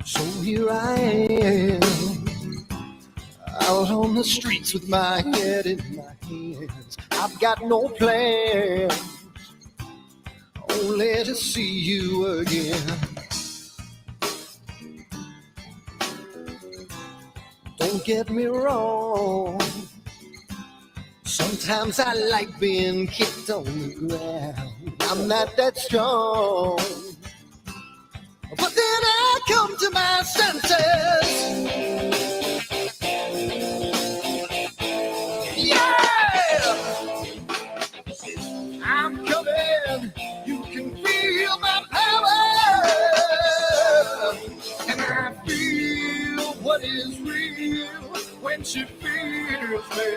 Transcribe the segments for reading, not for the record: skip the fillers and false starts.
So here I am, out on the streets with my head in my hands. I've got no plans, only to see you again. Don't get me wrong, sometimes I like being kicked on the ground. I'm not that strong, but then I come to my senses. Yeah, I'm coming. You can feel my power, and I feel what is real when she feels me.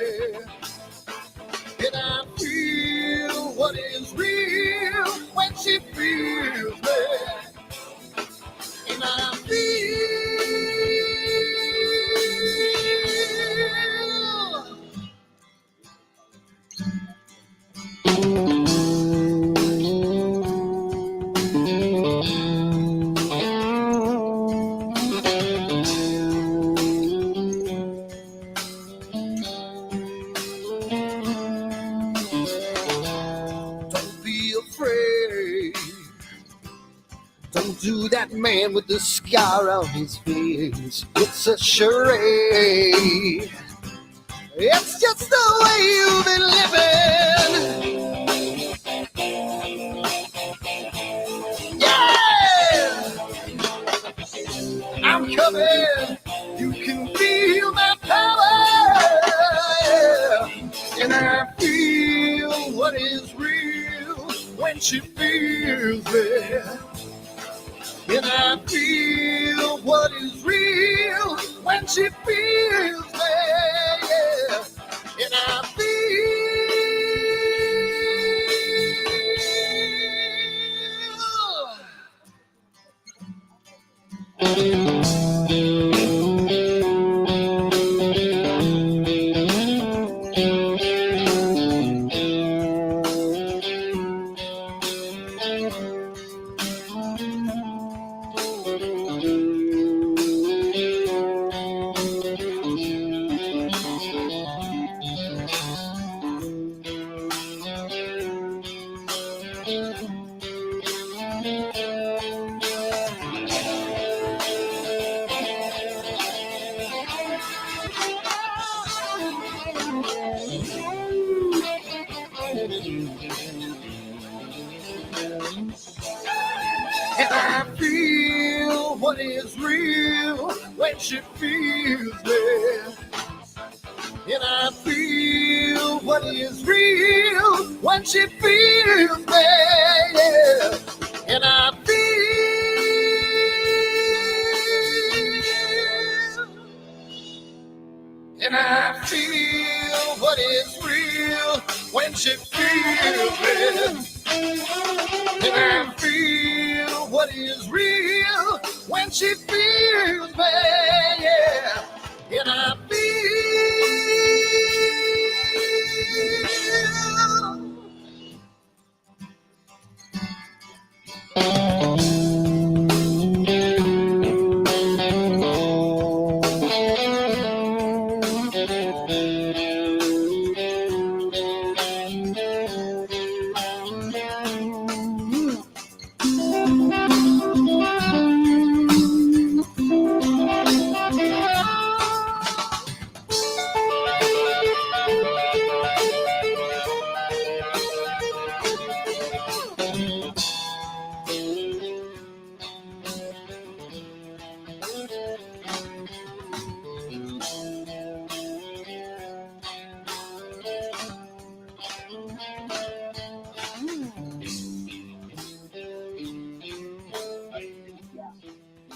And I feel what is real when she feels me. And I feel don't be afraid. Don't do that man with the scar on his face. It's a charade. It's just the way you've been living. Yeah! I'm coming. You can feel my power. And I feel what is real when she feels me. And I feel what is real when she feels me. Yeah. And I feel what is real when she feels me. And I feel what is real when she feels me. Yeah. And I feel what is real when she feels me. And I feel what is real when she feels me. Yeah. And I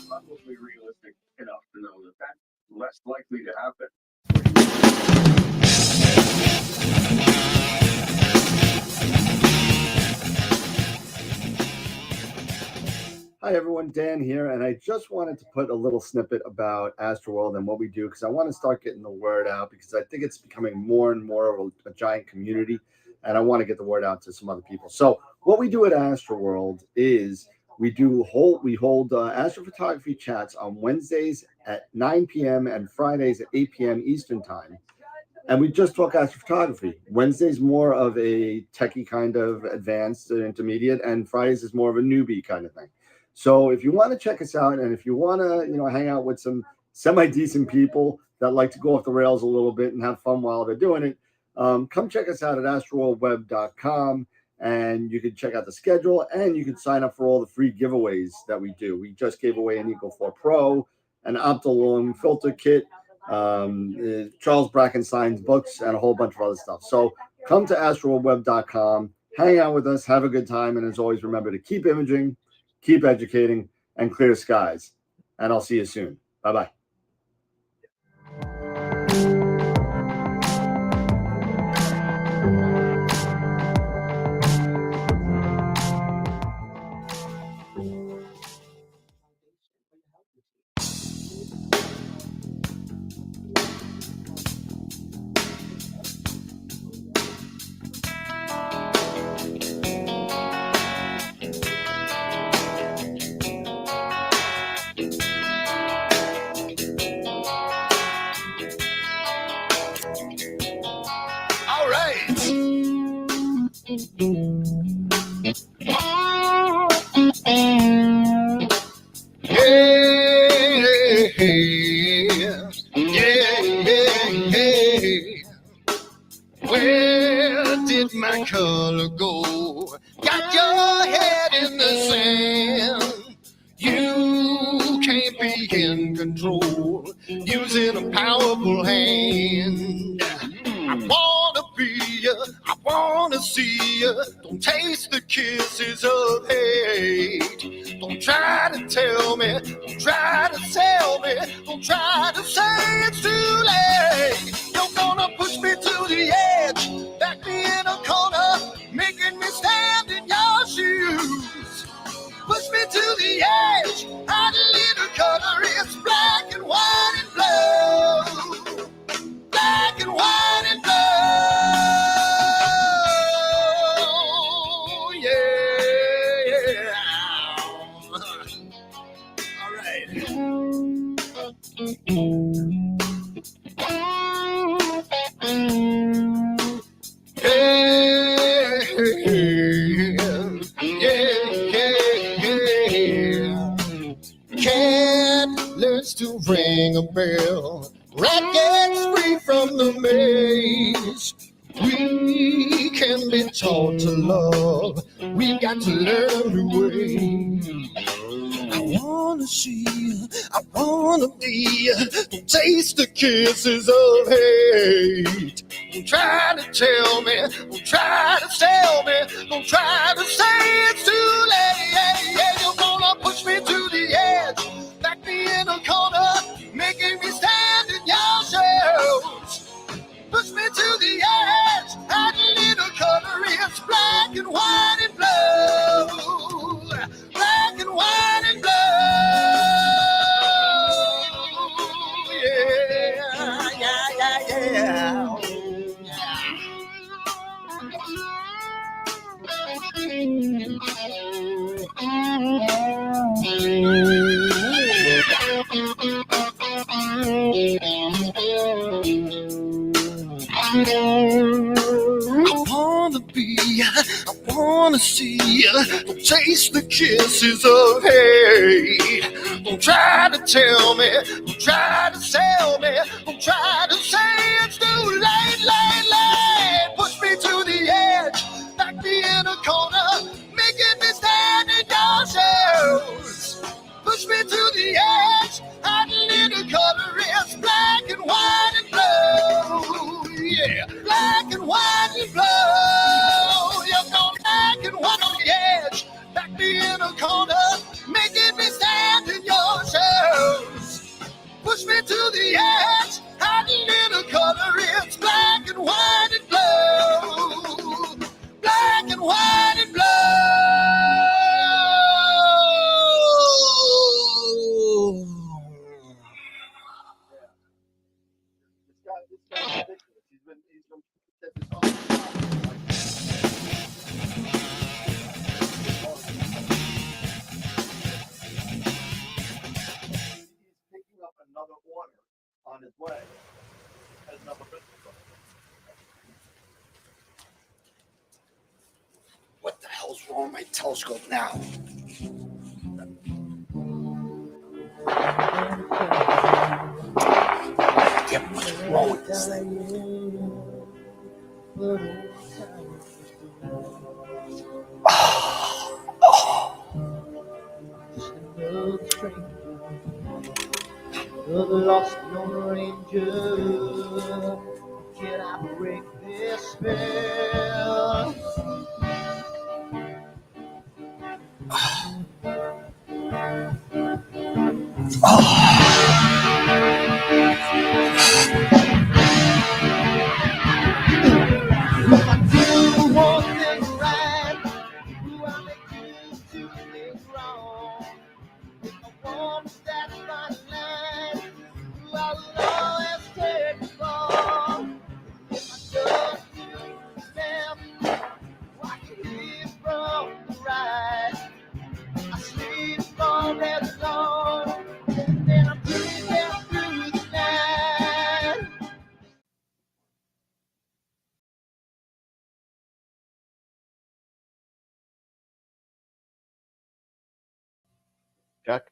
probably realistic enough to know that that's less likely to happen. Hi everyone, Dan here, and I just wanted to put a little snippet about AstroWorld and what we do because I want to start getting the word out because I think it's becoming more and more of a giant community, and I want to get the word out to some other people. So what we do at AstroWorld is We hold astrophotography chats on Wednesdays at 9 p.m. and Fridays at 8 p.m. Eastern time. And we just talk astrophotography. Wednesday's more of a techie kind of advanced intermediate, and Fridays is more of a newbie kind of thing. So if you want to check us out, and if you want to, hang out with some semi-decent people that like to go off the rails a little bit and have fun while they're doing it, come check us out at astroworldweb.com, and you can check out the schedule, and you can sign up for all the free giveaways that we do. We just gave away an Eagle 4 Pro, an Optilum filter kit, Charles Brackenstein's books, and a whole bunch of other stuff. So come to AstroWorldWeb.com, hang out with us, have a good time, and as always, remember to keep imaging, keep educating, and clear skies. And I'll see you soon. Bye-bye. Where did my color go? Got your head in the sand. You can't be in control, using a powerful hand. I wanna be you, I wanna see you. Don't taste the kisses of hate. Don't try to tell me, don't try to sell me, don't try to say it's too late. You're gonna push me to the edge, back me in a corner, making me stand in your shoes. Push me to the edge, hide a little color, it's black and white and blue. Black and white and blue, yeah. All right. Cat learns to ring a bell. Rat gets free from the maze. We can be taught to love. We've got to learn to wait. I wanna see you, I wanna be you. Don't taste the kisses of hate. Don't try to tell me, don't try to sell me, don't try to say it's too late. You're gonna push me to the edge, back me in a corner, making me stand in your shoes. Push me to the edge, add a little color, it's black and white and blue. Black and white and blue, yeah. I wanna be, I wanna see, don't taste the kisses of hate. Don't try to tell me, don't try to sell me, don't try to say it's too late. Push me to the edge, back me in a corner, making me stand in your shoes. Push me to the edge, add a little color, it's black and white and blue. Yeah, black and white and blue. You're going black and white on the edge, back me in a corner, making me stand in your shoes. Push me to another order on his way. Has another business. What the hell's wrong with my telescope now? What's wrong with this thing? The lost Lone Ranger, can I break this spell? If I do one thing right, do I make two things wrong? If I want that fine line, do I will always take it wrong? If I just do them, I can live from the right. I sleep all day long, and then I'm breathing through the night. Check.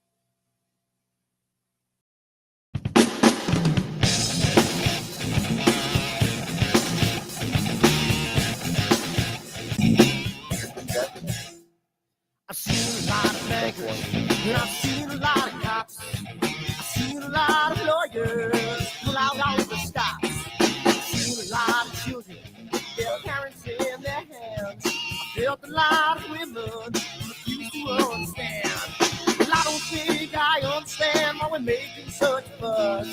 I've seen a lot of bankers, and I've seen a lot of cops. I've seen a lot of lawyers pull out all the stops. I've seen a lot of children with their parents in their hands. I felt a lot of women refuse to understand. Well, I don't think I understand why we're making such a fuss.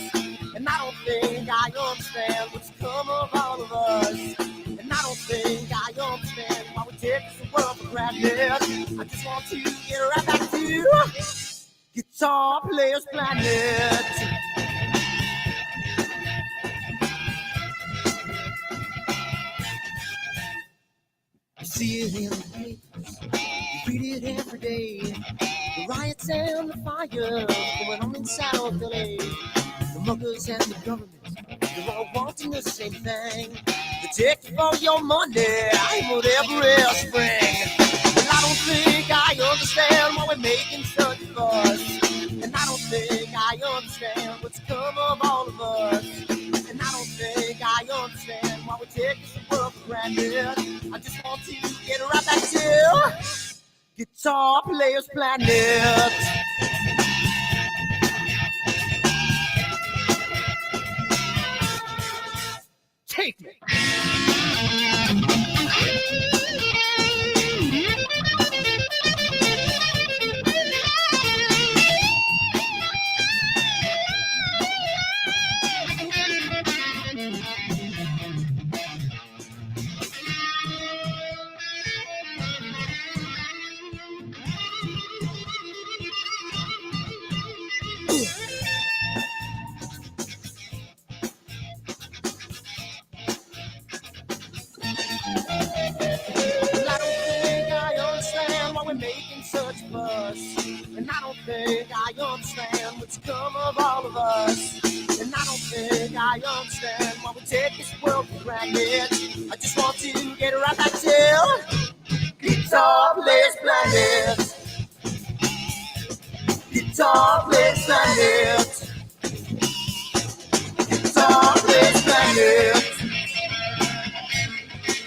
And I don't think I understand what's come of all of us. And I don't think I understand why we take this world for granted. I just want to get right back to Guitar Players Planet. You see it in the papers, you read it every day. The riots and the fires going on in South LA. The muggers and the government, they're all wanting the same thing. They take all your money and whatever else spring. Well, I don't think I understand why we're making such a fuss. And I don't think I understand what's come of all of us. And I don't think I understand why we take this world for granted. I just want to get right back to Guitar Players Planet. Take me. And I don't think I understand what's come of all of us. And I don't think I understand why we take this world for granted. I just want to get right back to Guitar Players Planet. Guitar Players Planet. Guitar Players Planet.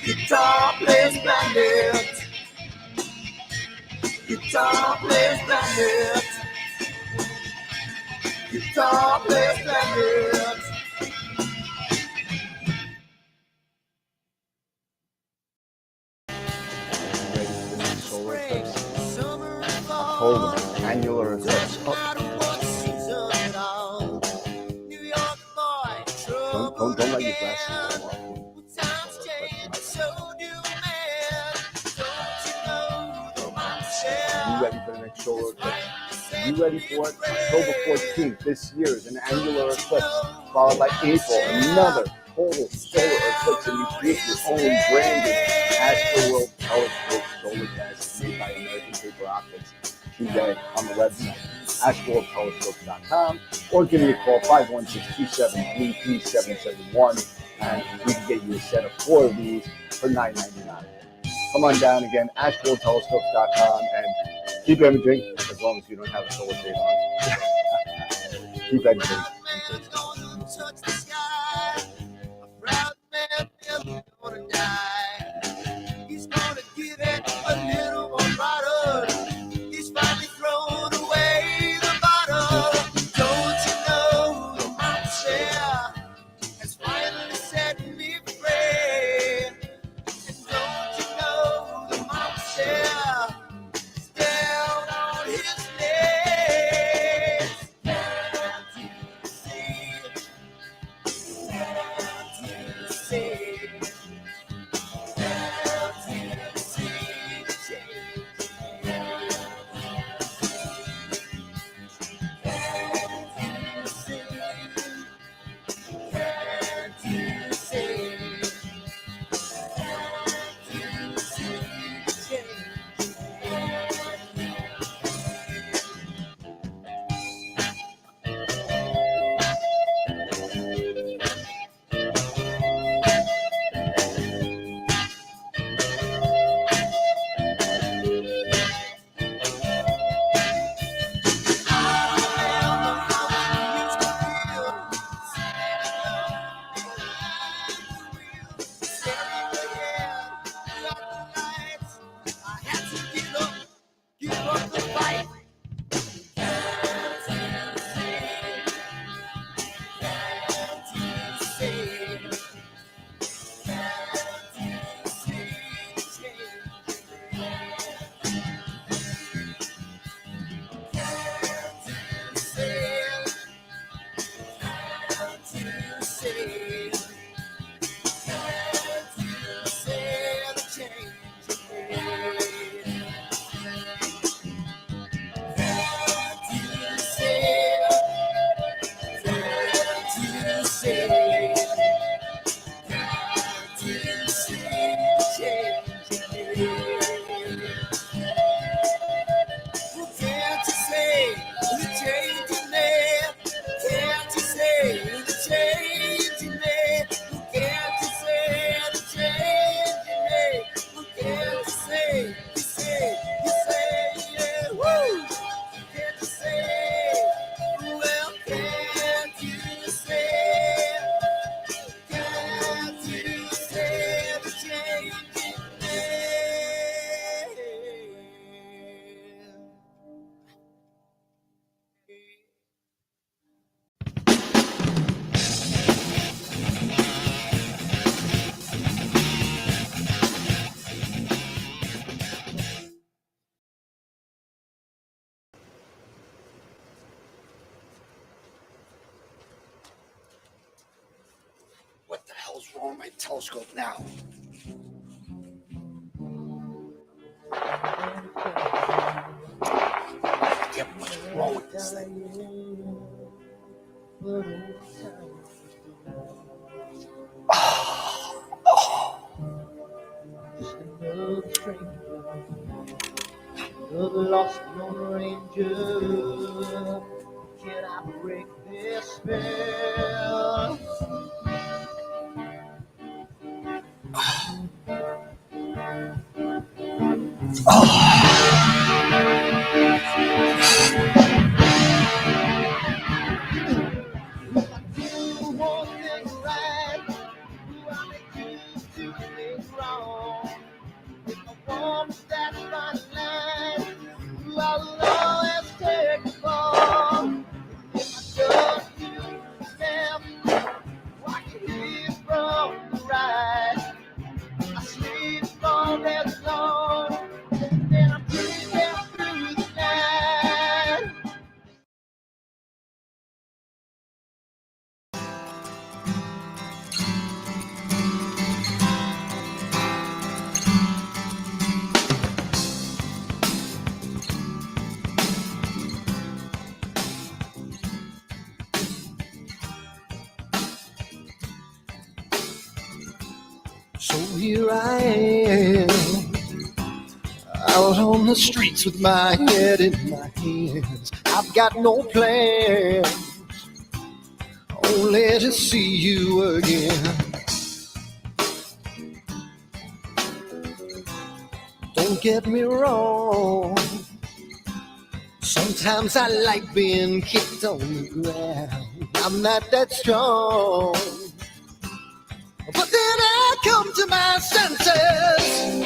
Guitar Players Planet. Guitar Players Planet. Guitar Players Planet. Spring, summer, October, annular eclipse. Don't let your glasses go off. You ready for the next solar eclipse? You ready for it? October 14th this year is an annular eclipse, followed by April, another total solar eclipse, and you create your own branded AstroWorld telescope solar glass made by American Paper Optics today on the website. AstroWorldTelescopes.com, or give me a call, 516-273-3771, and we can get you a set of 4 of these for $9.99. Come on down again, AstroWorldTelescopes.com, and keep imaging as long as you don't have a solar shade on. Keep imaging. He's gonna give it a little more bottle. He's finally thrown away the bottle. Don't you know the monster has finally set me free? And don't you know the monster is down on his knees? Can't you see? Can't you see? What the hell's wrong with my telescope now? What's wrong with this thing? The lost Lone Ranger, can I break this spell? So here I am, out on the streets with my head in my hands. I I've got no plans, only to see you again. Don't get me wrong, sometimes I like being kicked on the ground. I'm not that strong, but then I come to my senses.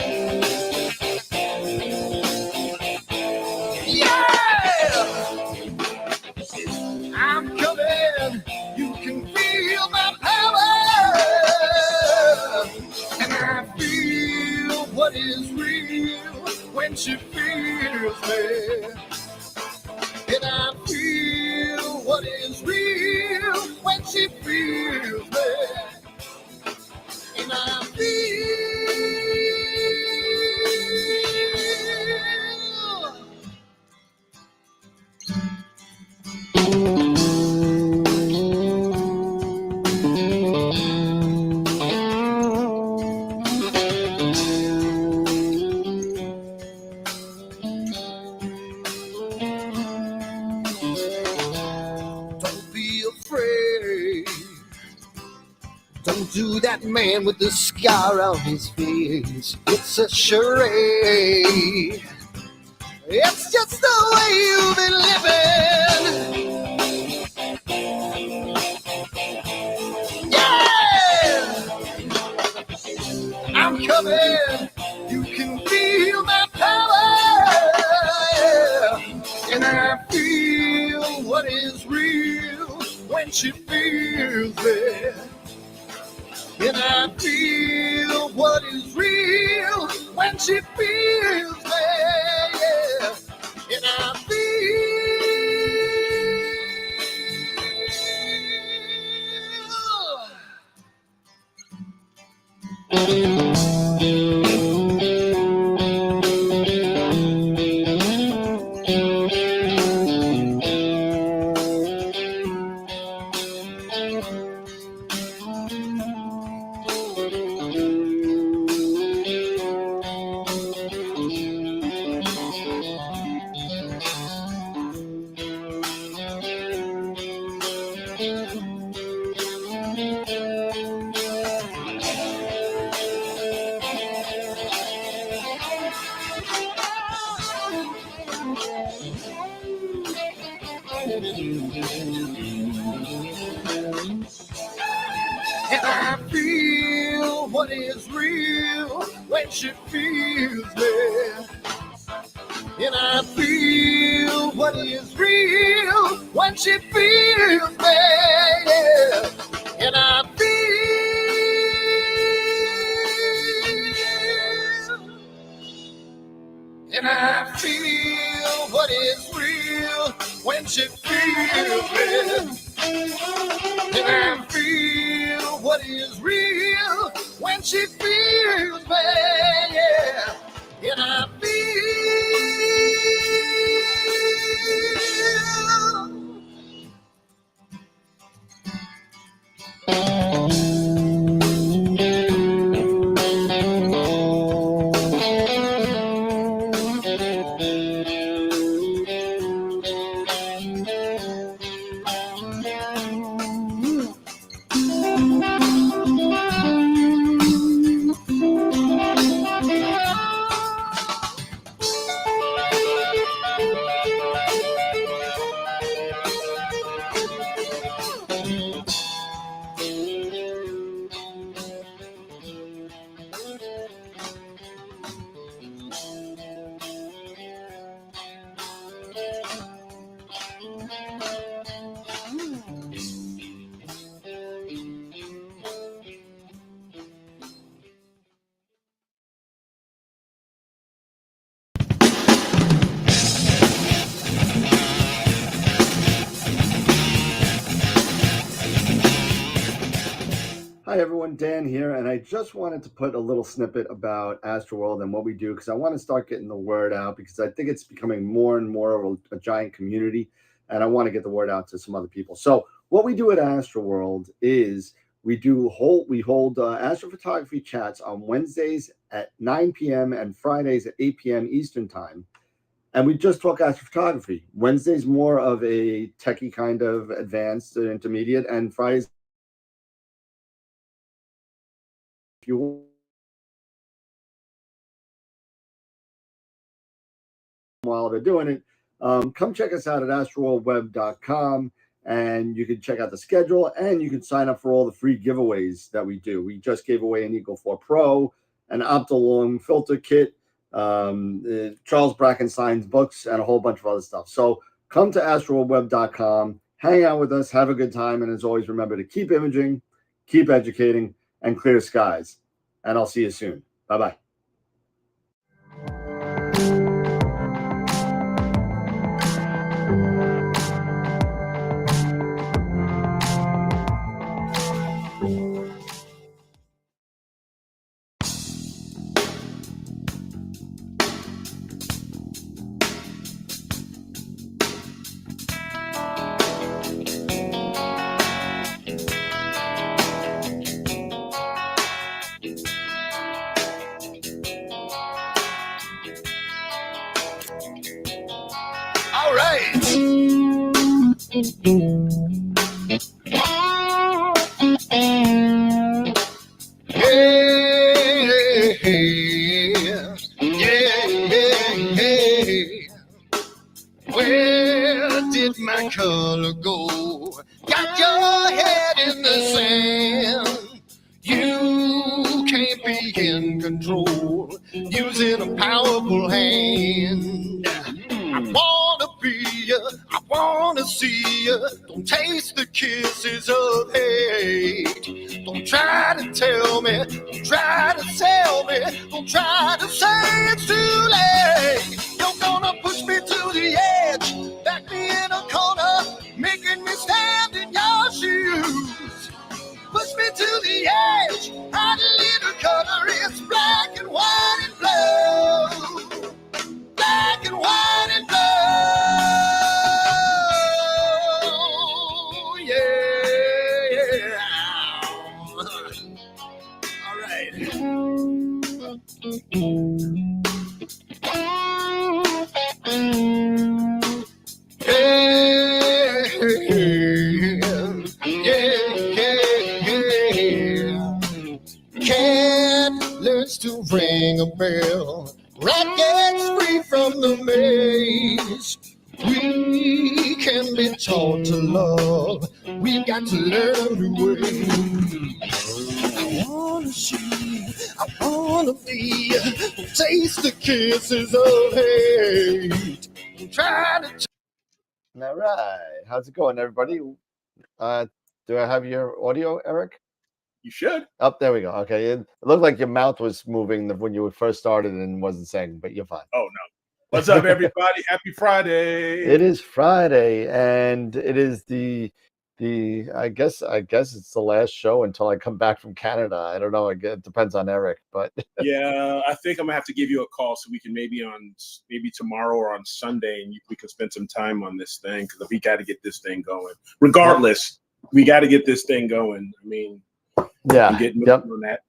Yeah, I'm coming. You can feel my power, and I feel what is real when she feels me. And I feel what is real when she feels me. And I feel don't be afraid. Don't do that man with the scar on his face. It's a charade. It's just the way you've been living. Yeah! I'm coming. You can feel my power. And I feel what is real when she feels me. And I feel what is real when she feels me. Yeah. And I And I feel what is real when she feels me. And I feel what is real when she feels me. Yeah. And I feel what is real when she feels me. And I feel what is real when she feels me, yeah. And I Hi everyone, Dan here, and I just wanted to put a little snippet about AstroWorld and what we do because I want to start getting the word out because I think it's becoming more and more of a giant community, and I want to get the word out to some other people. So what we do at AstroWorld is we hold astrophotography chats on Wednesdays at 9 p.m. and Fridays at 8 p.m. Eastern time. And we just talk astrophotography. Wednesday's more of a techie kind of advanced intermediate, and Fridays, if you while they're doing it, come check us out at astroworldweb.com, and you can check out the schedule, and you can sign up for all the free giveaways that we do. We just gave away an Eagle 4 Pro, an Optolong filter kit, Charles Brackenstein's books, and a whole bunch of other stuff. So come to astroworldweb.com, hang out with us, have a good time, and as always, remember to keep imaging, keep educating, and clear skies. And I'll see you soon. Bye-bye. All right. Where did my color go? Got your head in the sand. You can't be in control using a powerful hand. I wanna be you, I wanna see you. Don't taste the kisses of hate. Don't try to tell me, don't try to sell me, don't try to say it's too late. You're gonna push me to the edge, back me in a corner, making me stand in your shoes. Push me to the edge, hide a little color, it's black and white and blue. Black and white and blue, yeah. All right. Cat learns to ring a bell. Rat gets free from the maze. We can be taught to love. We've got to learn to wait. I wanna see, I wanna be. Taste the kisses of hate. I'm trying to. All right. How's it going, everybody? Do I have your audio, Eric? You should. Oh, there we go. Okay. It looked like your mouth was moving when you first started and wasn't saying, but you're fine. Oh, no. What's up, everybody? Happy Friday. It is Friday, and it is the I guess it's the last show until I come back from Canada. I don't know. It depends on Eric, but yeah, I think I'm gonna have to give you a call so we can maybe tomorrow or on Sunday, and we can spend some time on this thing because we got to get this thing going. Regardless, we got to get this thing going. I mean, yeah, I'm getting on that.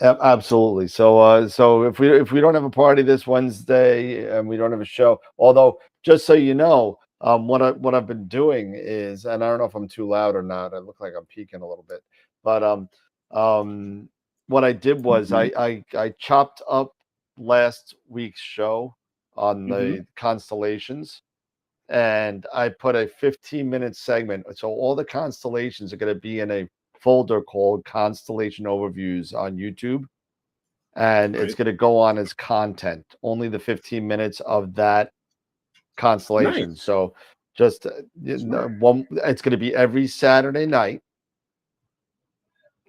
Absolutely. So if we don't have a party this Wednesday and we don't have a show, although just so you know, what I've been doing is, and I don't know if I'm too loud or not. I look like I'm peaking a little bit, but what I did was I chopped up last week's show on the constellations, and I put a 15-minute segment. So all the constellations are going to be in a folder called Constellation Overviews on YouTube, and it's going to go on as content. Only the 15 minutes of that constellation. Nice. So just it's going to be every Saturday night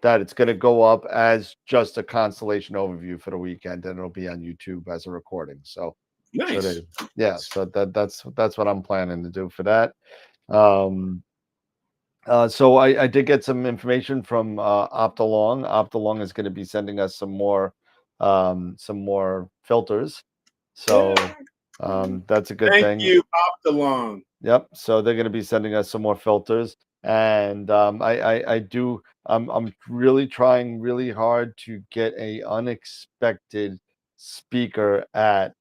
that it's going to go up as just a constellation overview for the weekend, and it'll be on YouTube as a recording. So nice. So that's what I'm planning to do for that. So I did get some information from Optolong. Optolong is going to be sending us some more filters. So that's a good thing. Thank you, Optolong. Yep. So they're going to be sending us some more filters, and I'm really trying really hard to get a unexpected speaker at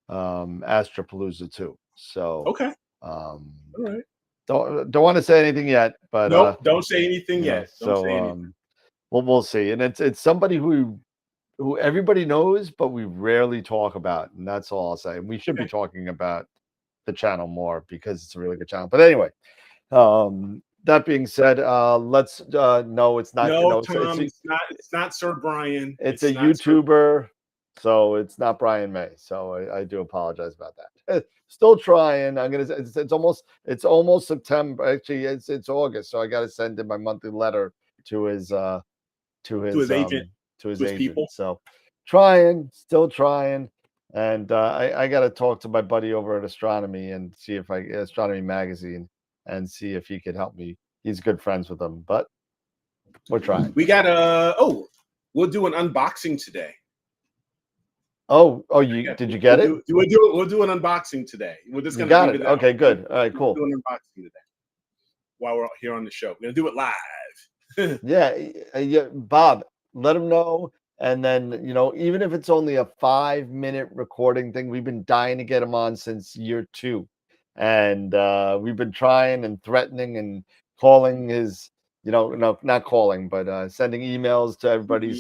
Astropalooza too. So Okay. um, All right. don't want to say anything yet, but Nope. Don't say anything you know, yet. Don't say anything. so we'll see. And it's somebody who everybody knows, but we rarely talk about, and that's all I'll say. And we should be Okay. talking about the channel more because it's a really good channel. But anyway, that being said, let's no, it's not. No, No, Tom, it's not Sir Brian. it's a not Sir. YouTuber, so it's not Brian May. So I do apologize about that. Still trying. I'm gonna. It's almost September. Actually, it's August, so I got to send in my monthly letter to his To his agent. to his To his agent. people. So still trying. And I got to talk to my buddy over at Astronomy and see if Astronomy Magazine and see if he could help me. He's good friends with them, but we're trying. We got we'll do an unboxing today. Oh, did you get it? We'll do an unboxing today. We're just gonna got it. Okay, good. All right, cool. We'll do an unboxing today while we're here on the show. We're gonna do it live. yeah, Bob, let him know. And then, even if it's only a 5-minute recording thing, we've been dying to get him on since year 2. And we've been trying and threatening and calling his, no, not calling, but sending emails to everybody.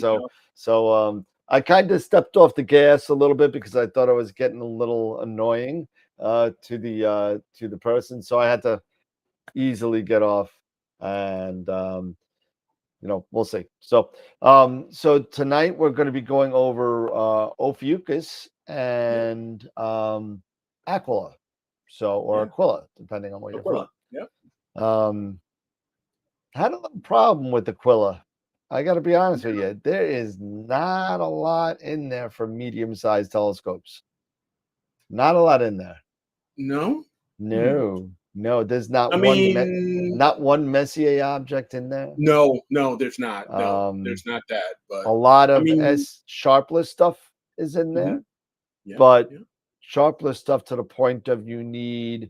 So I kind of stepped off the gas a little bit because I thought I was getting a little annoying to the person. So I had to easily get off, and we'll see. So tonight we're going to be going over Ophiuchus and Aquila, Aquila, depending on where you're from. Yeah. Had a little problem with Aquila. I got to be honest with you. There is not a lot in there for medium-sized telescopes. Not a lot in there. No. No, there's not not one Messier object in there. No, there's not. No, there's not that. But a lot of sharpless stuff is in there. But sharpless stuff to the point of you need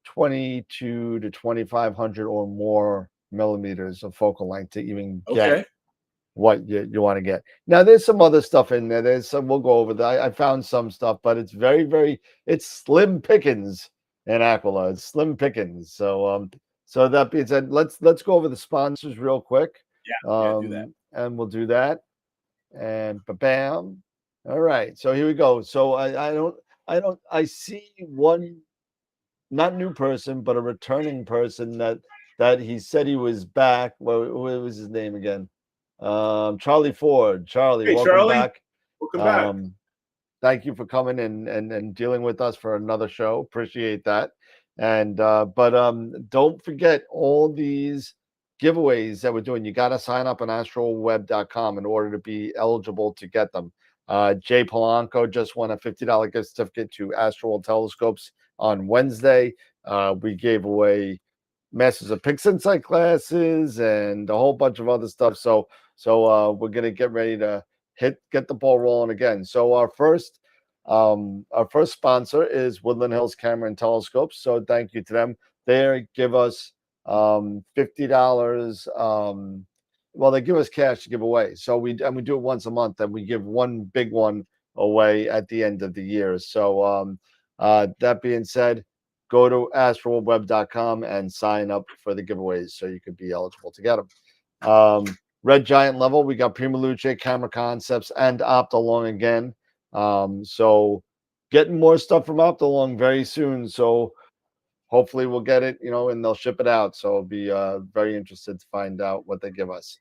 22 to 2500 or more millimeters of focal length to even get what you want to get. Now there's some other stuff in there. There's some, we'll go over that. I found some stuff, but it's it's slim pickings in Aquila. It's slim pickings. So so that being said, let's go over the sponsors real quick. Do that. And we'll do that. And bam. All right. So here we go. So I see one not new person, but a returning person that he said he was back. What was his name again? Charlie Ford. Charlie, hey, welcome back. Welcome back. Thank you for coming and dealing with us for another show. Appreciate that. And but don't forget all these giveaways that we're doing. You got to sign up on astroweb.com in order to be eligible to get them. Jay Polanco just won a $50 gift certificate to AstroWorld Telescopes on Wednesday. We gave away Masters of Pics Insight classes and a whole bunch of other stuff. So we're gonna get ready to get the ball rolling again. So our first sponsor is Woodland Hills Camera and Telescopes. So thank you to them. They give us $50. Well, they give us cash to give away. So we do it once a month, and we give one big one away at the end of the year. So that being said, go to astroweb.com and sign up for the giveaways so you could be eligible to get them. Red Giant level, we got Prima Luce, Camera Concepts, and Optolong again. So getting more stuff from Optolong very soon. So hopefully we'll get it, and they'll ship it out. So I'll be very interested to find out what they give us.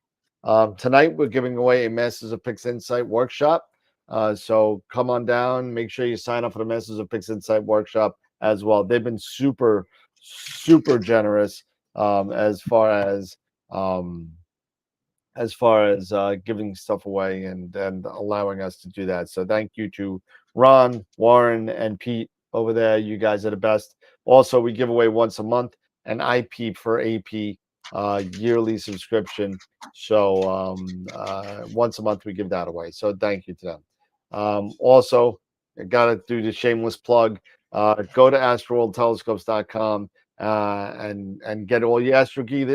Tonight we're giving away a Masters of Pics Insight workshop. So come on down. Make sure you sign up for the Masters of Pics Insight workshop as well. They've been super, super generous as far as giving stuff away and allowing us to do that. So thank you to Ron, Warren, and Pete over there. You guys are the best. Also, we give away once a month an IP for AP yearly subscription. So once a month we give that away. So thank you to them. Also, I gotta do the shameless plug. Go to astroworldtelescopes.com and get all your astro gear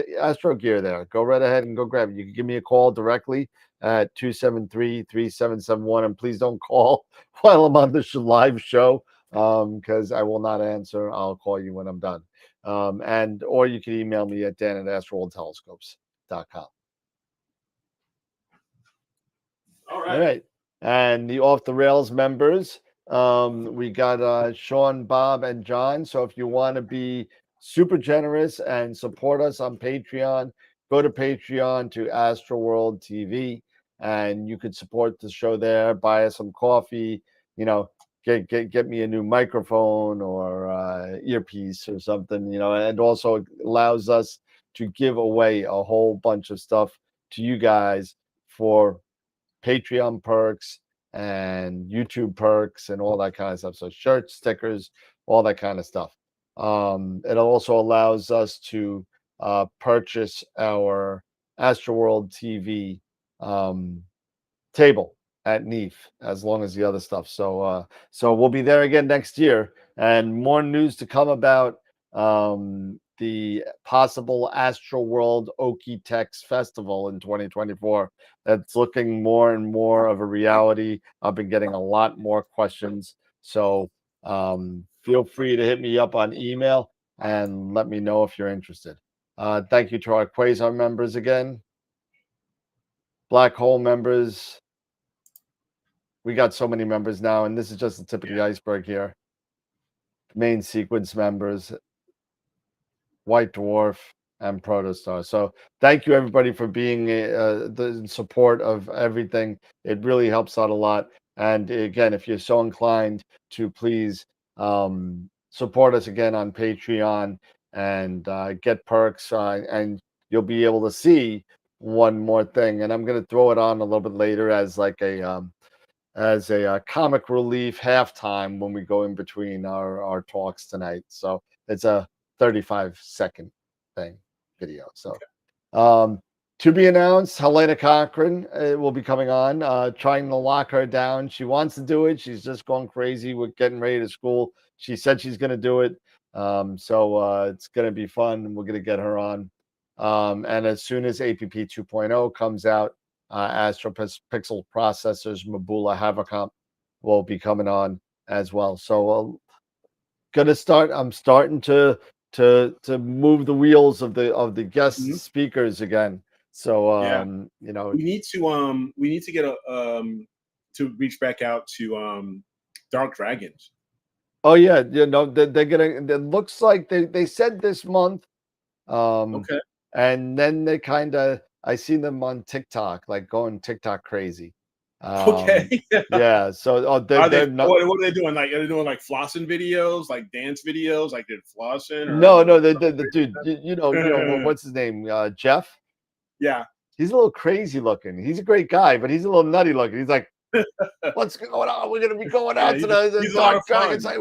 there. Go right ahead and go grab it. You can give me a call directly at 273-3771. And please don't call while I'm on the live show, because I will not answer. I'll call you when I'm done. Or you can email me at dan@astroworldtelescopes.com. All All right. And the Off the Rails members, we got Sean, Bob, and John. So if you want to be super generous and support us on Patreon, go to Patreon to AstroWorld TV, and you could support the show there. Buy us some coffee, get me a new microphone or earpiece or something, and also allows us to give away a whole bunch of stuff to you guys for Patreon perks and YouTube perks and all that kind of stuff. So shirts, stickers, all that kind of stuff. It also allows us to purchase our AstroWorld TV table at NEAF as long as the other stuff. So we'll be there again next year, and more news to come about the possible AstroWorld Okie-Tex Festival in 2024. That's looking more and more of a reality. I've been getting a lot more questions. So feel free to hit me up on email and let me know if you're interested. Thank you to our Quasar members again. Black Hole members. We got so many members now, and this is just the tip of the iceberg here. Main sequence members, White Dwarf, and Protostar. So thank you everybody for being the support of everything. It really helps out a lot. And again, if you're so inclined to, please support us again on Patreon and get perks, and you'll be able to see one more thing. And I'm going to throw it on a little bit later as like a comic relief halftime when we go in between our talks tonight. So it's a 35-second video. So to be announced, Helena Cochran will be coming on, trying to lock her down. She wants to do it. She's just going crazy with getting ready to school. She said she's going to do it. So it's going to be fun. We're going to get her on. And as soon as APP 2.0 comes out, Astro Pixel Processors, Mabula Havocomp will be coming on as well. So I'm starting to move the wheels of the guest speakers again. So we need to get to reach back out to Dark Dragons. Oh yeah, they're gonna. It looks like they said this month. Okay. And then they I seen them on TikTok, like going TikTok crazy. Okay. Yeah. So what are they doing? Like, are they doing like flossing videos, like dance videos, like they're flossing? Or no, the dude, you know, what's his name? Jeff. Yeah. He's a little crazy looking. He's a great guy, but he's a little nutty looking. He's like, what's going on? We're gonna be going out to the Dark Dragon site.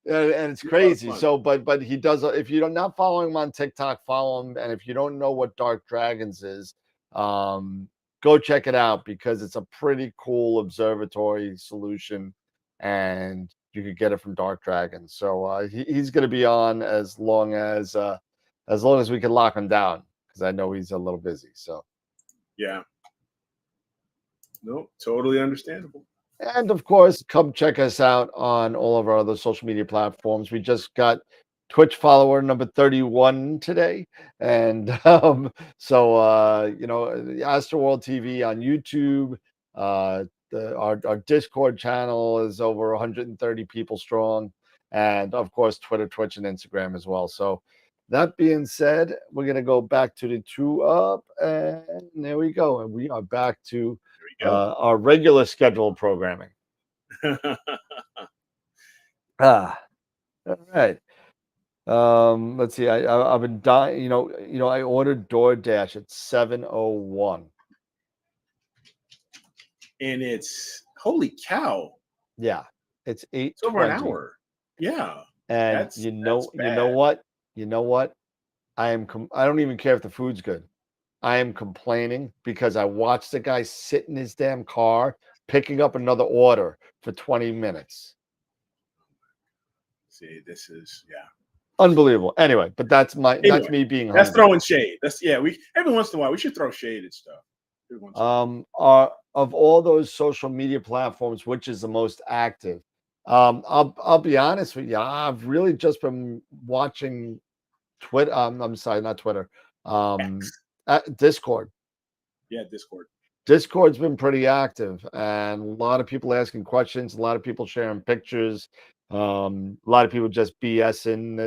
And it's crazy. So, but he does. If you're not following him on TikTok, follow him. And if you don't know what Dark Dragons is, go check it out, because it's a pretty cool observatory solution, and you could get it from Dark Dragons. So he's going to be on as long as we can lock him down, because I know he's a little busy. So yeah, no, totally understandable. And of course, come check us out on all of our other social media platforms. We just got Twitch follower number 31 today. And so AstroWorld TV on YouTube. Our Discord channel is over 130 people strong. And of course, Twitter, Twitch, and Instagram as well. So that being said, we're going to go back to the 2 up. And there we go. And we are back to our regular scheduled programming. All right. Let's see. I've been dying. I ordered DoorDash at 7:01, and it's holy cow. Yeah, it's 8:20. It's over an hour. Yeah, and you know what? I don't even care if the food's good. I am complaining because I watched the guy sit in his damn car picking up another order for 20 minutes. See, this is unbelievable. Anyway, but that's me being hungry. That's throwing shade. We every once in a while we should throw shade at stuff. Are of all those social media platforms, which is the most active? I'll be honest with you. I've really just been watching Twitter. I'm sorry, not Twitter. Discord. Yeah, Discord. Discord's been pretty active, and a lot of people asking questions, a lot of people sharing pictures, a lot of people just BSing.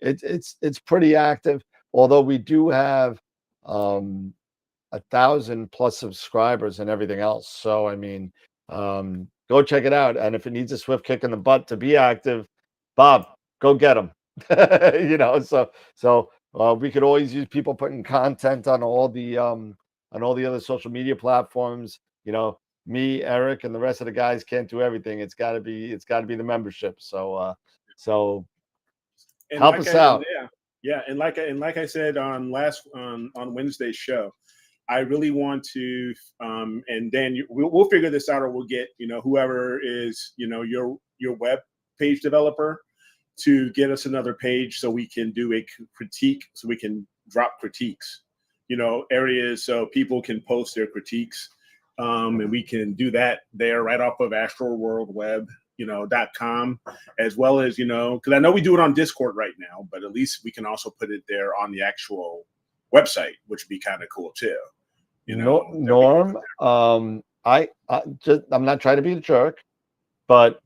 It's pretty active. Although we do have 1,000+ subscribers and everything else. So I mean, go check it out. And if it needs a swift kick in the butt to be active, Bob, go get them. We could always use people putting content on all the other social media platforms. Me, Eric, and the rest of the guys can't do everything. It's got to be the membership. So help us out. Yeah, and like I said on Wednesday's show, I really want to, and Dan, we'll figure this out, or we'll get whoever is your web page developer to get us another page so we can do a critique, so we can drop critiques, areas so people can post their critiques, and we can do that there right off of AstroWorldWeb.com, as well as because I know we do it on Discord right now, but at least we can also put it there on the actual website, which would be kind of cool too. Norm, I'm not trying to be a jerk, but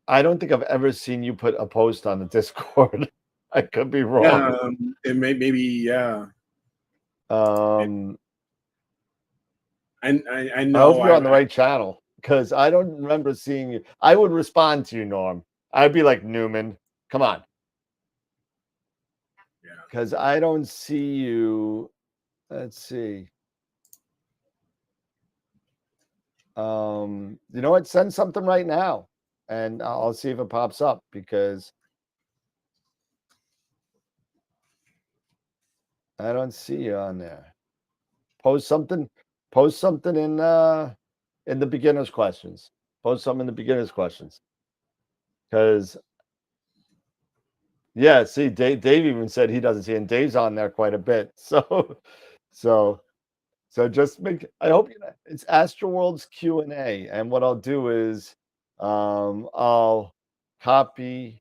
I don't think I've ever seen you put a post on the Discord. I could be wrong. Yeah, maybe, yeah. I know. I hope you're on the right channel, because I don't remember seeing you. I would respond to you, Norm. I'd be like, Newman, come on. Yeah. Because I don't see you. Let's see. You know what? Send something right now, and I'll see if it pops up, because I don't see you on there. Post something in the beginner's questions. Post something in the beginner's questions. Because yeah, see, Dave even said he doesn't see it, and Dave's on there quite a bit. So just I hope it's AstroWorld's Q&A, and what I'll do is I'll copy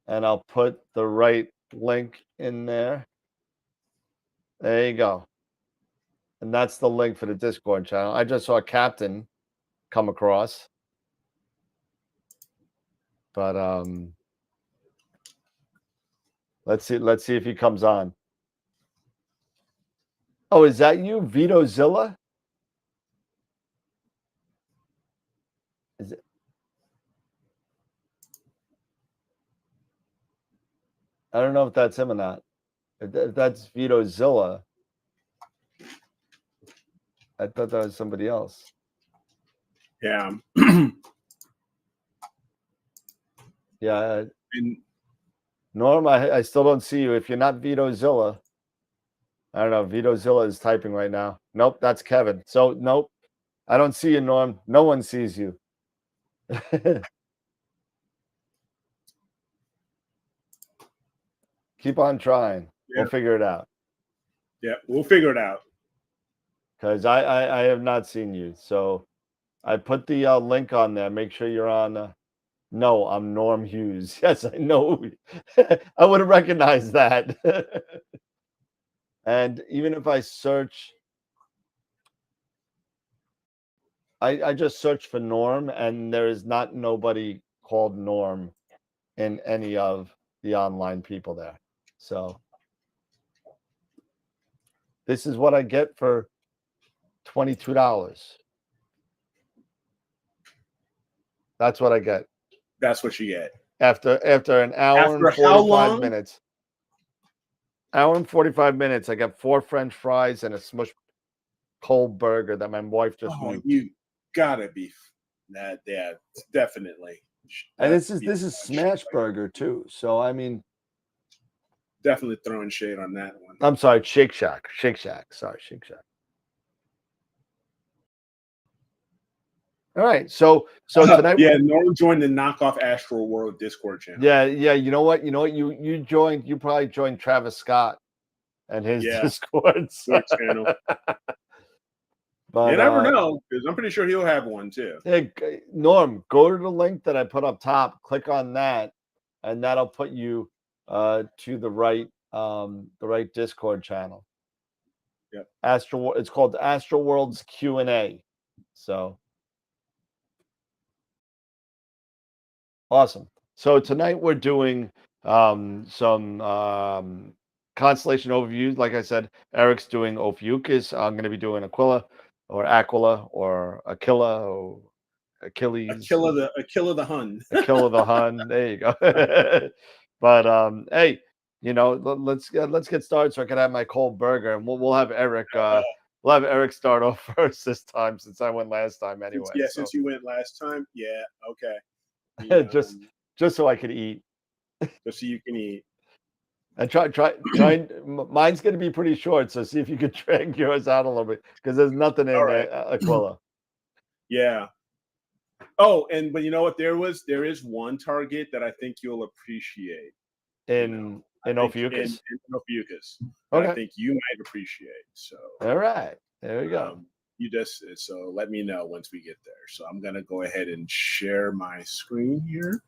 and I'll put the right link in there. There you go. And that's the link for the Discord channel. I just saw Captain come across. But let's see if he comes on. Oh, is that you, VitoZilla? Is it? I don't know if that's him or not. If that's VitoZilla, I thought that was somebody else. Yeah. Yeah. Norm, I still don't see you. If you're not VitoZilla, I don't know. VitoZilla is typing right now. Nope, that's Kevin. So nope, I don't see you, Norm. No one sees you. Keep on trying. Yeah. We'll figure it out. Yeah, we'll figure it out. Because I have not seen you. So I put the link on there. Make sure you're on. No, I'm Norm Hughes. Yes, I know. I would have recognized that. And even if I search, I just search for Norm, and there is nobody called Norm in any of the online people there. So this is what I get for $22. That's what I get. That's what you get. After an hour and 45 minutes. Hour and 45 minutes, I got 4 French fries and a smush cold burger that my wife just made. You gotta be that. Yeah, definitely. And this is smash burger too. So I mean, definitely throwing shade on that one. I'm sorry, Shake Shack. Sorry, Shake Shack. All right, so tonight. Yeah, Norm joined the knockoff AstroWorld Discord channel. Yeah. You know what? You joined. You probably joined Travis Scott and his Discord channel. But you never know, because I'm pretty sure he'll have one too. Hey, Norm, go to the link that I put up top. Click on that, and that'll put you to the right Discord channel. Yep. It's called AstroWorld's Q&A. So awesome. So tonight we're doing some constellation overviews. Like I said, Eric's doing Ophiuchus. I'm going to be doing Aquila or Achilles. Aquila the Hun. Aquila the Hun. There you go. But hey, let's get started so I can have my cold burger, and we'll have Eric. We'll have Eric start off first this time since I went last time anyway. Since you went last time. Yeah. Okay. Just so I could eat. Just so you can eat. And try. Mine's going to be pretty short, so see if you could drag yours out a little bit because there's nothing in Aquila. Yeah. Oh, but you know what? There is one target that I think you'll appreciate in Ophiuchus. In Ophiuchus. Okay. I think you might appreciate. So all right, there we go. So let me know once we get there. So I'm gonna go ahead and share my screen here.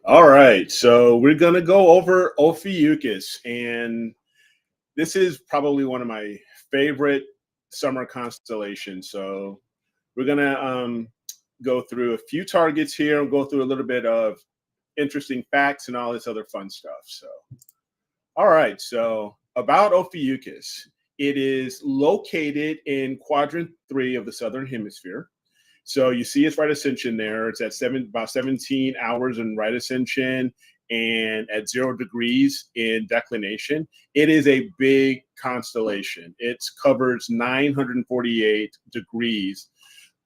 All right, so we're gonna go over Ophiuchus, and this is probably one of my favorite summer constellations. So we're gonna go through a few targets here and go through a little bit of interesting facts and all this other fun stuff. So, all right, so about Ophiuchus, it is located in quadrant 3 of the southern hemisphere. So you see its right ascension there. It's at about 17 hours in right ascension and at 0 degrees in declination. It is a big constellation. It covers 948 degrees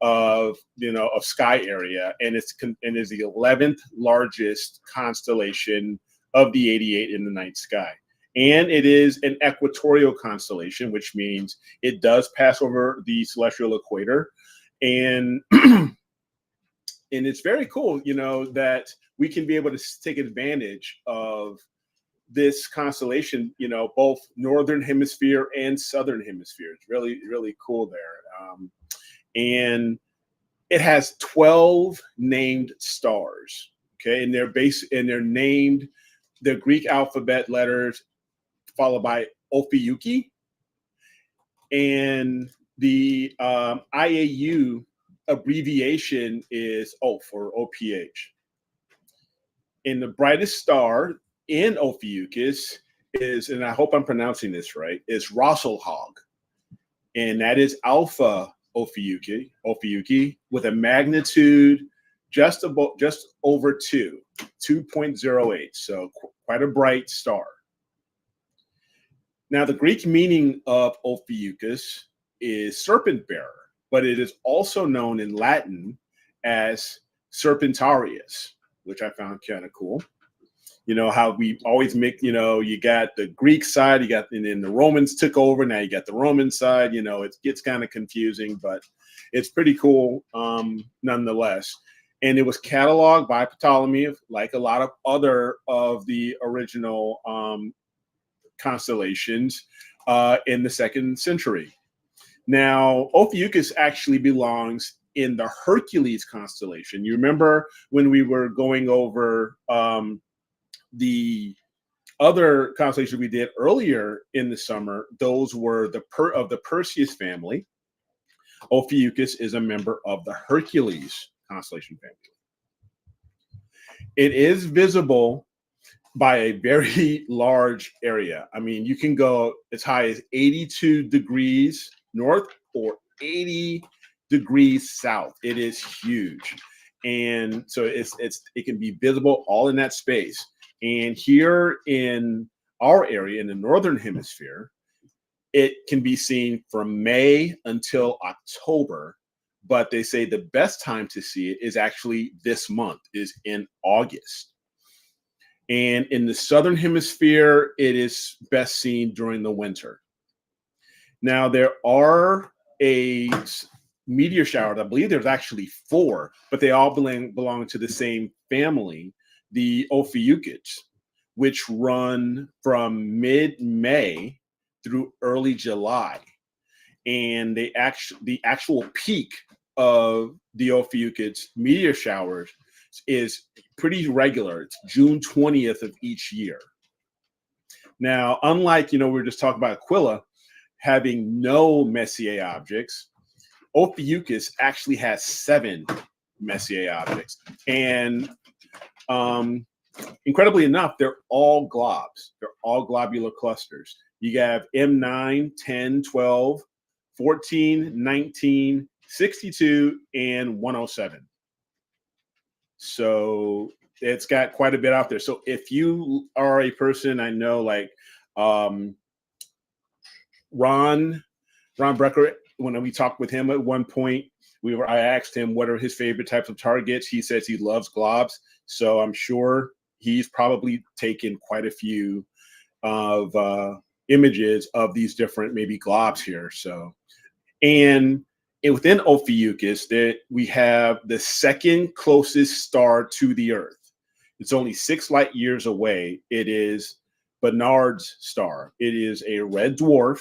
of sky area, and is the 11th largest constellation of the 88 in the night sky. And it is an equatorial constellation, which means it does pass over the celestial equator. And it's very cool, that we can be able to take advantage of this constellation, both northern hemisphere and southern hemisphere. It's really, really cool there. And it has 12 named stars. Okay, and they're named the Greek alphabet letters followed by Ophiuchi, and the IAU abbreviation is OPH or OPH. And the brightest star in Ophiuchus is, and I hope I'm pronouncing this right, is Rosselhog, and that is Alpha Ophiuchi with a magnitude just over 2.08, so quite a bright star. Now, the Greek meaning of Ophiuchus is serpent bearer, but it is also known in Latin as Serpentarius, which I found kind of cool. How we always make, you got the Greek side, and then the Romans took over. Now you got the Roman side, it gets kind of confusing, but it's pretty cool nonetheless. And it was cataloged by Ptolemy, like a lot of other of the original constellations in the 2nd century. Now, Ophiuchus actually belongs in the Hercules constellation. You remember when we were going over the other constellations we did earlier in the summer? Those were of the Perseus family. Ophiuchus is a member of the Hercules constellation family. It is visible by a very large area. I mean, you can go as high as 82 degrees north or 80 degrees south. It is huge. And so it can be visible all in that space. And here in our area, in the northern hemisphere, it can be seen from May until October. But they say the best time to see it is actually this month, is in August. And in the southern hemisphere, it is best seen during the winter. Now, there are meteor showers, I believe there's actually 4, but they all belong to the same family, the Ophiuchus, which run from mid-May through early July. And the actual peak of the Ophiuchus meteor showers is pretty regular. It's June 20th of each year. Now, unlike, we were just talking about Aquila having no Messier objects, Ophiuchus actually has 7 Messier objects. And incredibly enough, they're all globs. They're all globular clusters. You have M9, 10, 12, 14, 19, 62, and 107. So it's got quite a bit out there. So if you are a person, I know, like Ron Brecker, when we talked with him at one point, I asked him what are his favorite types of targets. He says he loves globs. So I'm sure he's probably taken quite a few of images of these different maybe globs here. So, and within Ophiuchus, we have the second closest star to the Earth. It's only 6 light years away. It is Barnard's star. It is a red dwarf,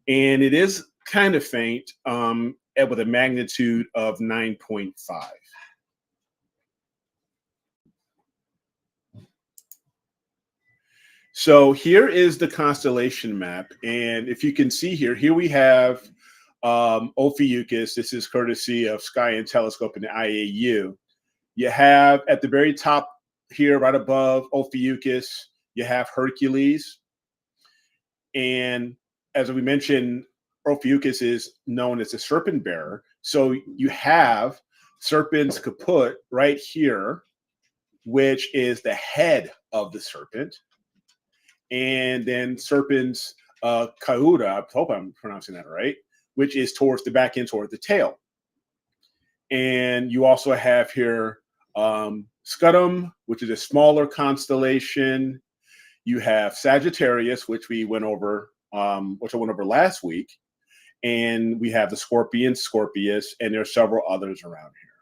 and it is kind of faint with a magnitude of 9.5. So here is the constellation map. And if you can see here we have Ophiuchus. This is courtesy of Sky and Telescope and the IAU. You have at the very top here, right above Ophiuchus, you have Hercules. And as we mentioned, Ophiuchus is known as a serpent bearer. So you have serpent's kaput right here, which is the head of the serpent. And then serpent's cauda, I hope I'm pronouncing that right, which is towards the back end, toward the tail. And you also have here Scutum, which is a smaller constellation. You have Sagittarius, which I went over last week. And we have the Scorpion, Scorpius, and there are several others around here.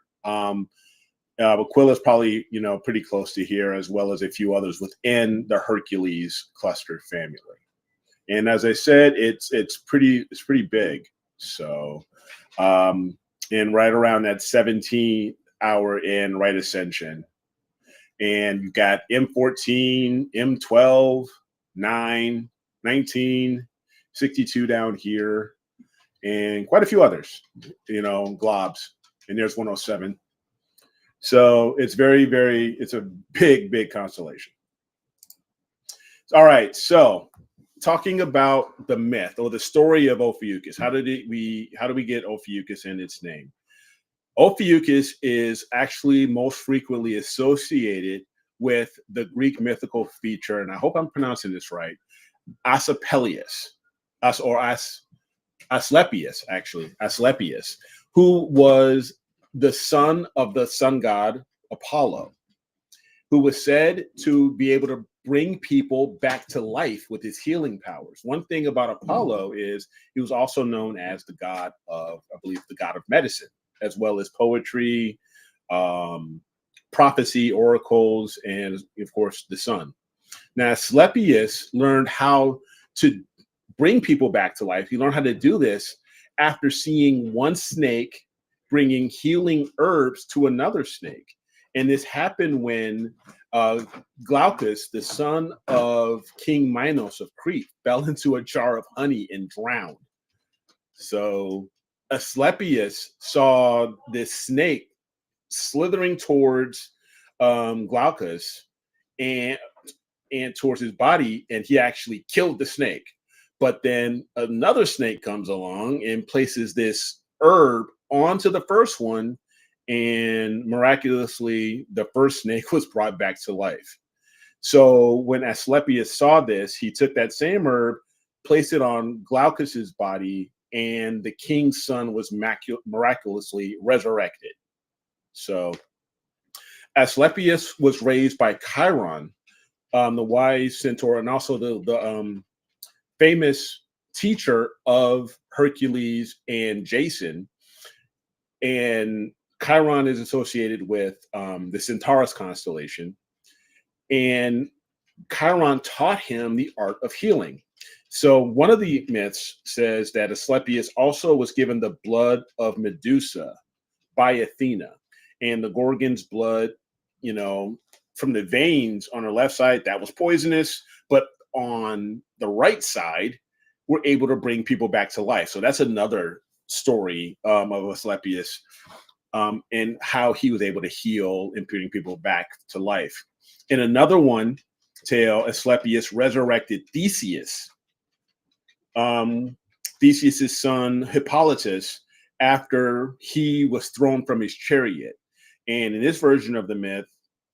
Aquila is probably, pretty close to here, as well as a few others within the Hercules cluster family. And as I said, it's pretty big. So, and right around that 17-hour in right ascension, and you got M14, M12, 9, 19, 62 down here, and quite a few others, globs. And there's 107. So it's it's a big constellation. All right. So talking about the myth or the story of Ophiuchus, how do we get Ophiuchus in its name? Ophiuchus is actually most frequently associated with the Greek mythical feature, and I hope I'm pronouncing this right, Asclepius, Asclepius, who was the son of the sun god Apollo, who was said to be able to bring people back to life with his healing powers. One thing about Apollo is he was also known as the god of, I believe, the god of medicine, as well as poetry, prophecy, oracles, and of course the sun. Now, Asclepius learned how to bring people back to life. He learned how to do this after seeing one snake bringing healing herbs to another snake. And this happened when Glaucus, the son of King Minos of Crete, fell into a jar of honey and drowned. So Asclepius saw this snake slithering towards Glaucus and towards his body, and he actually killed the snake. But then another snake comes along and places this herb onto the first one, and miraculously the first snake was brought back to life. So when Asclepius saw this, he took that same herb, placed it on Glaucus's body, and the king's son was miraculously resurrected. So Asclepius was raised by Chiron, the wise centaur, and also the famous teacher of Hercules and Jason. and Chiron is associated with the Centaurus constellation, and Chiron taught him the art of healing. So one of the myths says that Asclepius also was given the blood of Medusa by Athena, and the Gorgon's blood, you know, from the veins on her left side, that was poisonous, but on the right side, we're able to bring people back to life. So that's another story of Asclepius, and how he was able to heal and bring people back to life. In another one tale, Asclepius resurrected Theseus, Theseus's son Hippolytus, after he was thrown from his chariot. And in this version of the myth,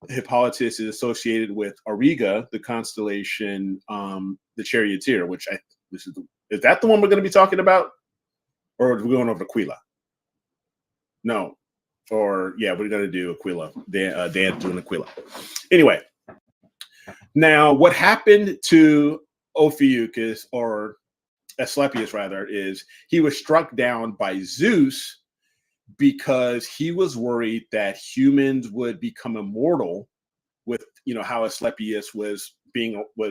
Hippolytus is associated with Auriga, the constellation, the charioteer, which is that the one we're going to be talking about? Or are we going over to Aquila? No. Or, yeah, we're going to do Aquila. Dan doing Aquila. Anyway, now what happened to Ophiuchus, or Asclepius rather, is he was struck down by Zeus because he was worried that humans would become immortal with, you know, how Asclepius was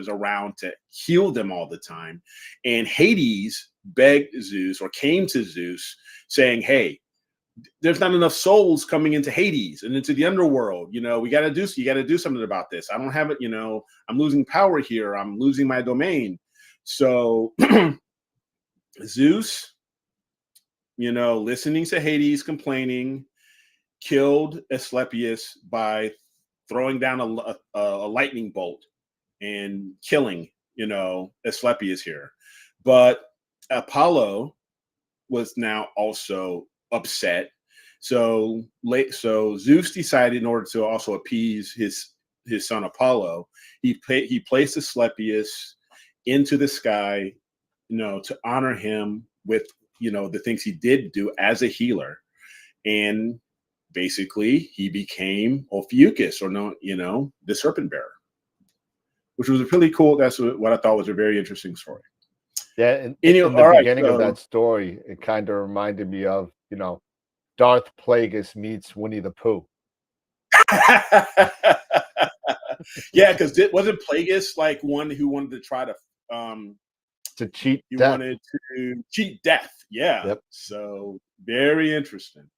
around to heal them all the time. And Hades begged Zeus, or came to Zeus saying, hey, there's not enough souls coming into Hades and into the underworld. You know, you got to do something about this. I don't have it. You know, I'm losing power here. I'm losing my domain. So Zeus, you know, listening to Hades complaining, killed Asclepius by throwing down a lightning bolt and killing, you know, Asclepius here. But Apollo was now also upset. So Zeus decided, in order to also appease his son Apollo, he placed Asclepius into the sky, you know, to honor him with, you know, the things he did do as a healer. And basically he became Ophiuchus, or no, you know, the serpent bearer, which was a really cool. That's what I thought was a very interesting story. Yeah, in the beginning of that story, it kind of reminded me of, you know, Darth Plagueis meets Winnie the Pooh. Yeah, because wasn't Plagueis like one who wanted to try to cheat he death. Wanted to cheat death. Yeah. Yep. So very interesting.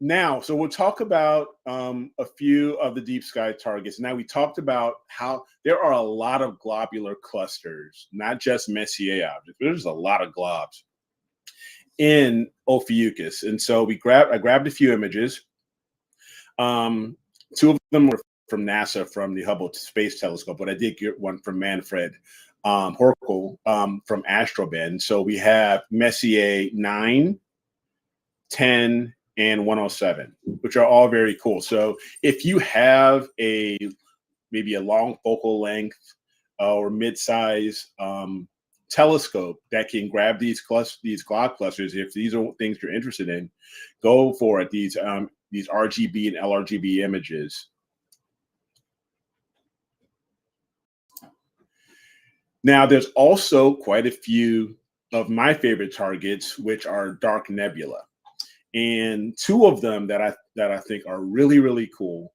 Now, so we'll talk about a few of the deep sky targets. Now, we talked about how there are a lot of globular clusters, not just Messier objects. There's a lot of globs in Ophiuchus. And so I grabbed a few images. Two of them were from NASA, from the Hubble Space Telescope, but I did get one from Manfred Horkel from AstroWorld. So we have Messier 9, 10, and 107, which are all very cool. So if you have maybe a long focal length or mid-size telescope that can grab these glob clusters, if these are things you're interested in, go for it. These RGB and LRGB images. Now, there's also quite a few of my favorite targets, which are dark nebula. And two of them that I think are really, really cool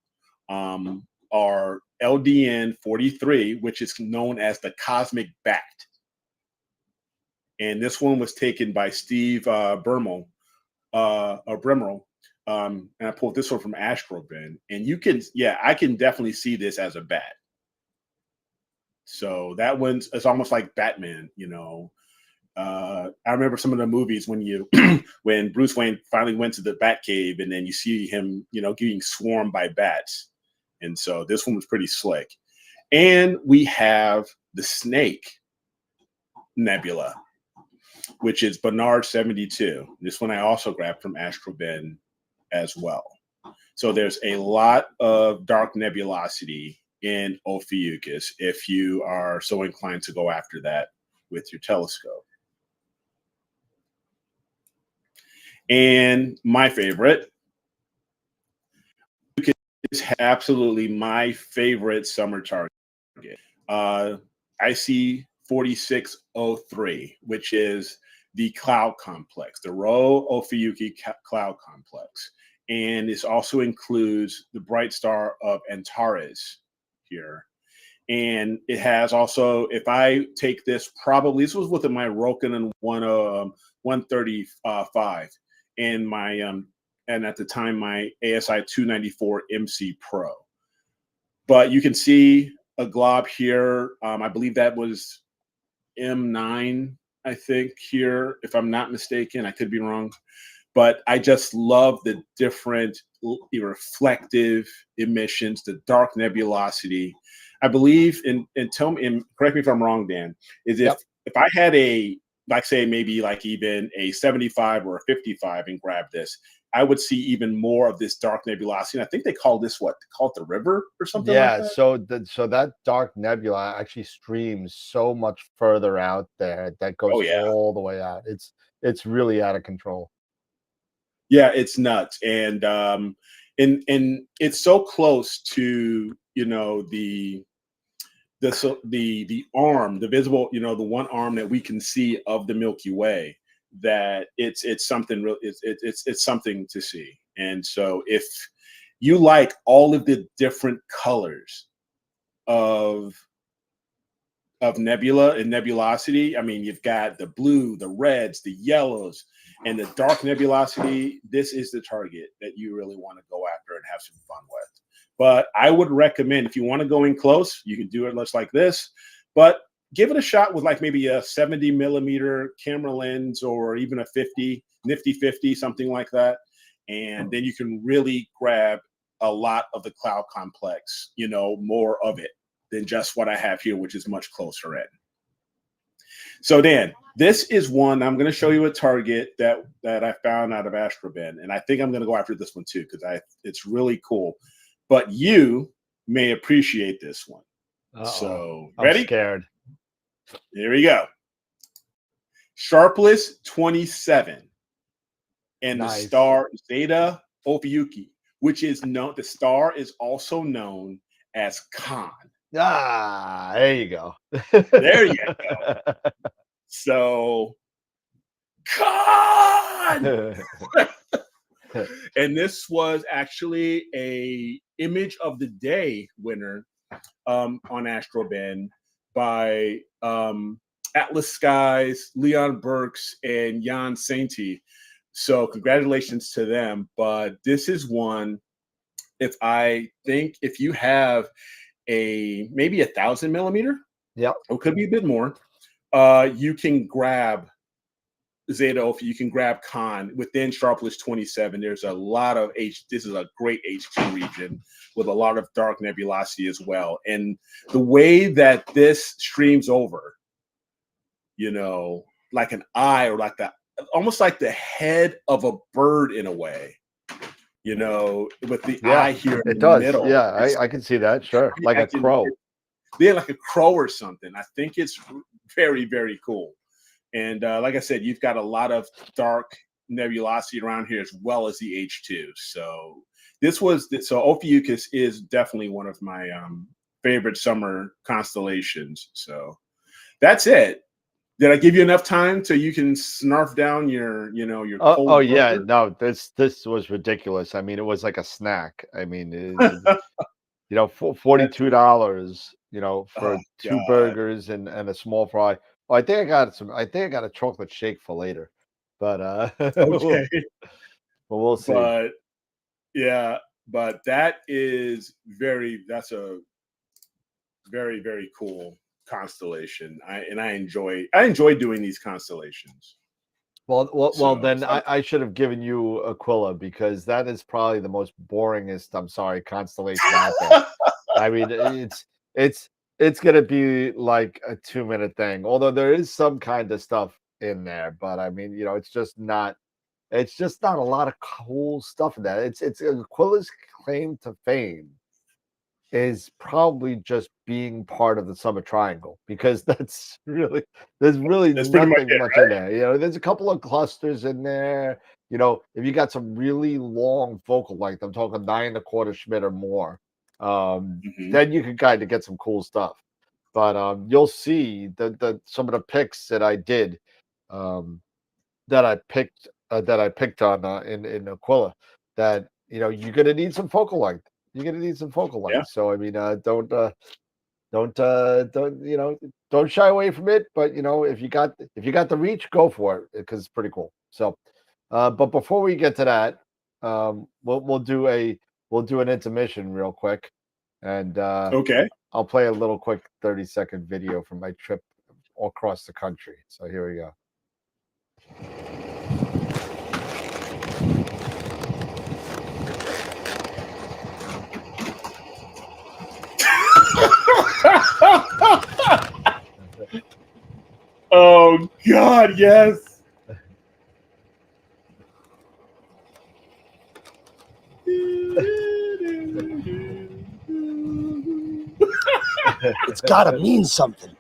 are LDN 43, which is known as the Cosmic Bat. And this one was taken by Steve Bremel, and I pulled this one from AstroWorld. And I can definitely see this as a bat. So that one's, it's almost like Batman, you know. I remember some of the movies when Bruce Wayne finally went to the Batcave, and then you see him, you know, getting swarmed by bats. And so this one was pretty slick. And we have the Snake Nebula, which is Barnard 72. This one I also grabbed from AstroWorld as well. So there's a lot of dark nebulosity in Ophiuchus if you are so inclined to go after that with your telescope. And my favorite is absolutely my favorite summer target. IC 4603, which is the cloud complex, the Rho Ophiuchi cloud complex. And this also includes the bright star of Antares here. And it has also, if I take this, probably this was within my Roken 135 and my and at the time my ASI 294 MC Pro. But you can see a glob here. I believe that was M9, I think here, if I'm not mistaken. I could be wrong. But I just love the different reflective emissions, the dark nebulosity. I believe, and tell me, and correct me if I'm wrong, Dan, is if I had a, like say maybe like even a 75 or a 55 and grab this, I would see even more of this dark nebulosity. And I think they call this what? They call it the river or something like that? So that dark nebula actually streams so much further out there that goes all the way out. It's really out of control. Yeah, it's nuts. And it's so close to, you know, the arm, the visible, you know, the one arm that we can see of the Milky Way, that it's something real. It's something to see. And so if you like all of the different colors of nebula and nebulosity, I mean, you've got the blue, the reds, the yellows, and the dark nebulosity. This is the target that you really want to go after and have some fun with. But I would recommend, if you want to go in close, you can do it just like this, but give it a shot with like maybe a 70 millimeter camera lens, or even a 50, nifty 50, something like that. And then you can really grab a lot of the cloud complex, you know, more of it than just what I have here, which is much closer in. So Dan, this is one, I'm going to show you a target that I found out of AstroBen, and I think I'm going to go after this one too, because it's really cool. But you may appreciate this one. So ready? I'm scared. Here we go. Sharpless 27, and the star Zeta Ophiuchi, which is known. The star is also known as Khan. There you go. There you go. So, Khan! And this was actually a image of the day winner on AstroBen by Atlas Skies, Leon Burks, and Jan Sainty. So congratulations to them. But this is one, if you have maybe 1,000 millimeter, or could be a bit more, you can grab Zeta Ophi, you can grab Khan within Sharpless 27. There's a lot of this is a great H2 region with a lot of dark nebulosity as well. And the way that this streams over, you know, like an eye, or like almost like the head of a bird in a way, you know, with the eye here in the middle. Yeah, I can see that. Sure. Like a crow. Yeah, like a crow or something. I think it's very, very cool. And like I said, you've got a lot of dark nebulosity around here, as well as the H2. So Ophiuchus is definitely one of my favorite summer constellations. So that's it. Did I give you enough time so you can snarf down your cold yeah, no, this was ridiculous. I mean, it was like a snack. I mean, you know, $42, you know, for two burgers and a small fry. Well, I think I got a chocolate shake for later, but okay. we'll see. But yeah, but that's a very, very cool constellation. I enjoy doing these constellations. Well, then I should have given you Aquila, because that is probably the most boringest, constellation out there. I mean, it's gonna be like a 2-minute thing, although there is some kind of stuff in there. But I mean, you know, it's just not a lot of cool stuff in that. It's Aquila's claim to fame is probably just being part of the Summer Triangle, because there's really nothing much in there. You know, there's a couple of clusters in there. You know, if you got some really long focal length, I'm talking 9.25 Schmidt or more, then you can kind of get some cool stuff. But you'll see some of the pics that I did. that I picked on in Aquila, that you're gonna need some focal length. You're gonna need some focal length. Yeah. So I mean, don't don't shy away from it. But if you got the reach, go for it because it's pretty cool. So, but before we get to that, we'll do an intermission real quick, and Okay. I'll play a little quick 30-second video from my trip all across the country. So here we go. Oh God, yes. It's gotta mean something.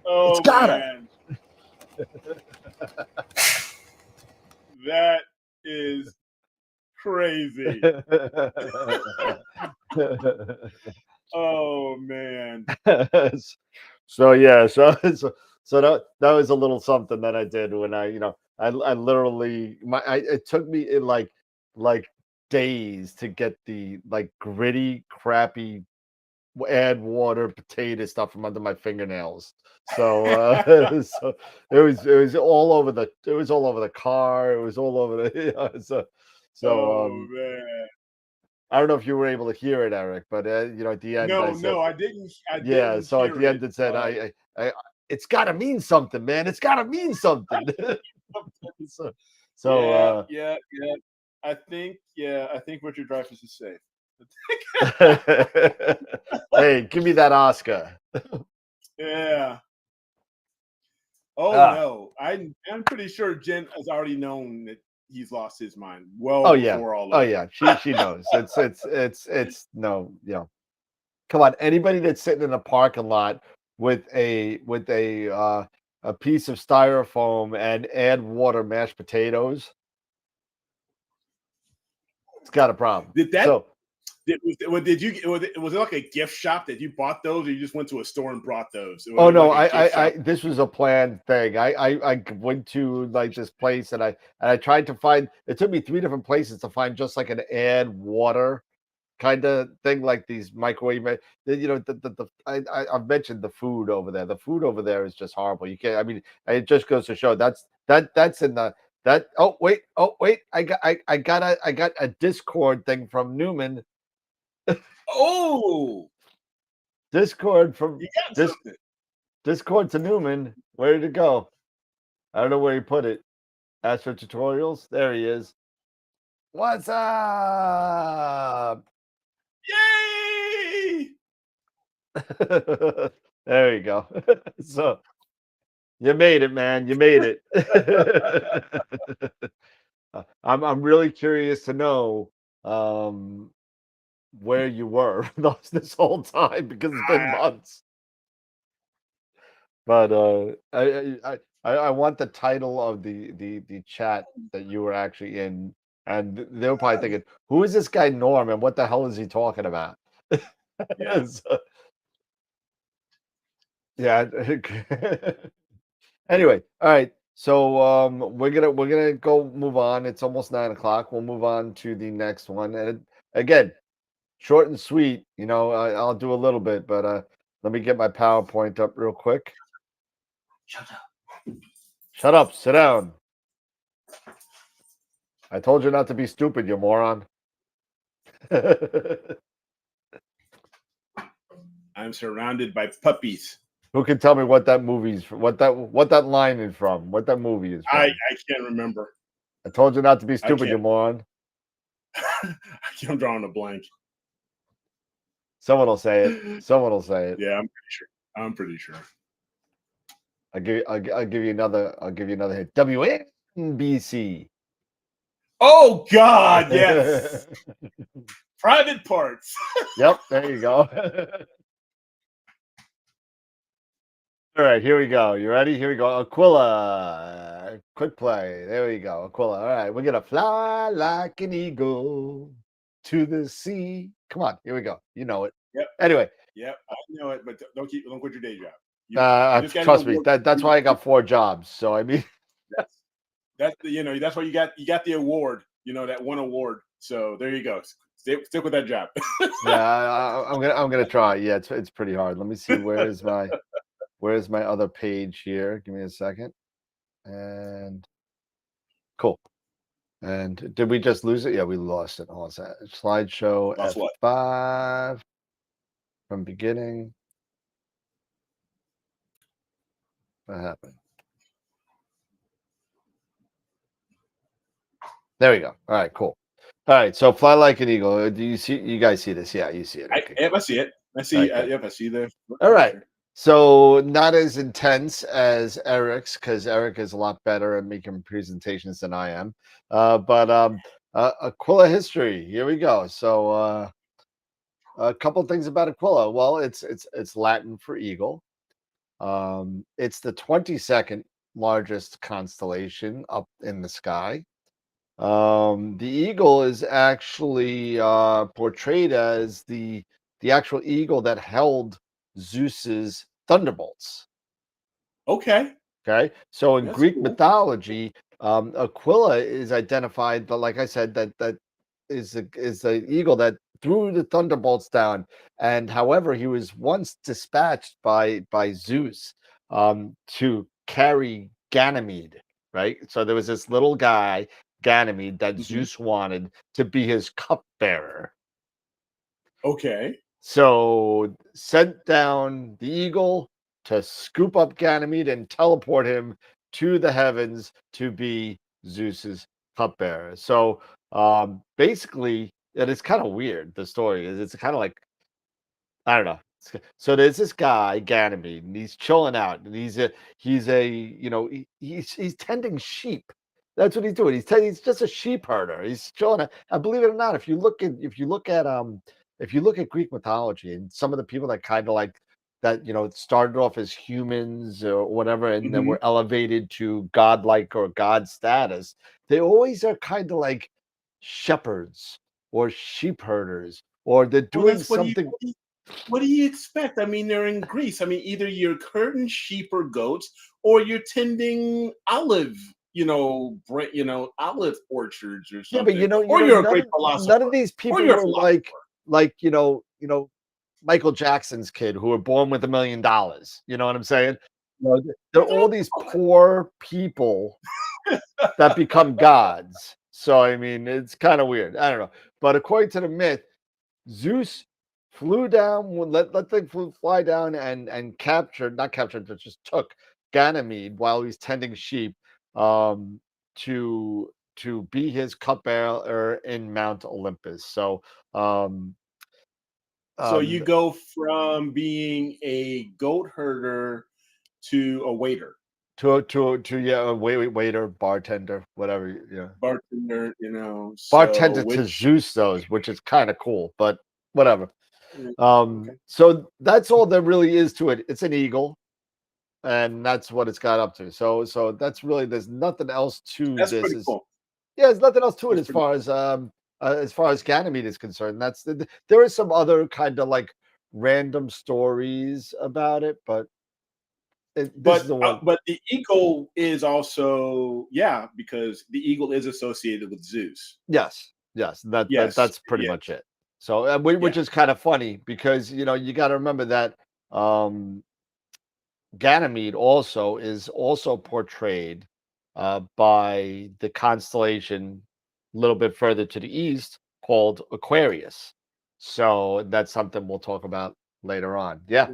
Oh, It's gotta. man. That is crazy. Oh man. So yeah, so that was a little something that I did when I literally it took me in like days to get the like gritty, crappy add water potato stuff from under my fingernails. So so it was all over the car, it was all over the Oh man. I don't know if you were able to hear it, Eric, but at the end, I said, I didn't. yeah. So at the end, it said, I it's got to mean something, man. It's got to mean something. Yeah. I think Richard Dreyfuss is safe. Hey, give me that Oscar. Yeah. Oh no, I'm pretty sure Jen has already known that he's lost his mind. Well, before all. Oh yeah, she knows. It's no, come on. Anybody that's sitting in a parking lot with a piece of styrofoam and add water mashed potatoes, it's got a problem. Did you was it like a gift shop that you bought those, or you just went to a store and brought those? Oh no, I this was a planned thing. I went to like this place and I tried to find. It took me 3 different places to find just like an add water kind of thing, like these microwave. I've mentioned the food over there. The food over there is just horrible. You can't. I mean, it just goes to show that's in the that. Oh wait, I got a Discord thing from Newman. Oh, Discord from you got something. Discord to Newman. Where did it go? I don't know where he put it. Astro Tutorials. There he is. What's up? Yay! There you go. So you made it, man. You made it. I'm really curious to know where you were this whole time, because it's been months. But I want the title of the chat that you were actually in, and they were probably thinking, "Who is this guy Norm, and what the hell is he talking about?" Yeah. Yeah. Anyway, all right. So we're gonna go move on. It's almost 9 o'clock. We'll move on to the next one, and again, short and sweet. I'll do a little bit, but let me get my PowerPoint up real quick. Shut up. Shut up. Sit down. I told you not to be stupid, you moron. I'm surrounded by puppies. Who can tell me what that movie's what that line is from? What that movie is from? I can't remember. I told you not to be stupid, you moron. I'm drawing a blank. Someone will say it. Someone will say it. Yeah, I'm pretty sure. I'll give you another hint. WNBC. Oh God, yes. Private Parts. Yep, there you go. All right, here we go. You ready? Here we go. Aquila. Quick play. There we go. Aquila. All right, we're gonna fly like an eagle to the sea. Come on, here we go. You know it. Yep. Anyway. Yep, I know it, but don't quit your day job. Trust me. That's why I got 4 jobs. So I mean, yes. That's that's why you got the award. That one award. So there you go. Stick with that job. Yeah, I'm gonna try. Yeah, it's pretty hard. Let me see. Where's my other page here? Give me a second. And cool. And did we just lose it? Yeah, we lost it. Hold on a second. Slideshow Lost what? F5 from beginning. What happened? There we go. All right, cool. All right, so fly like an eagle. Do you guys see this? Yeah, you see it. Okay. I see it. I see. Okay. Yep, I see the. All right. So not as intense as Eric's, because Eric is a lot better at making presentations than I am. But Aquila history. Here we go. So a couple things about Aquila. Well, it's Latin for eagle. It's the 22nd largest constellation up in the sky. The eagle is actually portrayed as the actual eagle that held Zeus's thunderbolts. Okay. Okay, so in That's Greek cool. mythology, Aquila is identified, but like I said, that is the eagle that threw the thunderbolts down. And however, he was once dispatched by Zeus to carry Ganymede. Right, so there was this little guy, Ganymede, that Zeus wanted to be his cupbearer. Okay. So sent down the eagle to scoop up Ganymede and teleport him to the heavens to be Zeus's cupbearer. So basically, and it's kind of weird. The story is it's kind of like, I don't know. So there's this guy Ganymede, and he's chilling out, and he's he's tending sheep. That's what he's doing. He's just a sheep herder. He's chilling out. And believe it or not, if you look at Greek mythology and some of the people that kind of like that, started off as humans or whatever, and then were elevated to godlike or god status, they always are kind of like shepherds or sheep herders, or they're doing something. What do you expect? I mean, they're in Greece. I mean, either you're herding sheep or goats, or you're tending olive orchards or something. Yeah, but or you're a great philosopher. None of these people were like Michael Jackson's kid who were born with $1 million. You know what I'm saying? They're all these poor people that become gods. So I mean, it's kind of weird. I don't know, but according to the myth, Zeus flew down, let the fly down and captured, not captured, but just took Ganymede while he's tending sheep to be his cupbearer in Mount Olympus. So so you go from being a goat herder to a waiter. A waiter, bartender, whatever, bartender, bartender to Zeus, those, which is kind of cool, but whatever. So that's all there really is to it. It's an eagle, and that's what it's got up to. So that's really, there's nothing else to that's this. Pretty cool. Yeah, there's nothing else to it as far as Ganymede is concerned. There is some other kind of like random stories about it, but but the eagle is also because the eagle is associated with Zeus. Yes, that's pretty much it. So which is kind of funny because you got to remember that Ganymede is also portrayed by the constellation a little bit further to the east called Aquarius. So that's something we'll talk about later on. Yeah.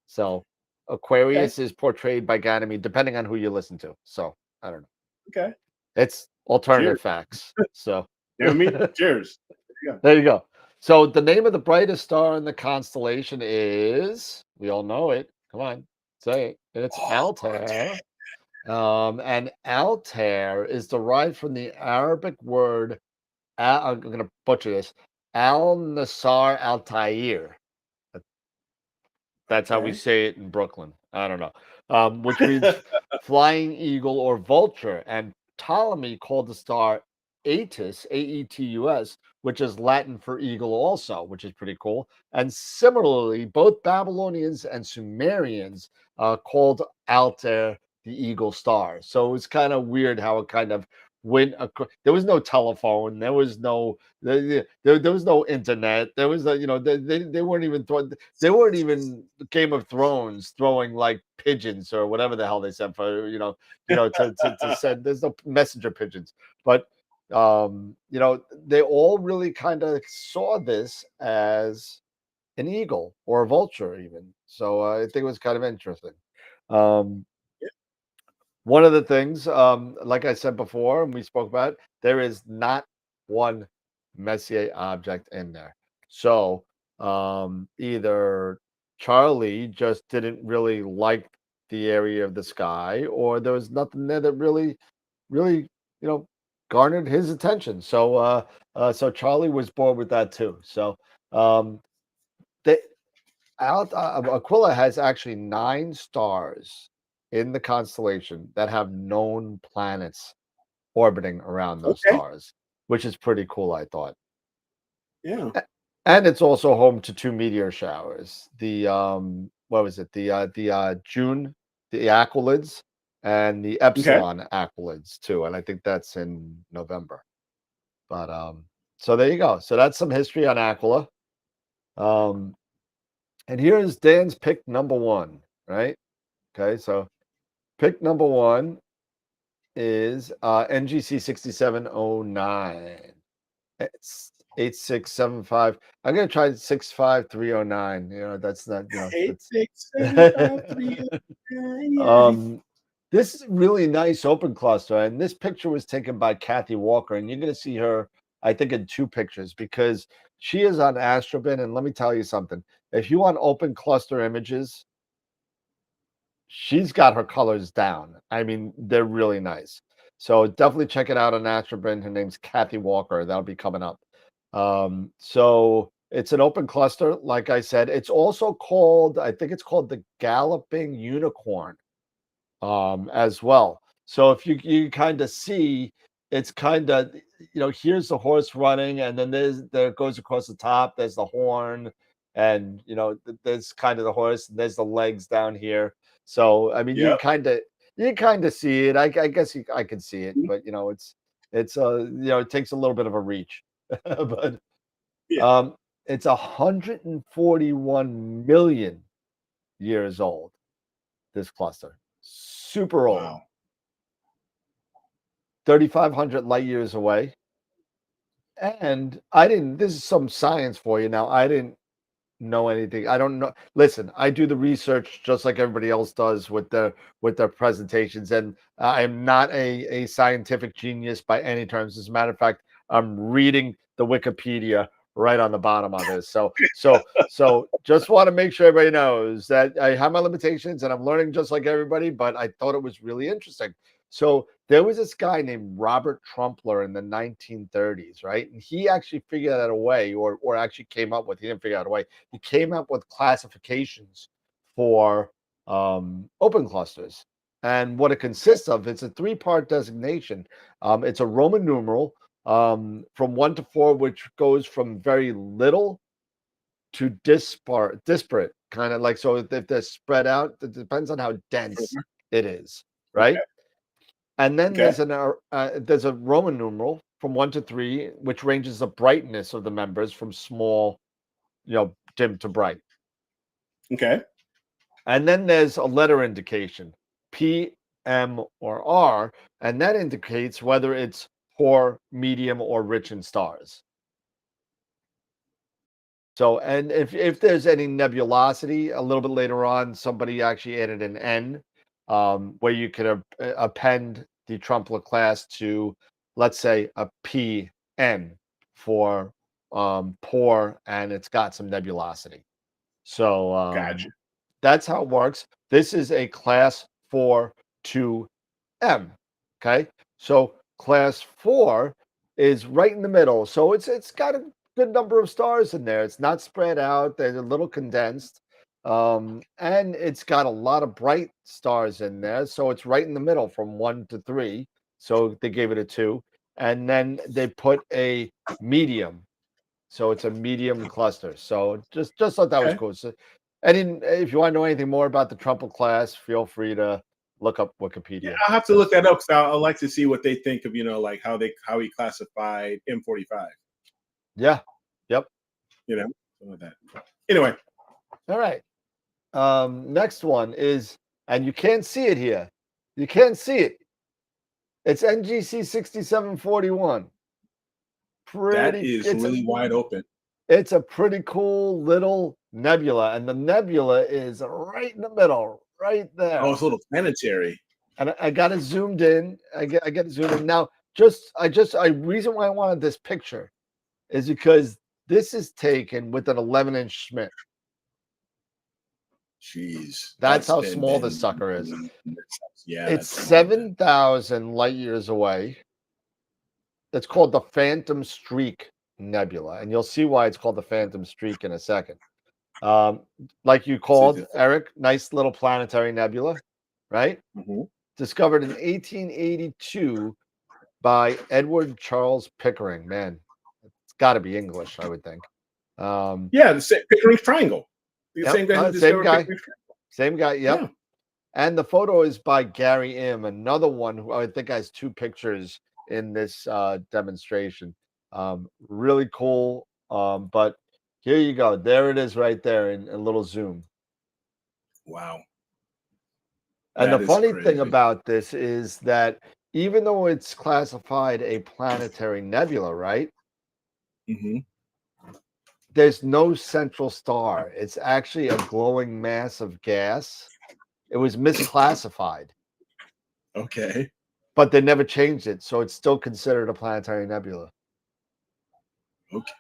So Aquarius is portrayed by Ganymede, depending on who you listen to. So I don't know. Okay. It's alternative facts. So cheers. There you go. So the name of the brightest star in the constellation is, we all know it. Come on, say it. It's Altair. And Altair is derived from the Arabic word, I'm going to butcher this, Al-Nasar Altair. That's how we say it in Brooklyn. I don't know. Which means flying eagle or vulture. And Ptolemy called the star Aetus, Aetus, which is Latin for eagle also, which is pretty cool. And similarly, both Babylonians and Sumerians called Altair the Eagle star. So it was kind of weird how it kind of went across. There was no telephone. There was no there was no internet. There was they weren't even throwing. They weren't even Game of Thrones throwing like pigeons or whatever the hell they said for to send. There's no messenger pigeons, but they all really kind of saw this as an eagle or a vulture, even. So I think it was kind of interesting. Um, one of the things, like I said before, and we spoke about, there is not one Messier object in there. So either Charlie just didn't really like the area of the sky, or there was nothing there that really, garnered his attention. So Charlie was bored with that too. So they Aquila has actually 9 stars in the constellation that have known planets orbiting around those Okay. stars, which is pretty cool, I thought. Yeah. And it's also home to 2 meteor showers. The what was it? The June, the Aquilids, and the Epsilon Aquilids too. And I think that's in November. But so there you go. So that's some history on Aquila. And here's Dan's pick number 1, right? Okay, so pick number 1 is NGC 6709. It's 8675. I'm gonna try 65309. That's not, Eight, that's 6, 7, 5, 3, this is really nice open cluster, and this picture was taken by Kathy Walker, and you're gonna see her, I think, in 2 pictures because she is on Astrobin, and let me tell you something. If you want open cluster images, she's got her colors down. I mean, they're really nice. So definitely check it out on Astrobin. Her name's Kathy Walker. That'll be coming up. So it's an open cluster, like I said. It's also called, I think it's called the Galloping Unicorn, as well. So if you kind of see, it's kind of, here's the horse running, and then there goes across the top. There's the horn, and there's kind of the horse, and there's the legs down here. So I mean, Yep. you kind of see it. I guess I can see it, but it's it takes a little bit of a reach, but Yeah. it's 141 million years old. This cluster, super old. Wow. 3,500 light years away. And this is some science for you now. I didn't know anything. I don't know. Listen, I do the research just like everybody else does with their presentations. And I am not a scientific genius by any terms. As a matter of fact, I'm reading the Wikipedia right on the bottom of this. So just want to make sure everybody knows that I have my limitations and I'm learning just like everybody, but I thought it was really interesting. So there was this guy named Robert Trumpler in the 1930s, right? And he actually figured out a way, or actually came up with, he didn't figure out a way, he came up with classifications for open clusters. And what it consists of, it's a 3-part designation. It's a Roman numeral from 1 to 4, which goes from very little to disparate, kind of like, so if they're spread out, it depends on how dense it is, right? Okay. And then there's a Roman numeral from 1 to 3, which ranges the brightness of the members from small, dim to bright. Okay. And then there's a letter indication, P, M, or R, and that indicates whether it's poor, medium, or rich in stars. So, and if there's any nebulosity, a little bit later on, somebody actually added an N, where you could append the Trumpler class to, let's say, a PM for poor, and it's got some nebulosity. So Gotcha. that's how it works. This is a class 4 to M. Okay, so class 4 is right in the middle. So it's got a good number of stars in there. It's not spread out. They're a little condensed. And it's got a lot of bright stars in there. So it's right in the middle from 1 to 3. So they gave it a 2. And then they put a medium. So it's a medium cluster. So just thought that was cool. So, and if you want to know anything more about the Trumple class, feel free to look up Wikipedia. Yeah, I'll have to look that up because I like to see what they think of, like how he classified M45. Yeah. Yep. Something like that. Anyway. All right. Next one is, and you can't see it here. You can't see it. It's NGC 6741. That is really wide open. It's a pretty cool little nebula, and the nebula is right in the middle, right there. Oh, it's a little planetary. And I got it zoomed in. I get it zoomed in. Now, reason why I wanted this picture is because this is taken with an 11-inch Schmidt. Jeez. That's how small this sucker is. Yeah. It's 7,000 light years away. It's called the Phantom Streak Nebula, and you'll see why it's called the Phantom Streak in a second. Like you called, Eric, nice little planetary nebula, right? Mm-hmm. Discovered in 1882 by Edward Charles Pickering. Man, it's got to be English, I would think. Yeah, the Pickering's Triangle. Yep, same guy. Same guy. Yep. Yeah. And the photo is by Gary Im, another one who I think has 2 pictures in this demonstration. Really cool. But here you go. There it is right there in a little zoom. Wow. And the funny thing about this is that even though it's classified a planetary nebula, right? Mm-hmm. There's no central star. It's actually a glowing mass of gas. It was misclassified. Okay. But they never changed it, so it's still considered a planetary nebula. Okay.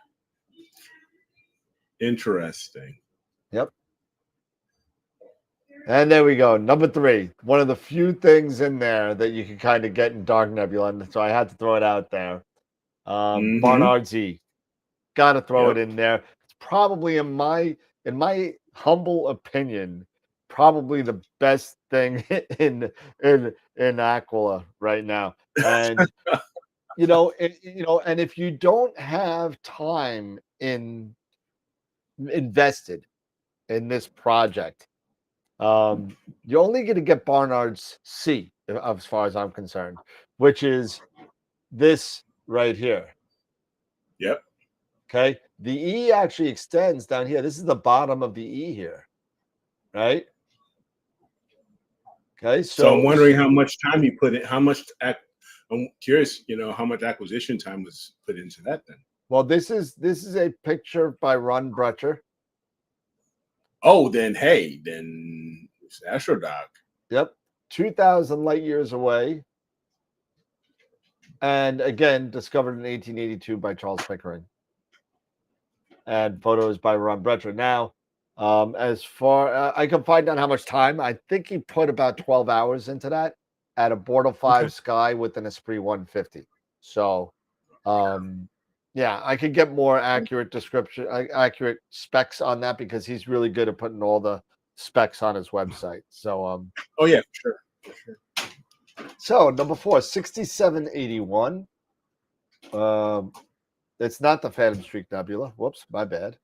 Interesting. Yep. And there we go. Number 3. One of the few things in there that you can kind of get in dark nebula, and so I had to throw it out there. Barnard Z. Got to throw it in there. It's probably, in my humble opinion, probably the best thing in Aquila right now. And and if you don't have time invested in this project, you're only going to get Barnard's C, as far as I'm concerned, which is this right here. Yep. Okay. The E actually extends down here. This is the bottom of the E here. Right. Okay. So I'm wondering how much time you put in, I'm curious, how much acquisition time was put into that then. Well, this is a picture by Ron Brecher. Oh, then it's AstroDoc. Yep. 2,000 light years away. And again, discovered in 1882 by Charles Pickering. And photos by Ron Brecher. Now, as far I can find out how much time, I think he put about 12 hours into that at a Bortle 5 Sky with an Esprit 150. So, yeah, I could get more accurate accurate specs on that because he's really good at putting all the specs on his website. So, oh yeah, for sure. So number 4, 6781. It's not the Phantom Streak Nebula. Whoops, my bad.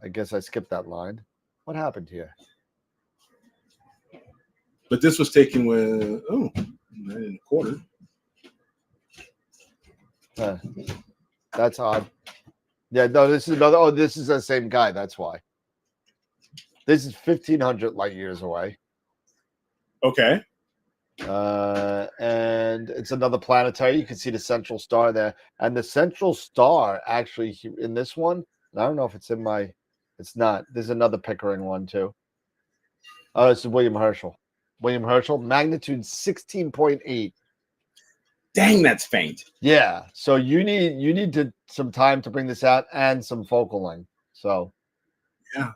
I guess I skipped that line. What happened here? But this was taken with 9 1/4. That's odd. Yeah, no, this is another. Oh, this is the same guy. That's why. This is 1,500 light years away. Okay. And it's another planetary. You can see the central star there, and the central star actually in this one. I don't know if it's in my. It's not. There's another Pickering one too. Oh, it's William Herschel. William Herschel, magnitude 16.8. Dang, that's faint. Yeah. So you need some time to bring this out and some focal length. So yeah.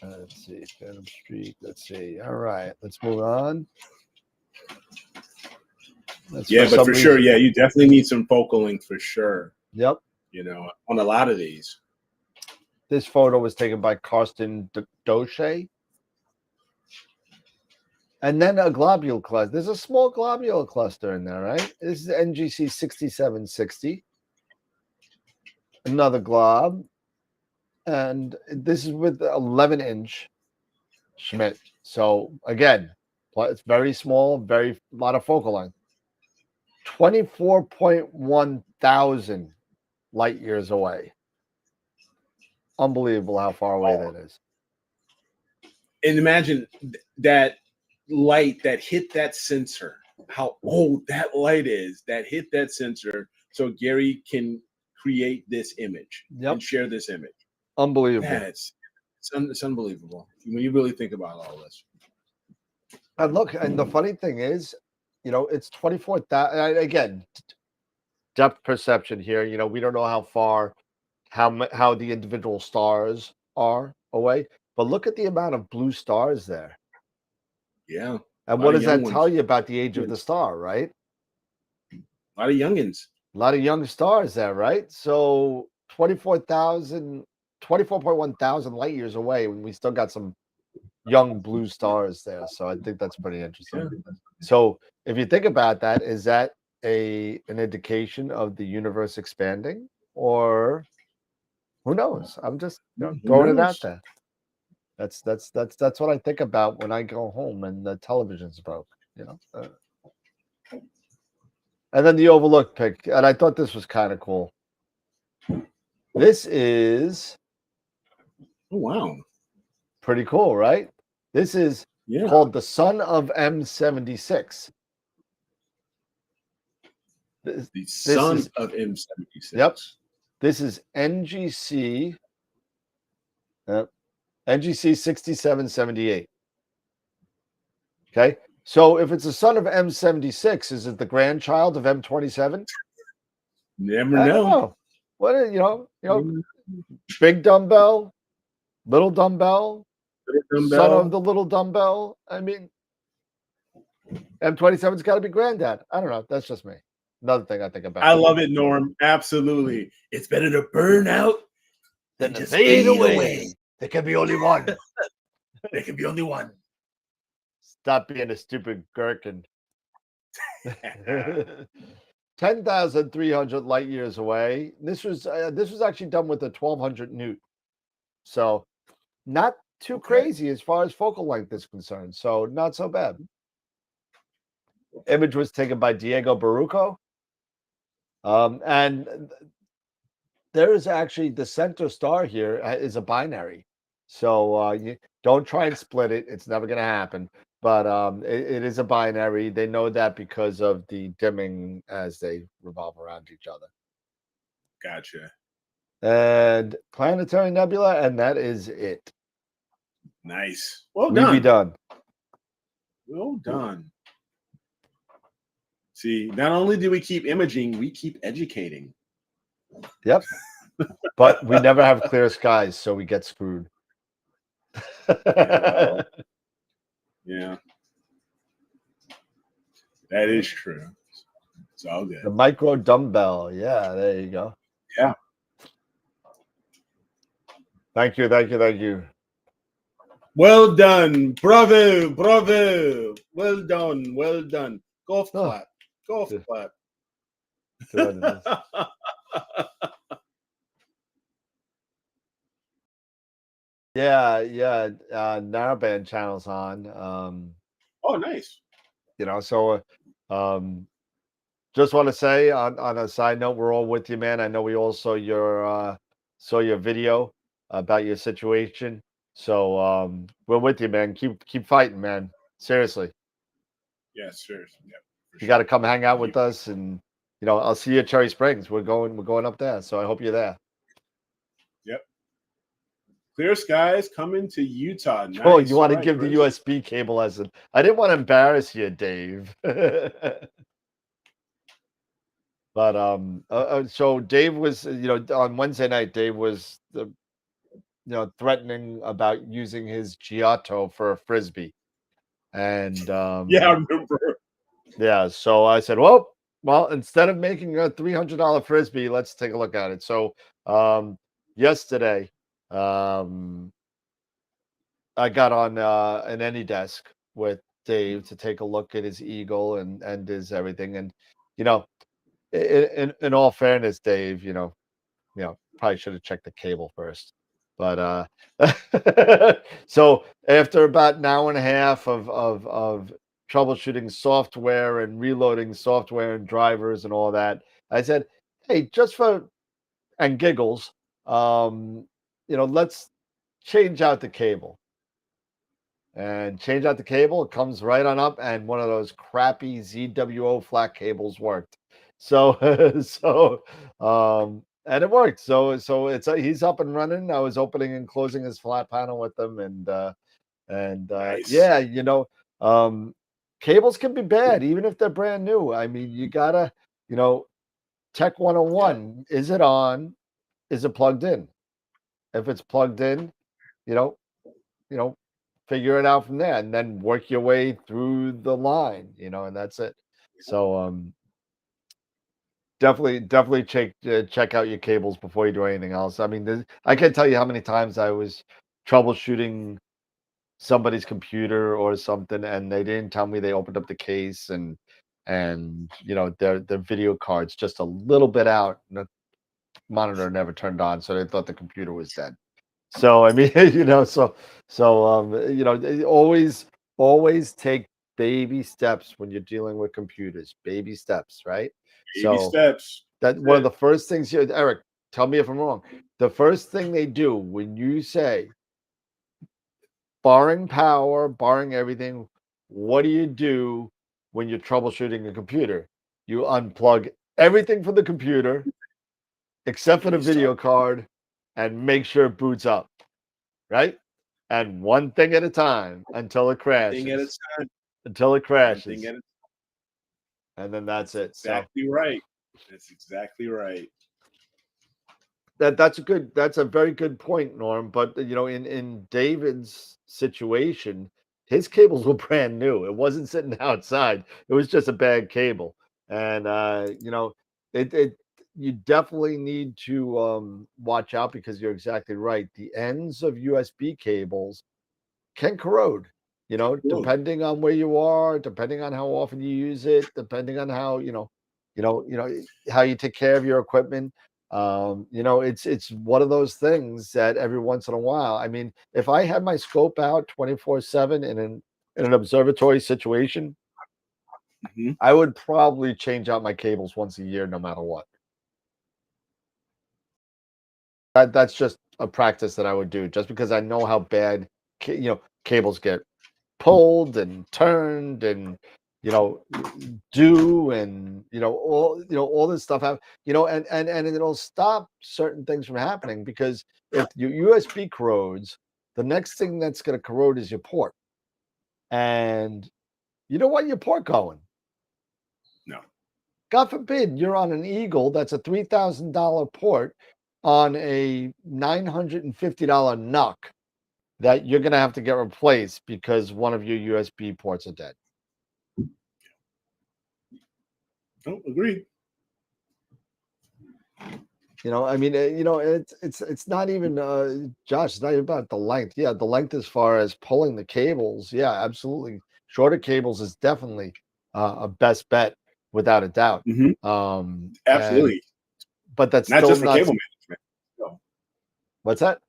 Let's see, Phantom Streak. Let's see. All right, let's move on. But for sure, yeah, you definitely need some focal length for sure. Yep. On a lot of these. This photo was taken by Karsten Doche. And then a globule cluster. There's a small globule cluster in there, right? This is NGC 6760. Another glob. And this is with 11-inch. Schmidt. So again, it's very small, very lot of focal length. 24.1 thousand light years away. Unbelievable how far away that is. And imagine that light that hit that sensor, how old that light is that hit that sensor, so Gary can create this image and share this image. Unbelievable. It's unbelievable when you really think about all this. And look, and the funny thing is, it's 24,000. Again, depth perception here. We don't know how far, how the individual stars are away, but look at the amount of blue stars there. Yeah. And what does that tell you about the age of the star, right? A lot of youngins. A lot of young stars there, right? So 24.1 thousand light years away, when we still got some young blue stars there. So I think that's pretty interesting. Yeah. So if you think about that, is that an indication of the universe expanding, or who knows? I'm just throwing it out there. That's what I think about when I go home and the television's broke, And then the overlooked pic, and I thought this was kind of cool. This is wow, pretty cool, right? This is called the Son of M76. The Son of M76. Yep. This is NGC. NGC 6778. Okay. So if it's a son of M76, is it the grandchild of M27? Never know. What big dumbbell, little dumbbell, son of the little dumbbell. I mean, M27's got to be granddad. I don't know. That's just me. Another thing I think about. I love it, Norm. Absolutely. It's better to burn out than to fade away. There can be only one. There can be only one. Stop being a stupid gherkin. 10,300 light years away. This was actually done with a 1200 newt. So not too crazy as far as focal length is concerned. So not so bad. Image was taken by Diego Baruco. And there is actually the center star here is a binary. So you don't try and split it. It's never going to happen. But it is a binary. They know that because of the dimming as they revolve around each other. Gotcha. And planetary nebula, and that is it. Nice. Well done. We be done. Well done. See, not only do we keep imaging, we keep educating. Yep. But we never have clear skies, so we get screwed. Yeah. That is true. It's all good. The micro dumbbell. Yeah, there you go. Yeah. Thank you. Well done. Bravo. Well done. Golf clap. Yeah. Narrowband channel's on. Oh, nice. So just want to say on a side note, we're all with you, man. I know we all saw your video about your situation. So we're with you, man. Keep fighting, man. Seriously. Yeah, seriously. Yeah. You got to come hang out with us, and I'll see you at Cherry Springs. We're going up there, so I hope you're there. Yep. Clear skies coming to Utah. Nice. Oh, you want to give the USB cable lesson? I didn't want to embarrass you, Dave. But so Dave was, on Wednesday night, Dave was threatening about using his Giotto for a frisbee, and yeah, I remember. Yeah, so I said, well, instead of making a $300 frisbee, let's take a look at it. So yesterday, I got on an AnyDesk with Dave to take a look at his Eagle and his everything. And in all fairness, Dave, probably should have checked the cable first. But so after about an hour and a half of troubleshooting software and reloading software and drivers and all that, I said, hey, just for and giggles, let's change out the cable. And change out the cable. It comes right on up, and one of those crappy ZWO flat cables worked. So, and it worked. So it's he's up and running. I was opening and closing his flat panel with them, and Nice. yeah, cables can be bad even if they're brand new. I mean, you gotta, Tech 101. Yeah. Is it on? Is it plugged in? If it's plugged in, you know, figure it out from there, and then work your way through the line, and that's it. So definitely check out your cables before you do anything else. I mean, I can't tell you how many times I was troubleshooting somebody's computer or something, and they didn't tell me they opened up the case and their video card's just a little bit out, and the monitor never turned on, so they thought the computer was dead. So I mean, always take baby steps when you're dealing with computers. Baby steps, right? Baby steps. That's one of the first things here, Eric, tell me if I'm wrong. The first thing they do when you say, barring power, barring everything, what do you do when you're troubleshooting a computer? You unplug everything from the computer except for the video card and make sure it boots up. Right? And one thing at a time until it crashes. Thing at a time. Until it crashes. And then that's it. Exactly right. That's exactly right. That's a very good point, Norm. But in David's situation, his cables were brand new. It wasn't sitting outside. It was just a bad cable. And you definitely need to watch out, because you're exactly right. The ends of USB cables can corrode, depending on where you are, depending on how often you use it, depending on how, how you take care of your equipment. It's one of those things that every once in a while, I mean, if I had my scope out 24/7 in an observatory situation, I would probably change out my cables once a year, no matter what. That's just a practice that I would do, just because I know how bad cables get pulled and turned, and do, and all this stuff and it'll stop certain things from happening, because if your USB corrodes, the next thing that's going to corrode is your port, and you don't want your port going. No. God forbid you're on an Eagle that's a $3,000 port on a $950 NUC that you're going to have to get replaced because one of your USB ports are dead. Oh, agreed. I mean, it's not even Josh, it's not even about the length. Yeah, the length as far as pulling the cables. Yeah, absolutely. Shorter cables is definitely a best bet, without a doubt. Absolutely. But that's not still just for cable management. No. What's that?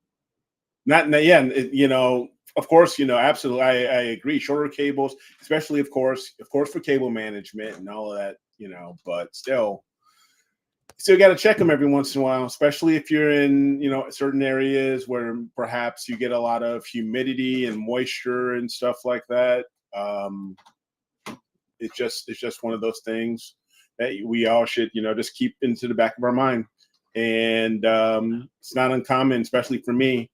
Of course, absolutely. I agree. Shorter cables, especially, of course, for cable management and all of that, but still got to check them every once in a while, especially if you're in, certain areas where perhaps you get a lot of humidity and moisture and stuff like that. It's just one of those things that we all should, just keep into the back of our mind. And it's not uncommon, especially for me.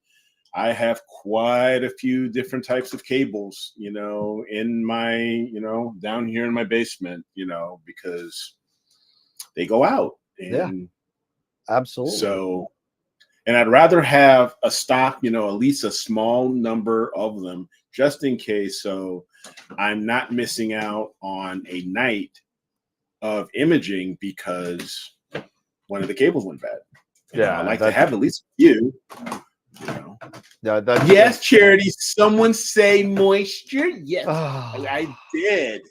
I have quite a few different types of cables, in my, down here in my basement, because they go out. And yeah, absolutely. So, and I'd rather have a stock, at least a small number of them, just in case. So I'm not missing out on a night of imaging because one of the cables went bad. I like to have at least a few. Yes, Charity. Someone say moisture. Yes, I did.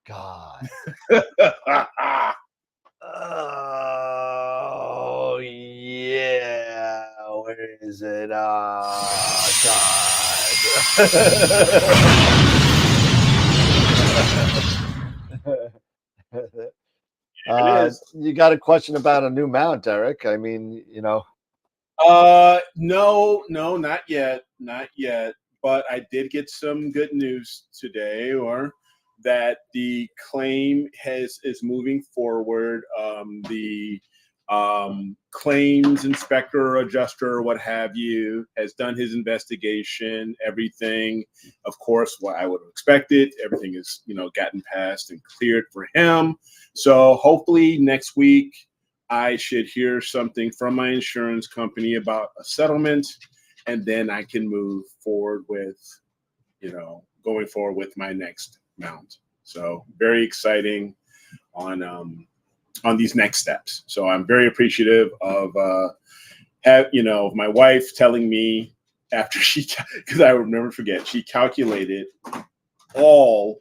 God. Oh yeah. Where is it? God. It is. You got a question about a new mount, Eric? I mean, No, not yet, not yet. But I did get some good news today, or that the claim is moving forward. The claims inspector, adjuster, what have you, has done his investigation. Everything, of course, what I would have expected. Everything is, gotten passed and cleared for him. So hopefully next week I should hear something from my insurance company about a settlement, and then I can move forward with, going forward with my next mount. So very exciting on these next steps. So I'm very appreciative of my wife telling me after because I would never forget, she calculated all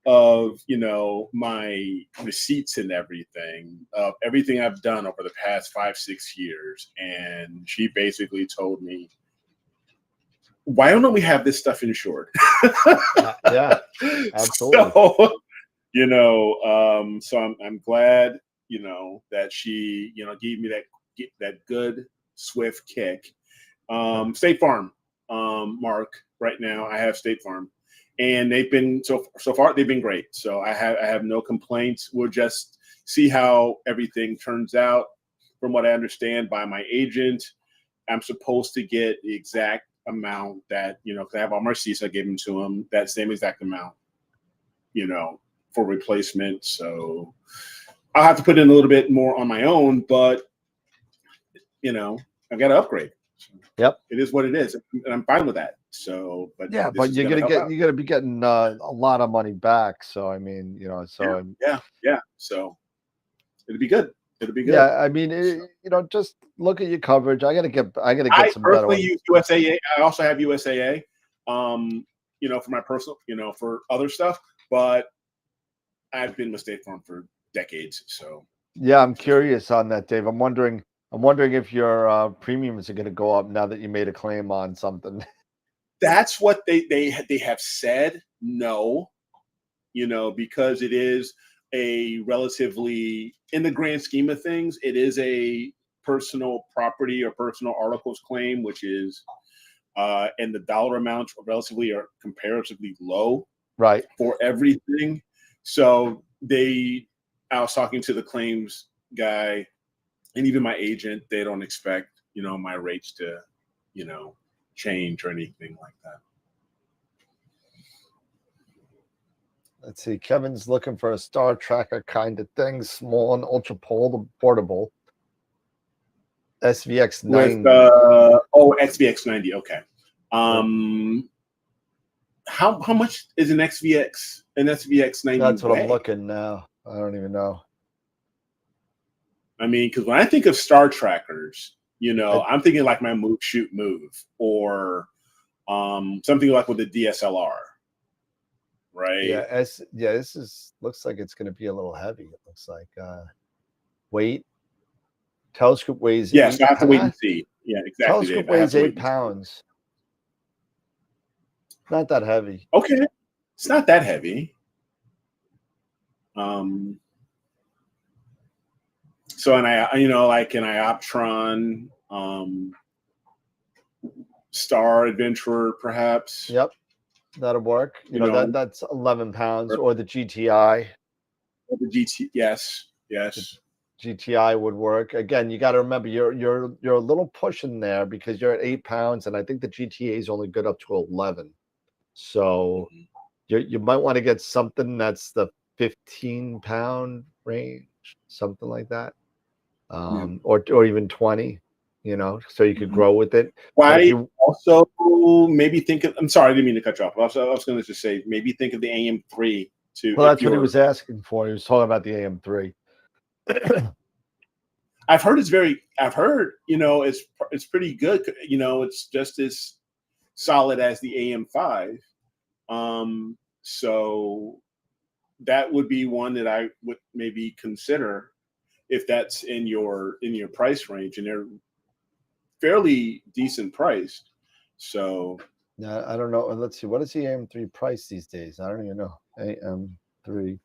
of my receipts and everything of everything I've done over the past 5-6 years, and she basically told me, why don't we have this stuff insured? Yeah, absolutely. So I'm glad that she gave me that good swift kick. State Farm, Mark, right now I have State Farm, and they've been so far they've been great. So I have no complaints. We'll just see how everything turns out. From what I understand by my agent, I'm supposed to get the exact amount that because I have all my receipts, I gave them to him, that same exact amount, for replacement. So I'll have to put in a little bit more on my own, but I've got to upgrade. Yep, it is what it is, and I'm fine with that. So, but yeah, but you're gonna be getting a lot of money back. So I mean, yeah. So it'll be good. Yeah, I mean, just look at your coverage. I gotta get some better ones. I personally use USAA. I also have USAA, for my personal, for other stuff. But I've been with State Farm for decades. So yeah, I'm curious on that, Dave. I'm wondering if your premiums are going to go up now that you made a claim on something. That's what they have said. No, because it is a relatively, in the grand scheme of things, it is a personal property or personal articles claim, which is, and the dollar amounts relatively are comparatively low, right, for everything. So I was talking to the claims guy and even my agent, they don't expect, my rates to, change or anything like that. Let's see. Kevin's looking for a Star Tracker kind of thing, small and ultra portable. SVX 90. With SVX 90. Okay. How much is an SVX 90? That's what I'm looking now. I don't even know. I mean, because when I think of Star Trackers, I'm thinking like my move, shoot, move, or something like with the DSLR, right? Yeah, this looks like it's going to be a little heavy. It looks like weight. Telescope weighs. Yeah, so I have to wait and see. Yeah, exactly. Telescope weighs 8 pounds. Not that heavy. Okay, it's not that heavy. So, and like an Ioptron, Star Adventurer, perhaps. Yep, that'll work. That's 11 pounds, or the GTI. The GT, yes. GTI would work. Again, you got to remember you're a little pushing there because you're at 8 pounds, and I think the GTA is only good up to 11. So you might want to get something that's the 15-pound range, something like that, or even 20. So you could grow with it. Why also maybe think of? I'm sorry, I didn't mean to cut you off. I was going to just say maybe think of the AM3 too. Well, that's what he was asking for. He was talking about the AM3. I've heard it's pretty good. It's just as solid as the AM5. So that would be one that I would maybe consider if that's in your price range. And fairly decent priced. So yeah, I don't know. Let's see. What is the AM3 price these days? I don't even know. AM3Z.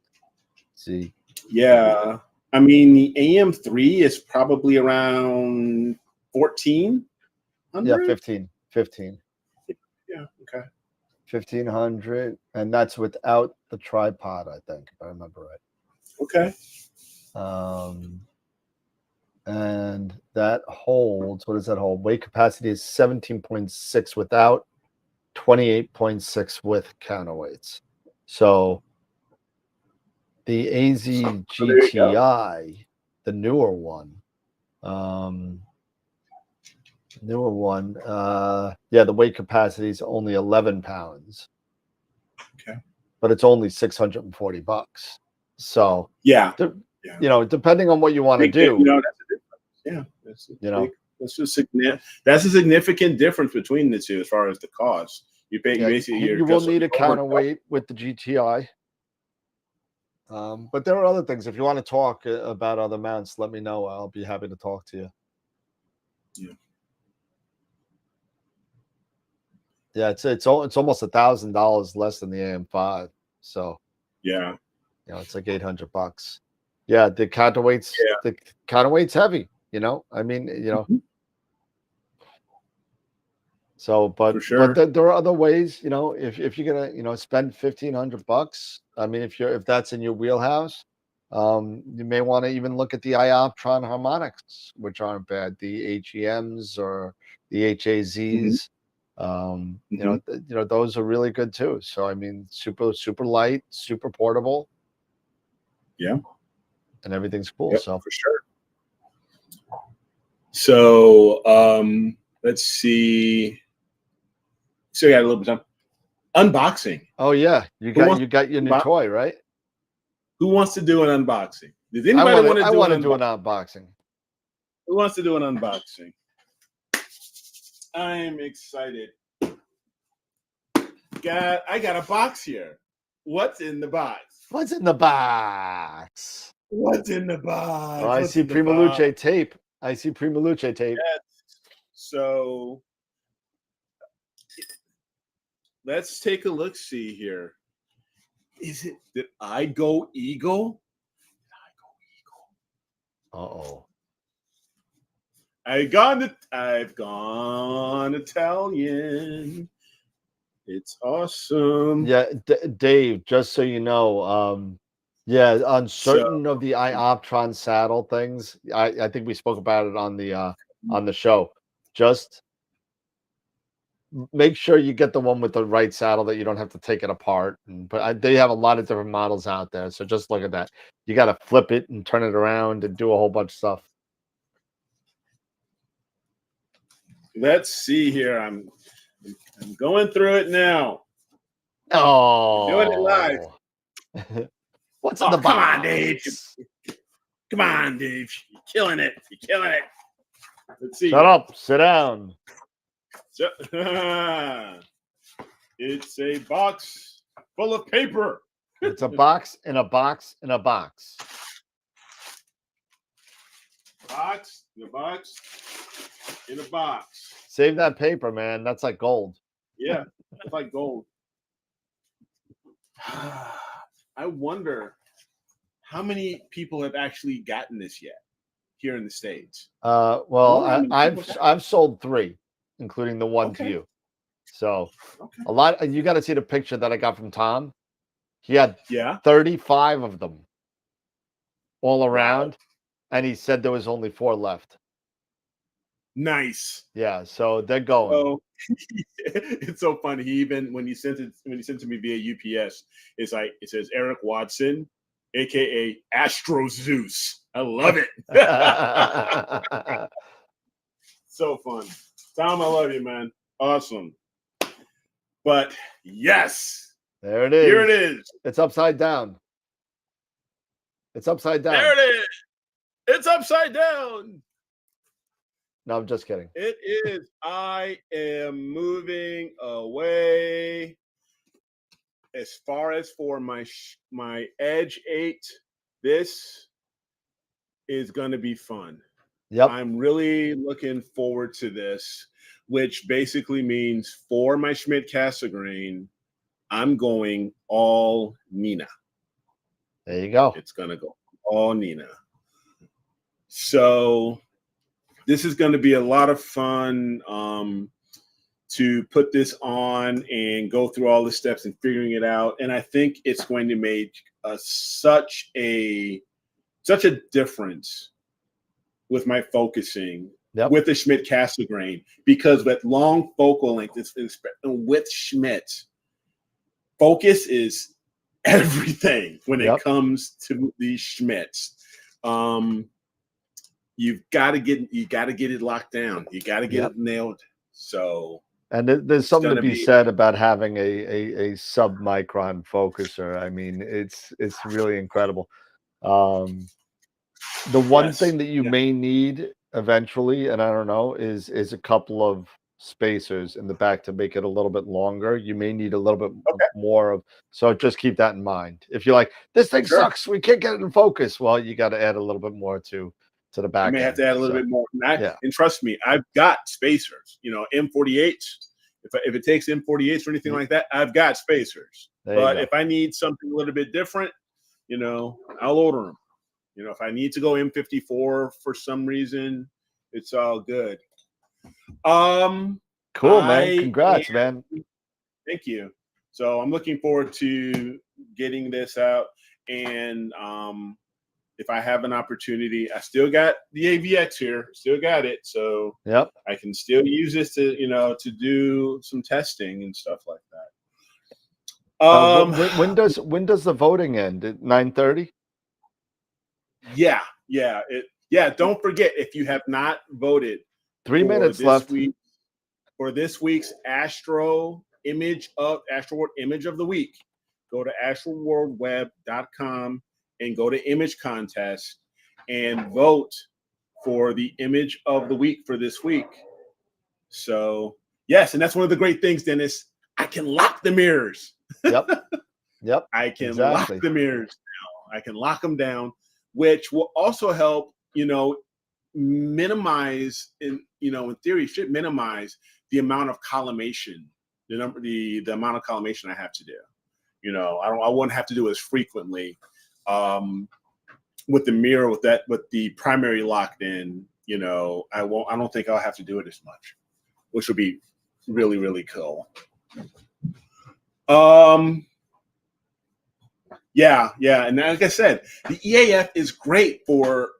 yeah, I mean the AM3 is probably around 1400. Yeah, 15. Yeah, okay. 1500, and that's without the tripod, I think, if I remember right. Okay. And that holds, what does that hold? Weight capacity is 17.6 without, 28.6 with counterweights. So the AZ there you go. GTI, the newer one, the weight capacity is only 11 pounds. Okay. But it's only $640. So Yeah. You know, depending on what you want to do. You know, that's a difference. Yeah. That's a big, that's a significant difference between the two as far as the cost. You pay basically you will need a counterweight with the GTI. But there are other things. If you want to talk about other mounts, let me know. I'll be happy to talk to you. Yeah. Yeah, it's almost $1,000 less than the AM5. So yeah, you know, it's like $800. Yeah, the counterweight's heavy. You know, I mean, you know. Mm-hmm. So, but sure. but there are other ways. You know, if you're gonna spend $1,500, I mean, if that's in your wheelhouse, you may want to even look at the Ioptron harmonics, which aren't bad. The HEMs or the HAZs. You know, those are really good too. So I mean, super light, super portable. Yeah, and everything's cool. Yep, so for sure. So let's see. So we got a little bit of time. Unboxing. Oh yeah, you got your new toy, right? Who wants to do an unboxing? Does anybody want to do I want to do an unboxing. Who wants to do an unboxing? I'm excited. I got a box here. What's in the box? What's in the box? What's in the box? Oh, I see Prima Luce tape. Yes. So let's take a look. See here. Did I go Eagle? Uh-oh. I've gone Italian. It's awesome. Yeah, Dave, just so you know, on certain of the Ioptron saddle things, I think we spoke about it on the show. Just make sure you get the one with the right saddle that you don't have to take it apart. But they have a lot of different models out there, so just look at that. You got to flip it and turn it around and do a whole bunch of stuff. Let's see here. I'm going through it now. Oh, doing it live. What's in the box? Come on, Dave. Come on, Dave. You're killing it. Let's see. Shut up. Sit down. It's a box full of paper. It's a box in a box in a box. Box in a box in a box. Save that paper, man. That's like gold. Yeah, that's like gold. I wonder how many people have actually gotten this yet here in the States. Well, I've sold 3, including the one to you. So a lot. And you got to see the picture that I got from Tom. He had 35 of them all around, and he said there was only 4 left. Nice. Yeah, so they're going. So, it's so funny. When he sent it to me via UPS, it says Eric Watson, aka Astro Zeus. I love it. So fun. Tom, I love you, man. Awesome. But yes. There it is. Here it is. It's upside down. It's upside down. There it is. It's upside down. No, I'm just kidding. It is. I am moving away. As far as for my Edge 8, this is going to be fun. Yep. I'm really looking forward to this, which basically means for my Schmidt-Cassegrain, I'm going all Nina. There you go. It's going to go all Nina. So this is going to be a lot of fun to put this on and go through all the steps and figuring it out. And I think it's going to make such a difference with my focusing with the Schmidt-Cassegrain, because with long focal length, with Schmidt, focus is everything when it comes to these Schmidts. You've got to get it locked down. You got to get it nailed. So, and there's something to be said about having a sub-micron focuser. I mean, it's really incredible. The one thing that you may need eventually, and I don't know, is a couple of spacers in the back to make it a little bit longer. You may need a little bit more of, so just keep that in mind. If you're like, this thing sucks, we can't get it in focus, well, you got to add a little bit more to the back. You may have to add a little bit more. And trust me, I've got spacers, M48s. If it takes M48s or anything like that, I've got spacers. But if I need something a little bit different, I'll order them. If I need to go M54 for some reason, it's all good. Cool, man. Congrats, man. Thank you. So I'm looking forward to getting this out. And if I have an opportunity, I still got the AVX here, still got it. So I can still use this to, to do some testing and stuff like that. When does the voting end? At 9:30? Yeah. Don't forget, if you have not voted, 3 minutes left for this week's AstroWorld image of the week. Go to AstroWorldWeb.com and go to image contest and vote for the image of the week for this week. So yes, and that's one of the great things, Dennis. I can lock the mirrors. Yep. I can lock the mirrors now. I can lock them down, which will also help, minimize, in theory, should minimize the amount of collimation, the amount of collimation I have to do. I won't have to do as frequently with the mirror, with the primary locked in. I don't think I'll have to do it as much, which would be really, really cool. Yeah. And like I said, the EAF is great for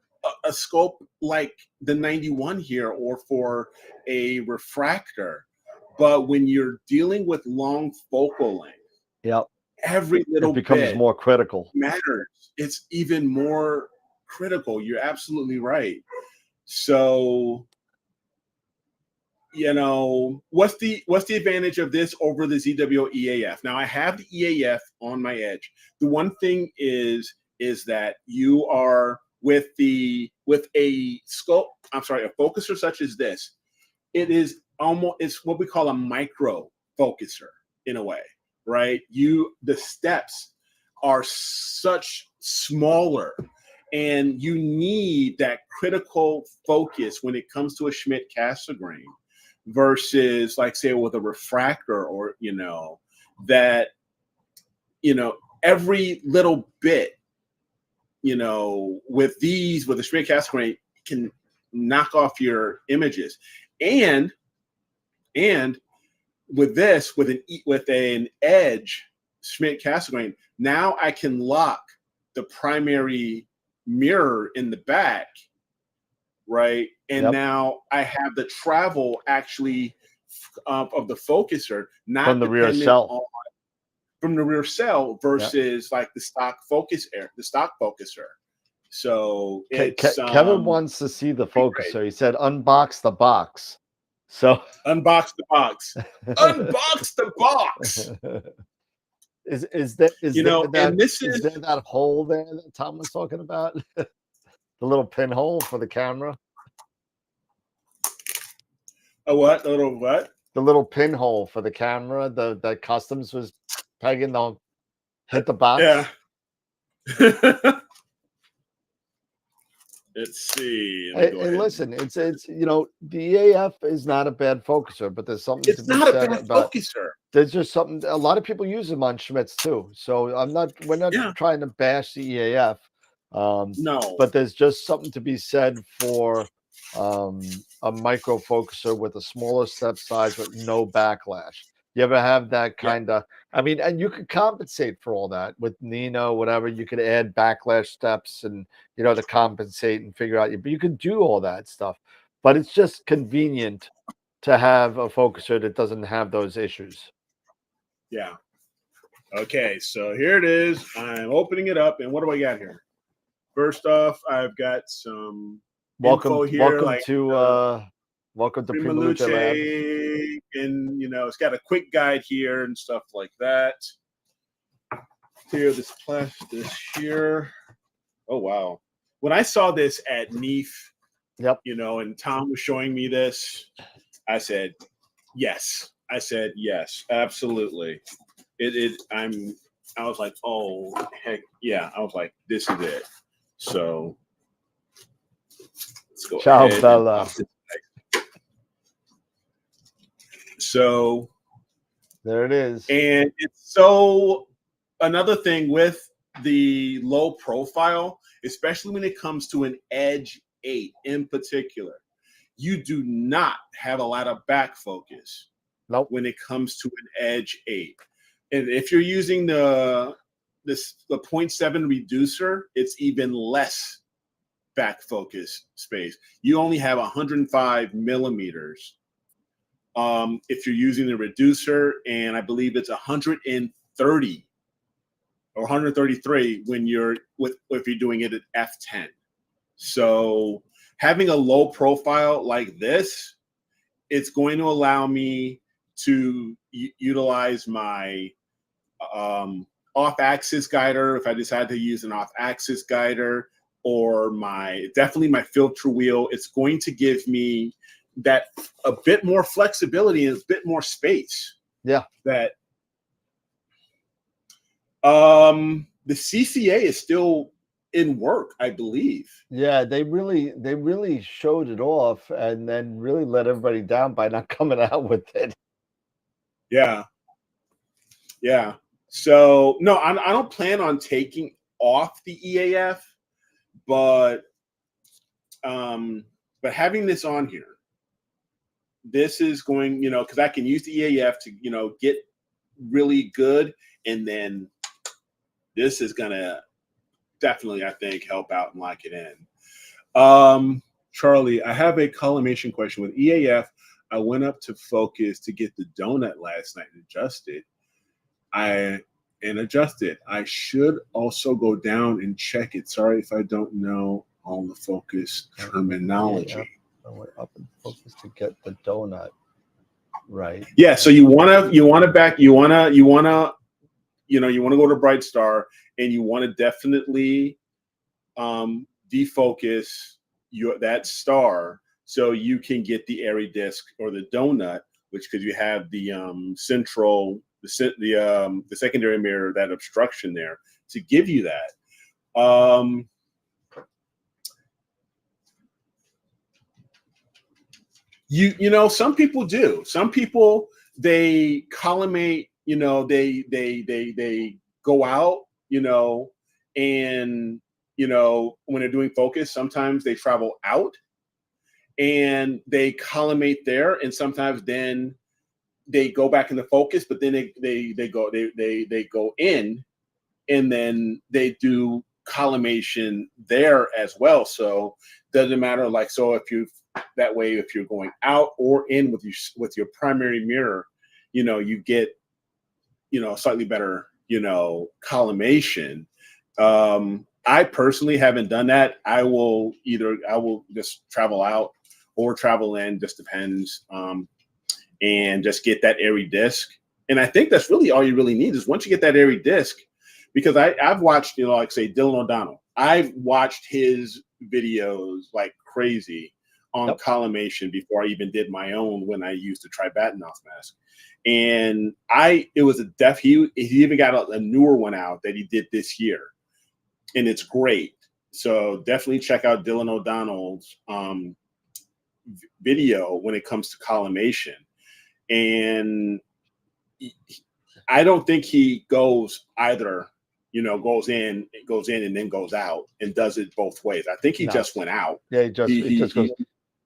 a scope like the 91 here, or for a refractor. But when you're dealing with long focal length, every little bit becomes more critical. Matters. It's even more critical. You're absolutely right. So, what's the advantage of this over the ZWO EAF? Now, I have the EAF on my edge. The one thing is that you are with a scope. I'm sorry, a focuser such as this. It's what we call a micro focuser in a way, right? The steps are such smaller, and you need that critical focus when it comes to a Schmidt-Cassegrain versus, like, say, with a refractor, or that every little bit, with the Schmidt-Cassegrain can knock off your images, and with this, with an edge Schmidt-Cassegrain, now I can lock the primary mirror in the back, right? And now I have the travel actually of the focuser, not from the rear cell. From the rear cell versus like the stock focuser. So Kevin wants to see the focuser. Great. He said, "Unbox the box." So unbox the box. Unbox the box. Is there that hole there that Tom was talking about? The little pinhole for the camera. A what? A little what? The little pinhole for the camera. That Customs was pegging the hit the box. Yeah. Let's see. Hey, listen, it's the EAF is not a bad focuser, but there's something to It's be not a said bad about. focuser. There's just something. A lot of people use them on Schmitz too. So we're not Yeah. trying to bash the EAF. No. But there's just something to be said for a micro focuser with a smaller step size with no backlash. You ever have that kind of? I mean, and you could compensate for all that with Nino, whatever. You could add backlash steps and to compensate and figure out. But you can do all that stuff. But it's just convenient to have a focuser that doesn't have those issues. Yeah. Okay, so here it is. I'm opening it up, and what do I got here? First off, I've got some info here. Welcome to Primaluce Lab. And it's got a quick guide here and stuff like that. Here, this here. Oh wow! When I saw this at NEAF, and Tom was showing me this, I said, yes. I said yes, absolutely. I was like, oh heck yeah! I was like, this is it. So let's go. Ciao, Bella. So there it is. And it's so another thing with the low profile, especially when it comes to an Edge 8 in particular, you do not have a lot of back focus. Nope. When it comes to an Edge 8. And if you're using the 0.7 reducer, it's even less back focus space. You only have 105 millimeters. If you're using the reducer, and I believe it's 130 or 133 if you're doing it at f10. So having a low profile like this, it's going to allow me to utilize my off-axis guider if I decide to use an off-axis guider, or definitely my filter wheel. It's going to give me that a bit more flexibility and a bit more space. Yeah. That the CCA is still in work, I believe. Yeah, they really showed it off and then really let everybody down by not coming out with it. Yeah. Yeah. So no, I don't plan on taking off the EAF, but having this on here, this is going, because I can use the EAF to, get really good, and then this is gonna definitely, I think, help out and lock it in. Charlie, I have a collimation question with EAF. I went up to focus to get the donut last night and adjusted. I should also go down and check it. Sorry if I don't know all the focus terminology. Yeah. I went up and focus to get the donut right. Yeah. So you want to go to Bright Star, and you want to definitely defocus that star so you can get the airy disc or the donut, because you have the central, the secondary mirror, that obstruction there to give you that. Some people do. Some people, they collimate, they go out, and when they're doing focus, sometimes they travel out and they collimate there, and sometimes then they go back into focus, but then they go in, and then they do collimation there as well. So doesn't matter, so if you're going out or in with your primary mirror, you get slightly better collimation. I personally haven't done that. I will just travel out or travel in, just depends, and just get that airy disc. And I think that's really all you really need is once you get that airy disc, because I've watched, like say Dylan O'Donnell, I've watched his videos like crazy on collimation before I even did my own when I used the Tribatanoff mask. And it was he even got a newer one out that he did this year, and it's great. So definitely check out Dylan O'Donnell's video when it comes to collimation. And I don't think he goes either, goes in and then goes out and does it both ways. I think he just went out. Yeah, he just goes.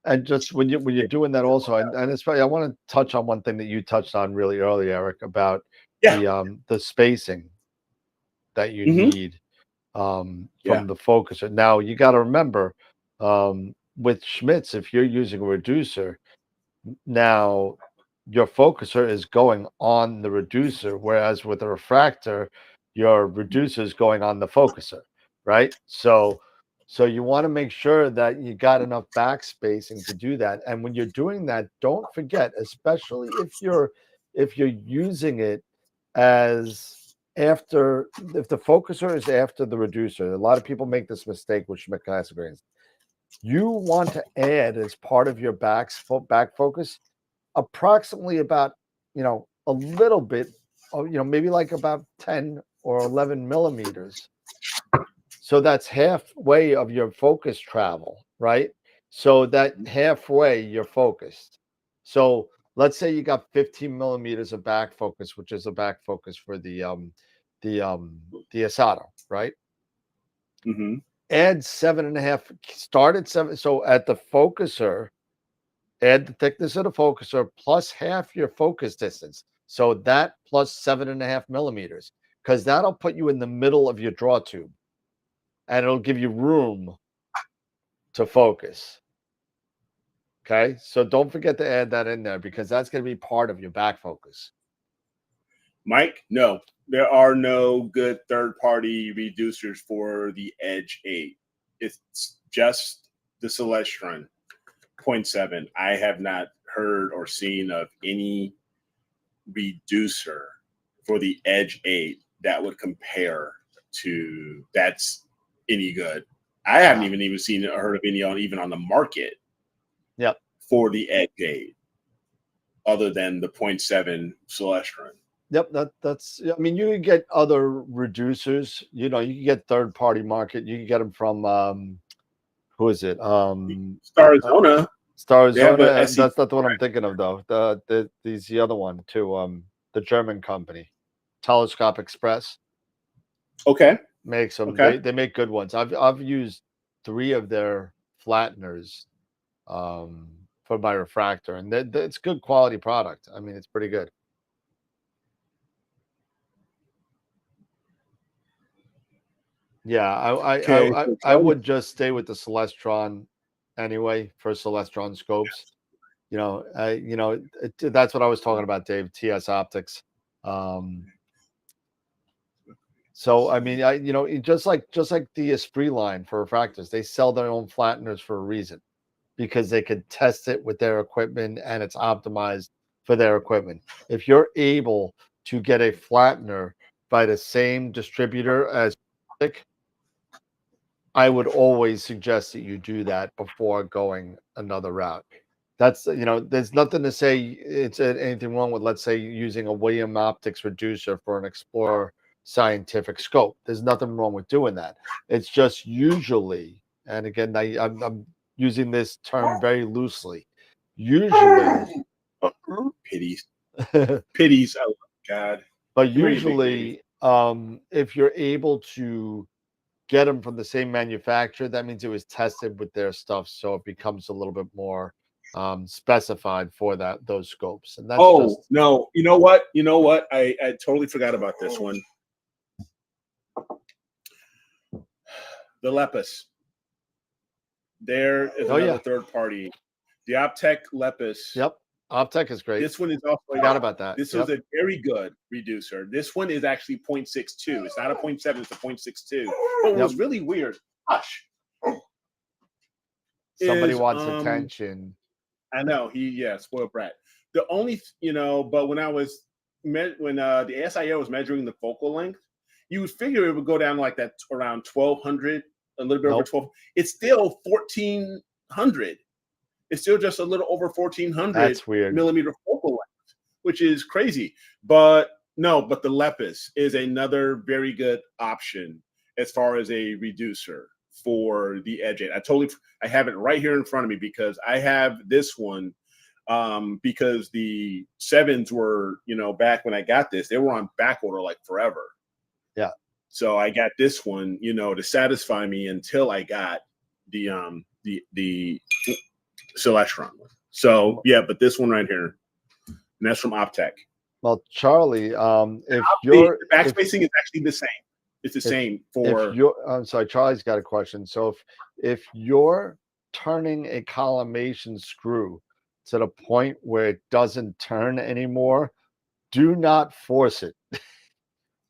And just when you're doing that also, and especially I want to touch on one thing that you touched on really early, Eric, about the spacing that you need from the focuser. Now you got to remember with Schmitz, if you're using a reducer, now your focuser is going on the reducer, whereas with a refractor, your reducer is going on the focuser, right? So you want to make sure that you got enough back spacing to do that. And when you're doing that, don't forget, especially if you're using it as if the focuser is after the reducer. A lot of people make this mistake with Schmidt classic grains. You want to add as part of your back focus approximately about a little bit of maybe like about 10 or 11 millimeters. So that's halfway of your focus travel, right? So that halfway you're focused. So let's say you got 15 millimeters of back focus, which is a back focus for the Asado, right? Mm-hmm. Add 7.5, start at 7. So at the focuser, add the thickness of the focuser plus half your focus distance. So that plus 7.5 millimeters, because that'll put you in the middle of your draw tube and it'll give you room to focus. Okay. So don't forget to add that in there because that's going to be part of your back focus. Mike, no, there are no good third-party reducers for the Edge 8. It's just the Celestron 0.7. I have not heard or seen of any reducer for the Edge 8 that would compare to that's any good. I haven't even seen or heard of any even on the market. Yep. For the Edge 8, other than the 0.7 Celestron. Yep, that's. I mean, you can get other reducers. You can get third-party market. You can get them from who is it? Starzona. Starzona. That's not the one I'm thinking of, though. The other one too. The German company, Telescope Express. Okay. Makes them. Okay. They make good ones. I've used 3 of their flatteners for my refractor, and it's good quality product. I mean, it's pretty good. Yeah, I would just stay with the Celestron anyway for Celestron scopes. That's what I was talking about, Dave. TS Optics. So I mean, just like the Esprit line for refractors, they sell their own flatteners for a reason, because they can test it with their equipment and it's optimized for their equipment. If you're able to get a flattener by the same distributor as I would always suggest that you do that before going another route. That's, there's nothing to say it's anything wrong with, let's say, using a William Optics reducer for an Explorer scientific scope. There's nothing wrong with doing that. It's just usually, and again, I'm using this term very loosely, usually. Pities. Pities. Oh, God. But usually, if you're able to get them from the same manufacturer, that means it was tested with their stuff, so it becomes a little bit more specified for those scopes. And that's no, you know what? I totally forgot about this one. The Lepus. There is another third party. The Optec Lepus. Yep. Optec is great. This one is also forgot about that. This is a very good reducer. This one is actually 0.62. It's not a 0.7, it's a 0.62. But what was really weird, hush. Somebody wants attention. I know, spoiled brat. The only, but when the SIO was measuring the focal length, you would figure it would go down like that around 1200, a little bit over 12. It's still 1400. It's still just a little over 1400 millimeter focal length, which is crazy. But the Lepus is another very good option as far as a reducer for the edge 8. I have it right here in front of me because I have this one because the 7s were, back when I got this, they were on back order like forever. Yeah. So I got this one, to satisfy me until I got the Celestron one. So yeah, but this one right here, and that's from Optech. Well, Charlie, if the backspacing is actually the same. It's the same for. I'm sorry, Charlie's got a question. So if you're turning a collimation screw to the point where it doesn't turn anymore, do not force it. Do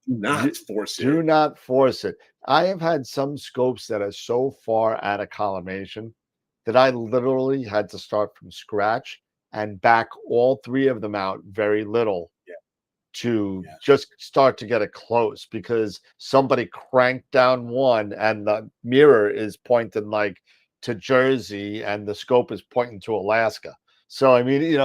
not force it. Do not force it. I have had some scopes that are so far out of collimation that I literally had to start from scratch and back all 3 of them out very little to just start to get it close, because somebody cranked down one and the mirror is pointing like to Jersey and the scope is pointing to Alaska. So I mean, you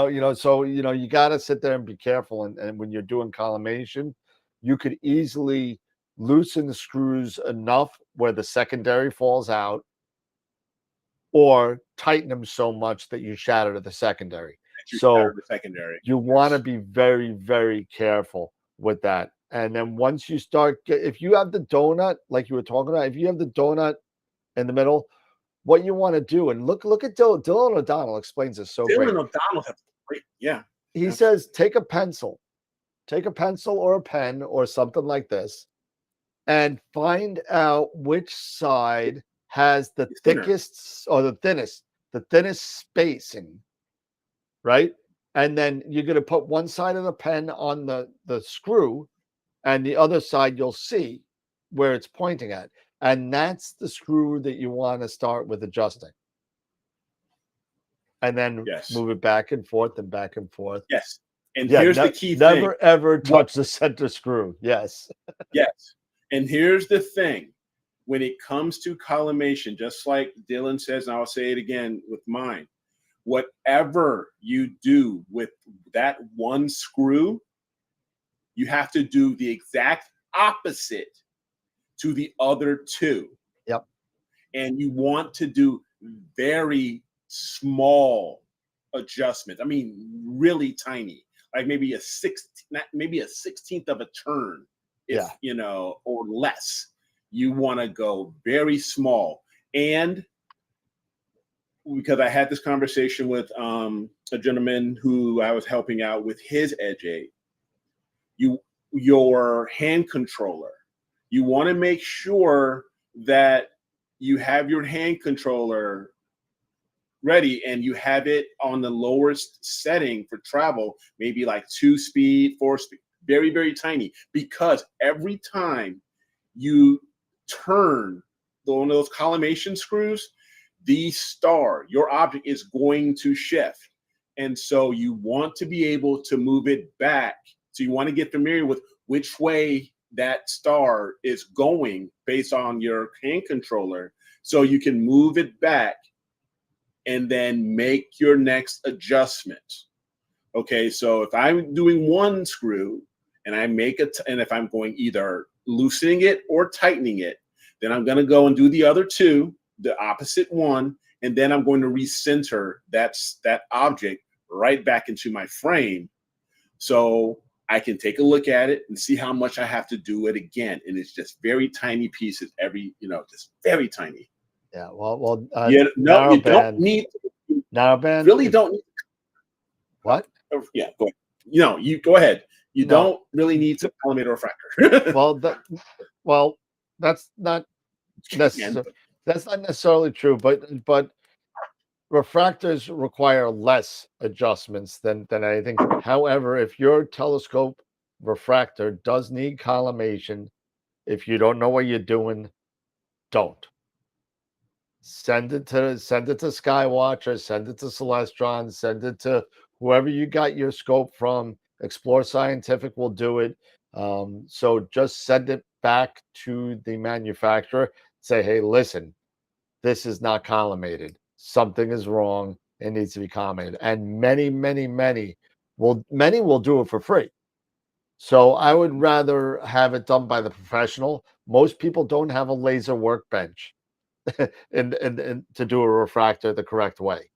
got to sit there and be careful. And when you're doing collimation, you could easily loosen the screws enough where the secondary falls out, or tighten them so much that you shatter the secondary. So you want to be very, very careful with that. And then once you start, if you have the donut, like you were talking about, if you have the donut in the middle, what you want to do, and look at Dylan O'Donnell explains this so great. Dylan O'Donnell has great, yeah. He says, take a pencil or a pen or something like this, and find out which side has the thickest or the thinnest spacing. Right? And then you're going to put one side of the pen on the screw, and the other side you'll see where it's pointing at. And that's the screw that you want to start with adjusting. And then move it back and forth and back and forth. Yes. And here's the key thing. Never, ever touch the center screw. Yes. Yes. And here's the thing. When it comes to collimation, just like Dylan says, and I'll say it again with mine, whatever you do with that one screw, you have to do the exact opposite to the other 2. Yep. And you want to do very small adjustments. I mean, really tiny, like maybe a 16th of a turn, or less. You want to go very small. And because I had this conversation with a gentleman who I was helping out with his Edge 8. Your hand controller, you want to make sure that you have your hand controller ready and you have it on the lowest setting for travel, maybe like 2-speed, 4-speed, very, very tiny, because every time you turn one of those collimation screws, your object is going to shift. And so you want to be able to move it back. So you want to get familiar with which way that star is going based on your hand controller, so you can move it back and then make your next adjustment. Okay, so if I'm doing one screw and I make it, and if I'm going either loosening it or tightening it, then I'm going to go and do the other 2, the opposite one, and then I'm going to recenter that object right back into my frame, so I can take a look at it and see how much I have to do it again. And it's just very tiny pieces, just very tiny. Yeah. Well. You don't need. Narrowband. Really don't need. What? Yeah. Go ahead. You go ahead. You don't really need to collimate or refractor. That's not necessarily true, but refractors require less adjustments than anything. However, if your telescope refractor does need collimation, if you don't know what you're doing, don't. Send it to Skywatcher, send it to Celestron, send it to whoever you got your scope from. Explore Scientific will do it. So just send it back to the manufacturer. Say, hey, listen, this is not collimated. Something is wrong. It needs to be collimated. And many will do it for free. So I would rather have it done by the professional. Most people don't have a laser workbench. and to do a refractor the correct way.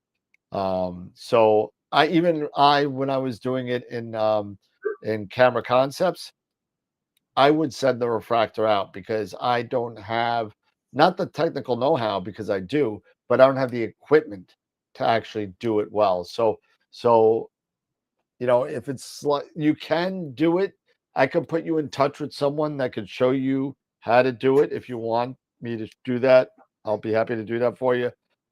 So when I was doing it in Camera Concepts, I would send the refractor out because I don't have not the technical know-how, because I do, but I don't have the equipment to actually do it well. So if it's like you can do it, I can put you in touch with someone that could show you how to do it. If you want me to do that, I'll be happy to do that for you.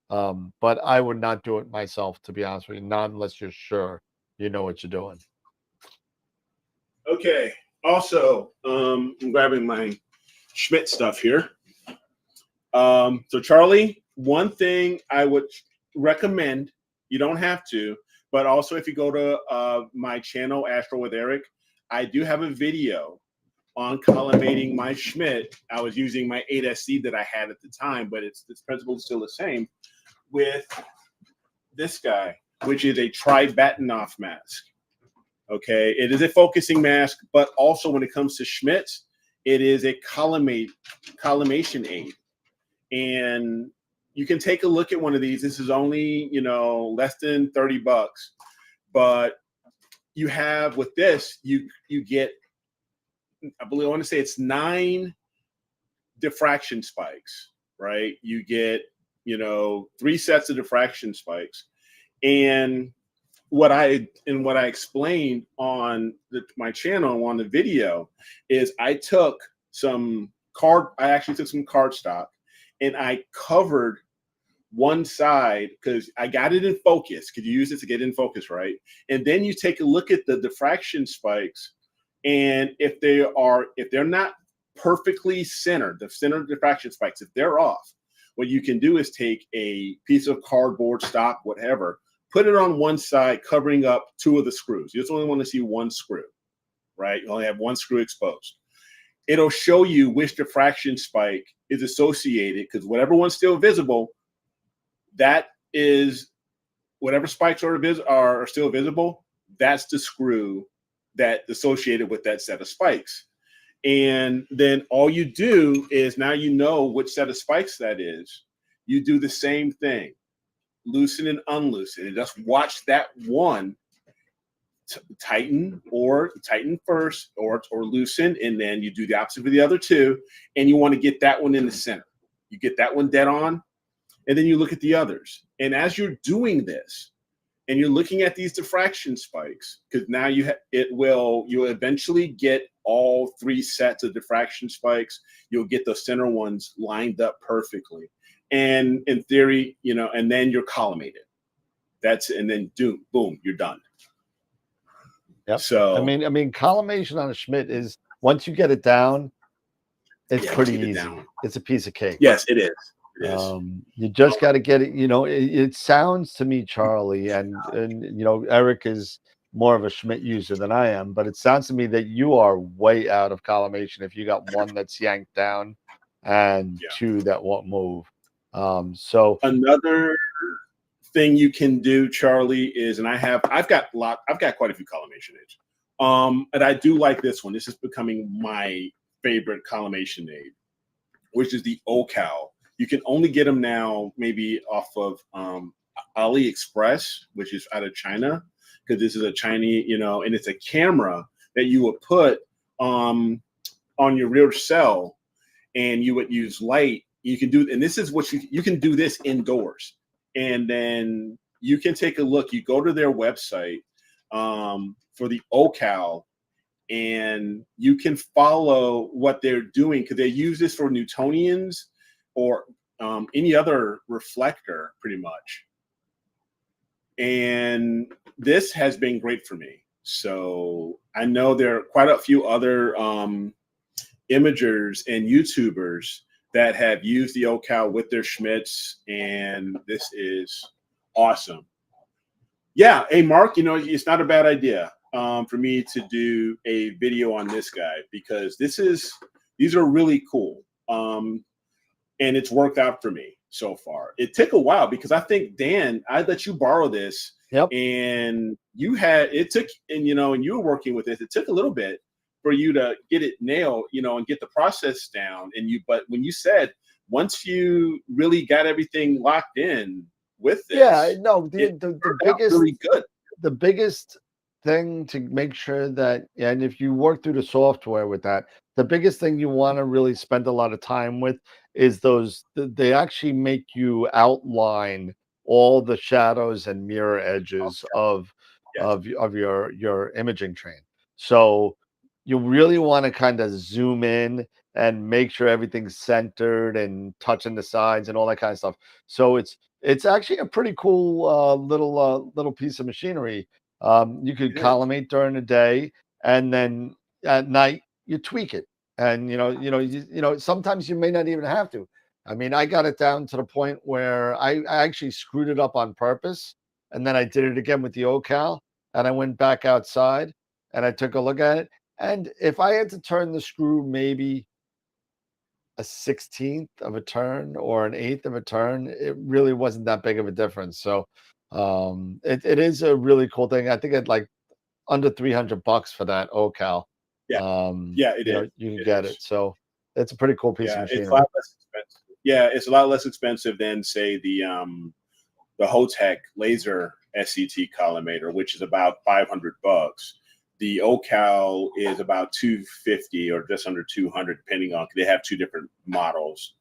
But I would not do it myself, to be honest with you, not unless you're sure you know what you're doing. Okay. Also, I'm grabbing my Schmidt stuff here. So Charlie, one thing I would recommend, you don't have to, but also if you go to my channel, Astro with Eric, I do have a video on collimating my Schmidt. I was using my 8SC that I had at the time, but its principle is still the same with this guy, which is a Tribatanoff mask. Okay, it is a focusing mask, but also when it comes to Schmidt's, it is a collimation aid. And you can take a look at one of these. This is only, less than $30, but you have with this, you get, I want to say it's 9 diffraction spikes, right? You get, 3 sets of diffraction spikes. And what I explained on my channel on the video is I took some cardstock and I covered one side because I got it in focus. Could you use it to get in focus, right? And then you take a look at the diffraction spikes, and if they're not perfectly centered, the center diffraction spikes, if they're off, what you can do is take a piece of cardboard, stock, whatever, put it on one side, covering up 2 of the screws. You just only want to see 1 screw, right? You only have 1 screw exposed. It'll show you which diffraction spike is associated, because whatever one's still visible, that is whatever spikes are still visible, that's the screw that's associated with that set of spikes. And then all you do is, now you know which set of spikes that is. You do the same thing, loosen and unloosen, and just watch that one tighten first or loosen, and then you do the opposite for the other 2, and you want to get that one in the center. You get that one dead on, and then you look at the others. And as you're doing this and you're looking at these diffraction spikes, because now you'll eventually get all 3 sets of diffraction spikes. You'll get the center ones lined up perfectly, and in theory, and then you're collimated. And then boom, you're done. Yep. So I mean, collimation on a Schmidt is, once you get it down, it's pretty easy. It's a piece of cake. Yes, it is. It is. You just got to get it. It sounds to me, Charlie, and Eric is more of a Schmidt user than I am, but it sounds to me that you are way out of collimation if you got one that's yanked down and 2 that won't move. So another thing you can do, Charlie, is, and I've got quite a few collimation aids. And I do like this one. This is becoming my favorite collimation aid, which is the OCal. You can only get them now maybe off of AliExpress, which is out of China, because this is a Chinese, and it's a camera that you would put on your rear cell, and you would use light. You can do, and this is what you can do this indoors, and then you can take a look. You go to their website for the OCal, and you can follow what they're doing, because they use this for Newtonians or any other reflector, pretty much. And this has been great for me. So I know there are quite a few other imagers and YouTubers that have used the OCal with their Schmidts, and this is awesome. Yeah, hey Mark, it's not a bad idea for me to do a video on this guy, because these are really cool. And it's worked out for me so far. It took a while, because I think, Dan, I let you borrow this. Yep. And you were working with it. It took a little bit for you to get it nailed, and get the process down. But when you said once you really got everything locked in with this, the biggest really good. The biggest thing to make sure that, and if you work through the software with that, the biggest thing you want to really spend a lot of time with is they actually make you outline all the shadows and mirror edges of your imaging train. So you really want to kind of zoom in and make sure everything's centered and touching the sides and all that kind of stuff. So it's actually a pretty cool little piece of machinery. You could collimate during the day, and then at night you tweak it. And sometimes you may not even have to. I mean, I got it down to the point where I actually screwed it up on purpose, and then I did it again with the OCal, and I went back outside and I took a look at it. And if I had to turn the screw maybe a 16th of a turn or an eighth of a turn, it really wasn't that big of a difference. So it is a really cool thing. I think it's like under $300 for that OCal. You can get it. So it's a pretty cool piece of machinery. It's a lot less expensive. Yeah, it's a lot less expensive than say the Hotech laser SCT collimator, which is about $500. The OCal is about $250 or just under $200, depending on, they have two different models.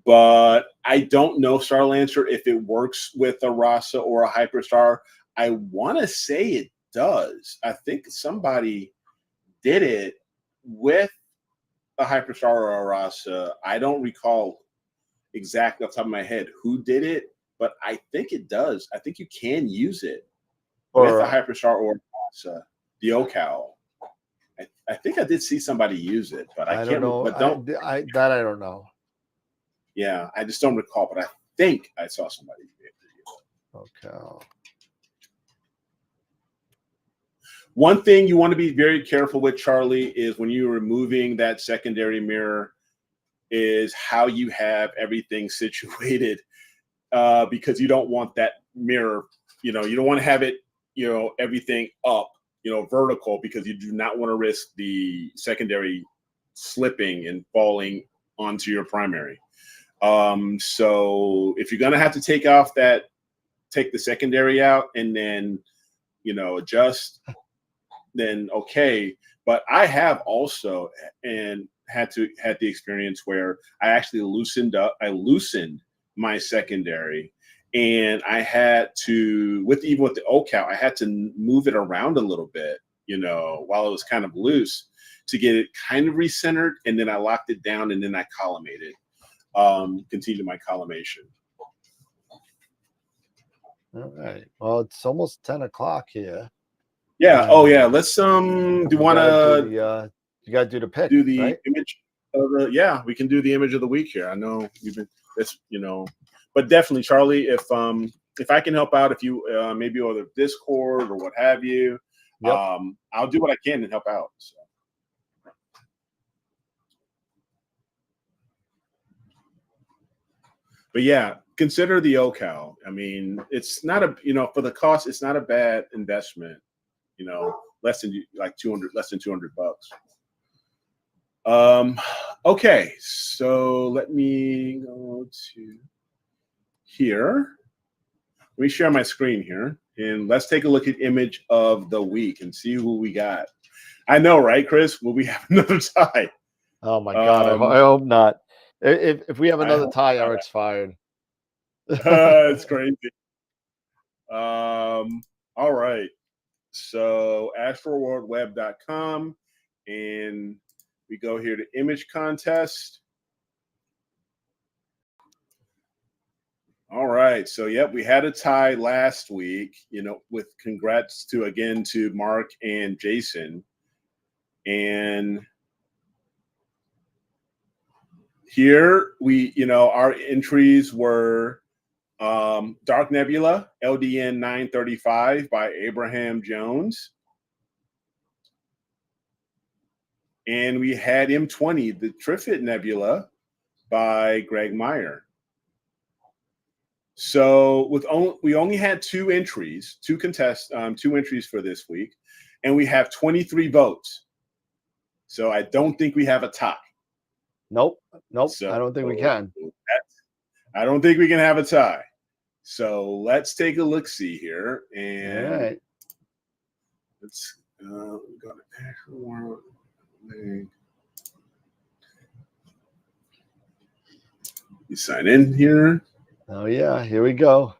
But I don't know, Starlancer, if it works with a RASA or a Hyperstar. I want to say it does. I think somebody did it with a Hyperstar or a RASA. I don't recall exactly off the top of my head who did it, but I think it does. I think you can use it with a Hyperstar or a RASA. The OCal. I think I did see somebody use it, but I can't know. But I don't know. Yeah, I just don't recall, but I think I saw somebody use it. OCal. One thing you want to be very careful with, Charlie, is when you're removing that secondary mirror, is how you have everything situated, because you don't want that mirror. You don't want to have it. Everything up. Vertical, because you do not want to risk the secondary slipping and falling onto your primary. So if you're going to have to take the secondary out and then, adjust, then okay. But I have also had the experience where I actually loosened my secondary. And I had to, even with the OCal, I had to move it around a little bit, while it was kind of loose, to get it kind of recentered. And then I locked it down, and then I collimated, continued my collimation. All right. Well, it's almost 10 o'clock here. Yeah. Let's do you want to? You got to do the pick. Do the right? image of the. Yeah, we can do the image of the week here. I know you've been. But definitely, Charlie, if I can help out, if you maybe over the Discord or what have you, I'll do what I can and help out. So. But yeah, consider the OCal. I mean, it's not for the cost, it's not a bad investment. Less than $200. Okay, so let me go to here. Let me share my screen here, and let's take a look at image of the week and see who we got. I know, right, Chris? Will we have another tie? Oh my God! I hope not. If we have another tie, Eric's fired. It's crazy. All right. So AstroWorldWeb.com, and we go here to image contest. All right. So, we had a tie last week, with congrats to Mark and Jason. And here our entries were Dark Nebula, LDN 935 by Abraham Jones. And we had M20, the Trifid Nebula by Greg Meyer. So we only had two entries for this week, and we have 23 votes. So I don't think we have a tie. Nope. So I don't think we can. I don't think we can have a tie. So let's take a look see here, and All right. let's go to you sign in here. Oh yeah, here we go.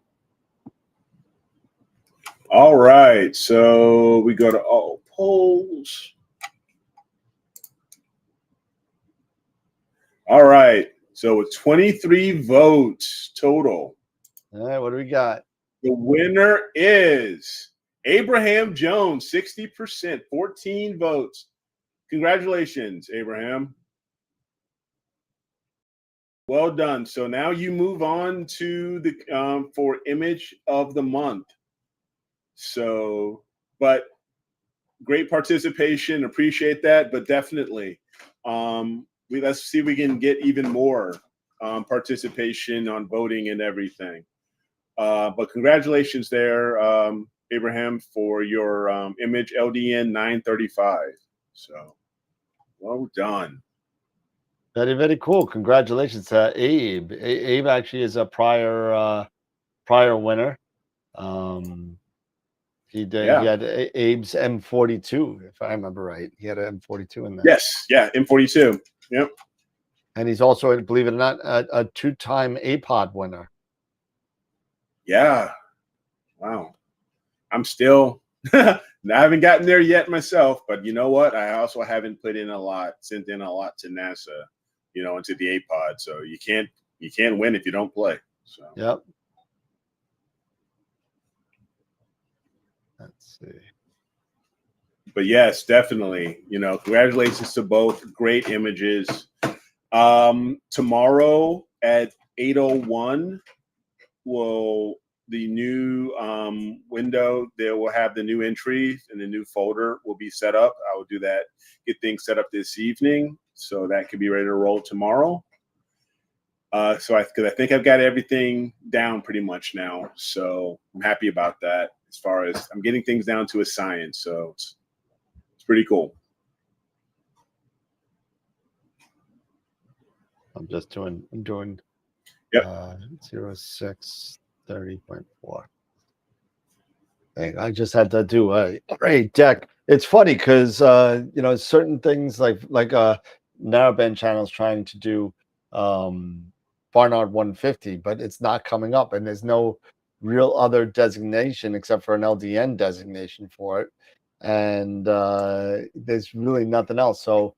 All right, so we go to all polls. All right, so with 23 votes total, All right, what do we got? the winner is Abraham Jones, 60%, 14 votes. Congratulations, Abraham. Well done. So now you move on to the for image of the month. So, but great participation. Appreciate that. But definitely, let's see if we can get even more participation on voting and everything. But congratulations there, Abraham, for your image LDN 935. So well done. Very, very cool. Congratulations to Abe. Abe actually is a prior winner. He did. Yeah. He had Abe's M42, if I remember right. He had an M42 in there. Yes. Yeah. M42. Yep. And he's also, believe it or not, a two-time APOD winner. Yeah. Wow. I'm still, I haven't gotten there yet myself, but you know what? I also haven't sent in a lot to NASA, into the APOD. So you can't win if you don't play. So. Yep. Let's see. But yes, definitely. Congratulations to both. Great images. Tomorrow at 8:01 the new window, there will have the new entry and the new folder will be set up. I will do that, get things set up this evening, so that could be ready to roll tomorrow. Because I think I've got everything down pretty much now, so I'm happy about that. As far as I'm getting things down to a science, so it's pretty cool. I'm doing Yep. 0630.4. I just had to do a great deck. It's funny because certain things like narrowband channels trying to do Barnard 150, but it's not coming up, and there's no real other designation except for an LDN designation for it, and there's really nothing else. So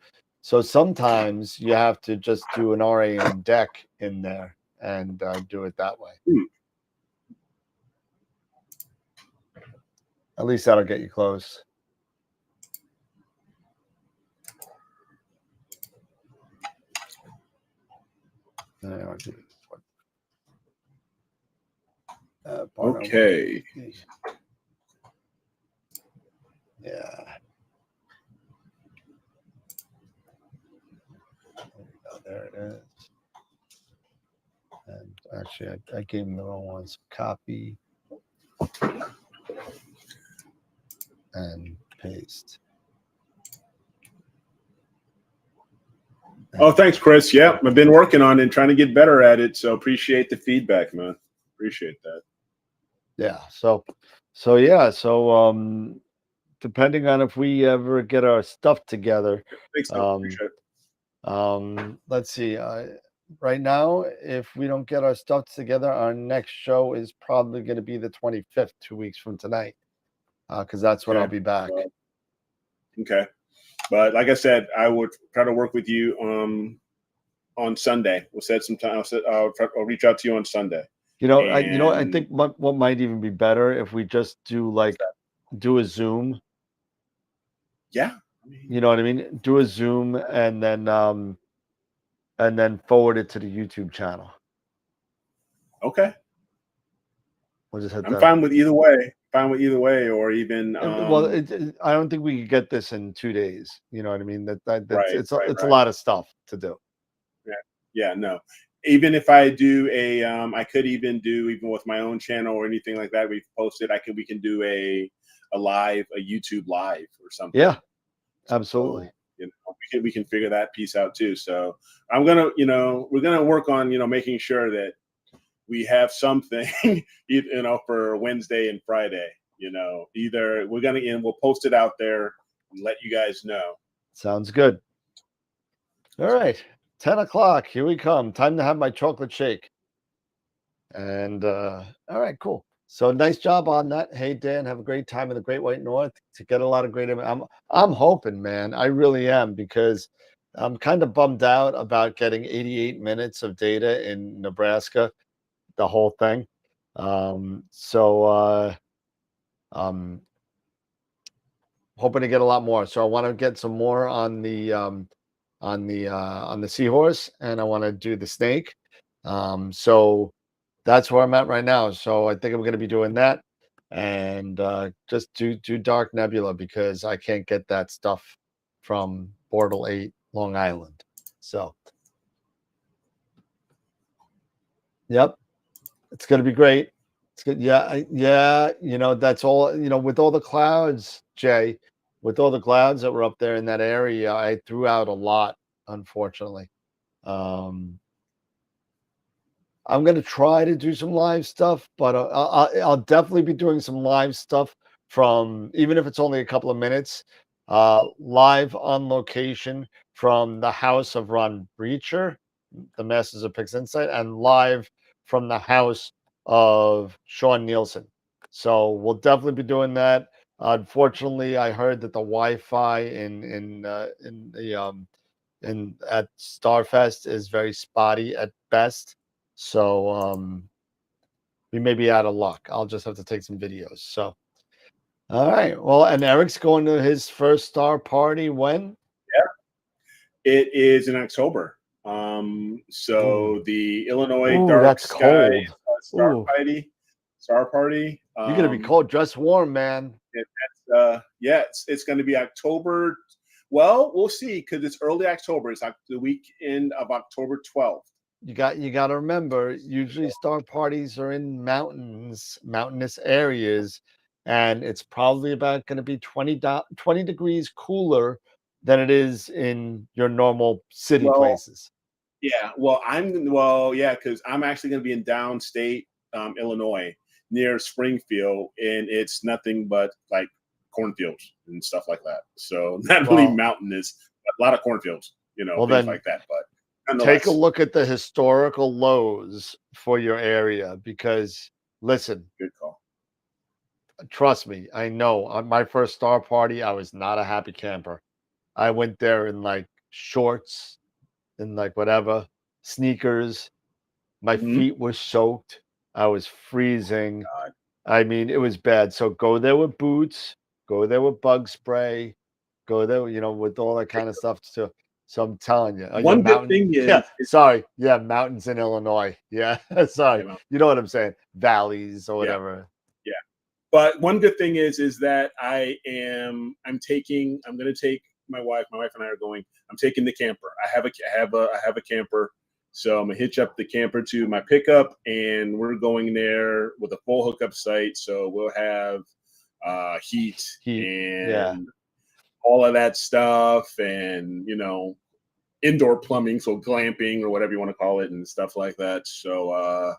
sometimes you have to just do an RAN deck in there and do it that way. At least that'll get you close. Okay. Yeah. There it is. And actually, I gave him the wrong ones. Copy and paste. Oh, thanks, Chris. Yeah, I've been working on it and trying to get better at it. So appreciate the feedback, man. Appreciate that. Yeah. So depending on if we ever get our stuff together, Thanks, appreciate it. Let's see. Right now, if we don't get our stuff together, our next show is probably going to be the 25th, 2 weeks from tonight, because that's when I'll be back. Okay. But like I said, I would try to work with you on Sunday. We'll set some time. I'll reach out to you on Sunday. I think what might even be better if we just do a Zoom. Yeah. You know what I mean? Do a Zoom and then forward it to the YouTube channel. Okay. We'll just hit I'm fine with either way. Or even I don't think we could get this in 2 days. You know what I mean? It's a lot of stuff to do. Yeah, no. Even if I do I could even with my own channel or anything like that we've posted, we can do a YouTube live or something. Yeah, absolutely. You know, we can figure that piece out too. So I'm gonna, we're gonna work on, making sure that we have something, for Wednesday and Friday. Either we're gonna, and we'll post it out there and let you guys know. Sounds good. All right, 10 o'clock. Here we come. Time to have my chocolate shake. And all right, cool. So nice job on that. Hey Dan, have a great time in the Great White North to get a lot of great. I'm hoping, man. I really am, because I'm kind of bummed out about getting 88 minutes of data in Nebraska, the whole thing. Hoping to get a lot more. So I want to get some more on the seahorse, and I want to do the snake. So that's where I'm at right now. So I think I'm going to be doing that, and just do Dark Nebula, because I can't get that stuff from Portal 8 Long Island. So yep, it's going to be great. It's good. Yeah. That's all, with all the clouds, Jay, with all the clouds that were up there in that area, I threw out a lot, unfortunately. I'm going to try to do some live stuff, but I'll definitely be doing some live stuff from, even if it's only a couple of minutes, live on location from the house of Ron Breacher, the Masters of Pics Insight, and live from the house of Sean Nielsen. So we'll definitely be doing that. Unfortunately, I heard that the Wi-Fi in at Starfest is very spotty at best. So we may be out of luck. I'll just have to take some videos. So all right. Well, and Eric's going to his first star party when? Yeah, it is in October. So the Illinois Dark Sky Star Party. You're gonna be cold. Dress warm, man. It's going to be October. Well, we'll see, because it's early October. It's like the weekend of October 12th. You got to remember, usually star parties are in mountainous areas, and it's probably about going to be 20 degrees cooler than it is in your normal city places. Yeah, because I'm actually going to be in downstate Illinois, near Springfield, and it's nothing but like cornfields and stuff like that. So not really mountainous, a lot of cornfields, things like that. But take a look at the historical lows for your area, because listen, good call. Trust me, I know. On my first star party, I was not a happy camper. I went there in like shorts and like whatever, sneakers. My feet were soaked. I was freezing. God. I mean, it was bad. So go there with boots, go there with bug spray, go there, with all that kind of stuff too. So I'm telling you, one good thing is, mountains in Illinois. Yeah, sorry, you know what I'm saying, valleys or whatever. Yeah. But one good thing is that I'm going to take my wife and I are going. I'm taking the camper. I have a camper, so I'm gonna hitch up the camper to my pickup, and we're going there with a full hookup site. So we'll have heat and all of that stuff, and indoor plumbing, so glamping or whatever you want to call it, and stuff like that. So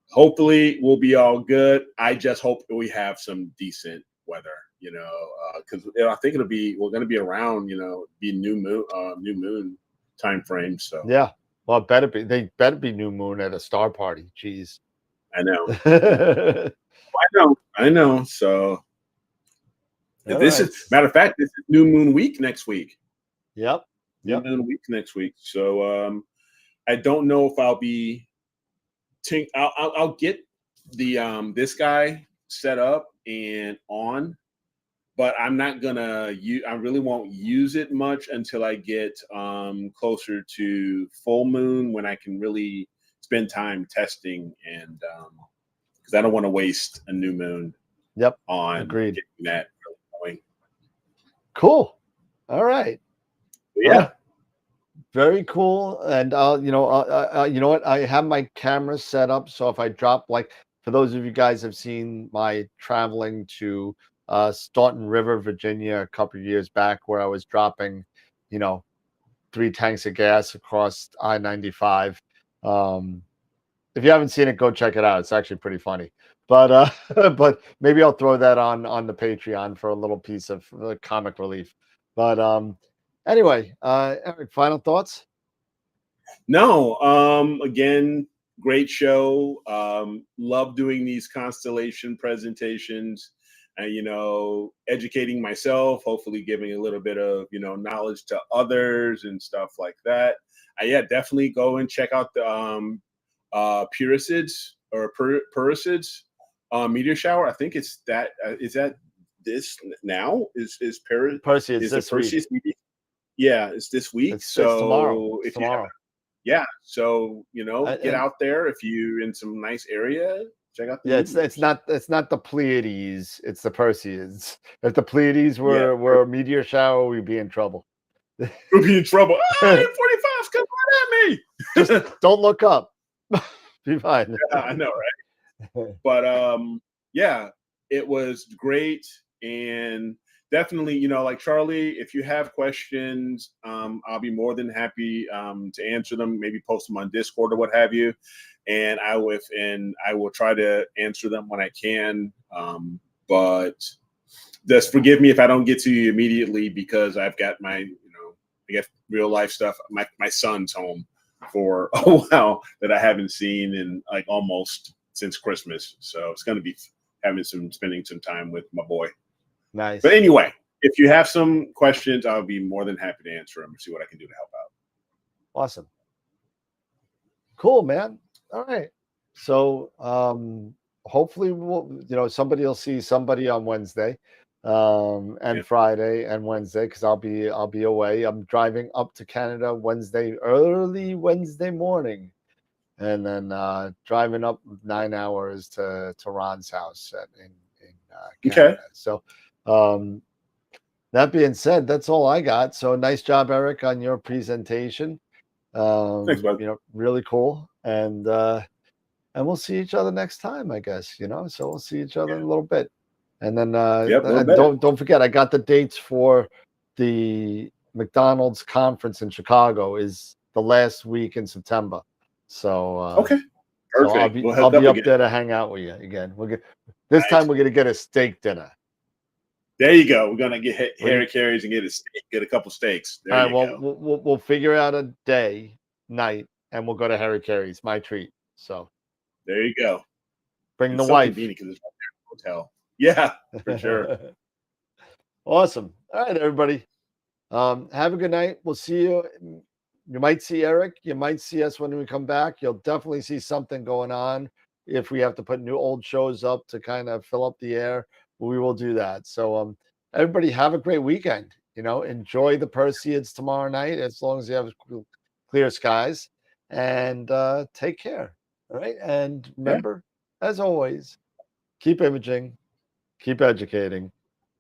hopefully we'll be all good. I just hope we have some decent weather, because I think we're going to be around, be new moon time frame. So yeah, well, they better be new moon at a star party. Jeez, I know. I know. So matter of fact, this is new moon week next week. Yep. New moon week next week. So I don't know if I'll be. I'll get the this guy set up and on, but I'm not gonna I really won't use it much until I get closer to full moon, when I can really spend time testing, and because I don't want to waste a new moon. Yep. On agreed. Getting that really going. Cool. All right. Yeah. Well, very cool. And you know what? I have my camera set up, so if I drop, like, for those of you guys have seen my traveling to Staunton River, Virginia, a couple of years back, where I was dropping, 3 tanks of gas across I-95. If you haven't seen it, go check it out. It's actually pretty funny. But but maybe I'll throw that on the Patreon for a little piece of comic relief. But anyway, Eric, final thoughts? No. Again, great show. Love doing these constellation presentations. And educating myself, hopefully giving a little bit of knowledge to others and stuff like that. Yeah, definitely go and check out the Puricids or Pericids meteor shower. I think it's that. Is that this now? Is Perseus is this the Perseus week? meteor? Yeah, it's this week. It's tomorrow. If tomorrow. so get out there if you're in some nice area. Check out. It's not the Pleiades. It's the Perseids. If the Pleiades were a meteor shower, we'd be in trouble. We'll be in trouble. 45's coming right at me. Just don't look up. Be fine. Yeah, I know, right? But yeah, it was great, and definitely, like Charlie, if you have questions, I'll be more than happy to answer them. Maybe post them on Discord or what have you, and I will try to answer them when I can. But just forgive me if I don't get to you immediately, because I've got I got real life stuff. My son's home for a while that I haven't seen in like almost since Christmas, so it's going to be spending some time with my boy. Nice. But anyway, if you have some questions, I'll be more than happy to answer them and see what I can do to help out. Awesome. Cool, man. All right. So hopefully somebody will see somebody on Wednesday and Friday and Wednesday, because I'll be away. I'm driving up to Canada early Wednesday morning, and then driving up 9 hours to Ron's house in Canada. Okay. So that being said, that's all I got. So nice job, Eric, on your presentation. Thanks, bud. Really cool. And we'll see each other next time, I guess, so we'll see each other in a little bit. And then don't forget, I got the dates for the McDonald's conference in Chicago is the last week in September. So okay. Perfect. So I'll be up there to hang out with you again. This time we're gonna get a steak dinner. There you go. We're gonna get Harry Carey's and get a couple steaks. There you go. We'll figure out a night, and we'll go to Harry Carey's. My treat. So there you go. Bring the wife. Because it's right there in the hotel. Yeah, for sure. Awesome. All right, everybody. Have a good night. We'll see you. You might see Eric. You might see us when we come back. You'll definitely see something going on. If we have to put old shows up to kind of fill up the air, we will do that. So everybody have a great weekend. Enjoy the Perseids tomorrow night, as long as you have clear skies, and take care. All right. And remember, as always, keep imaging, keep educating,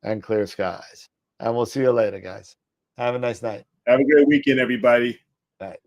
and clear skies. And we'll see you later, guys. Have a nice night. Have a great weekend, everybody. Bye.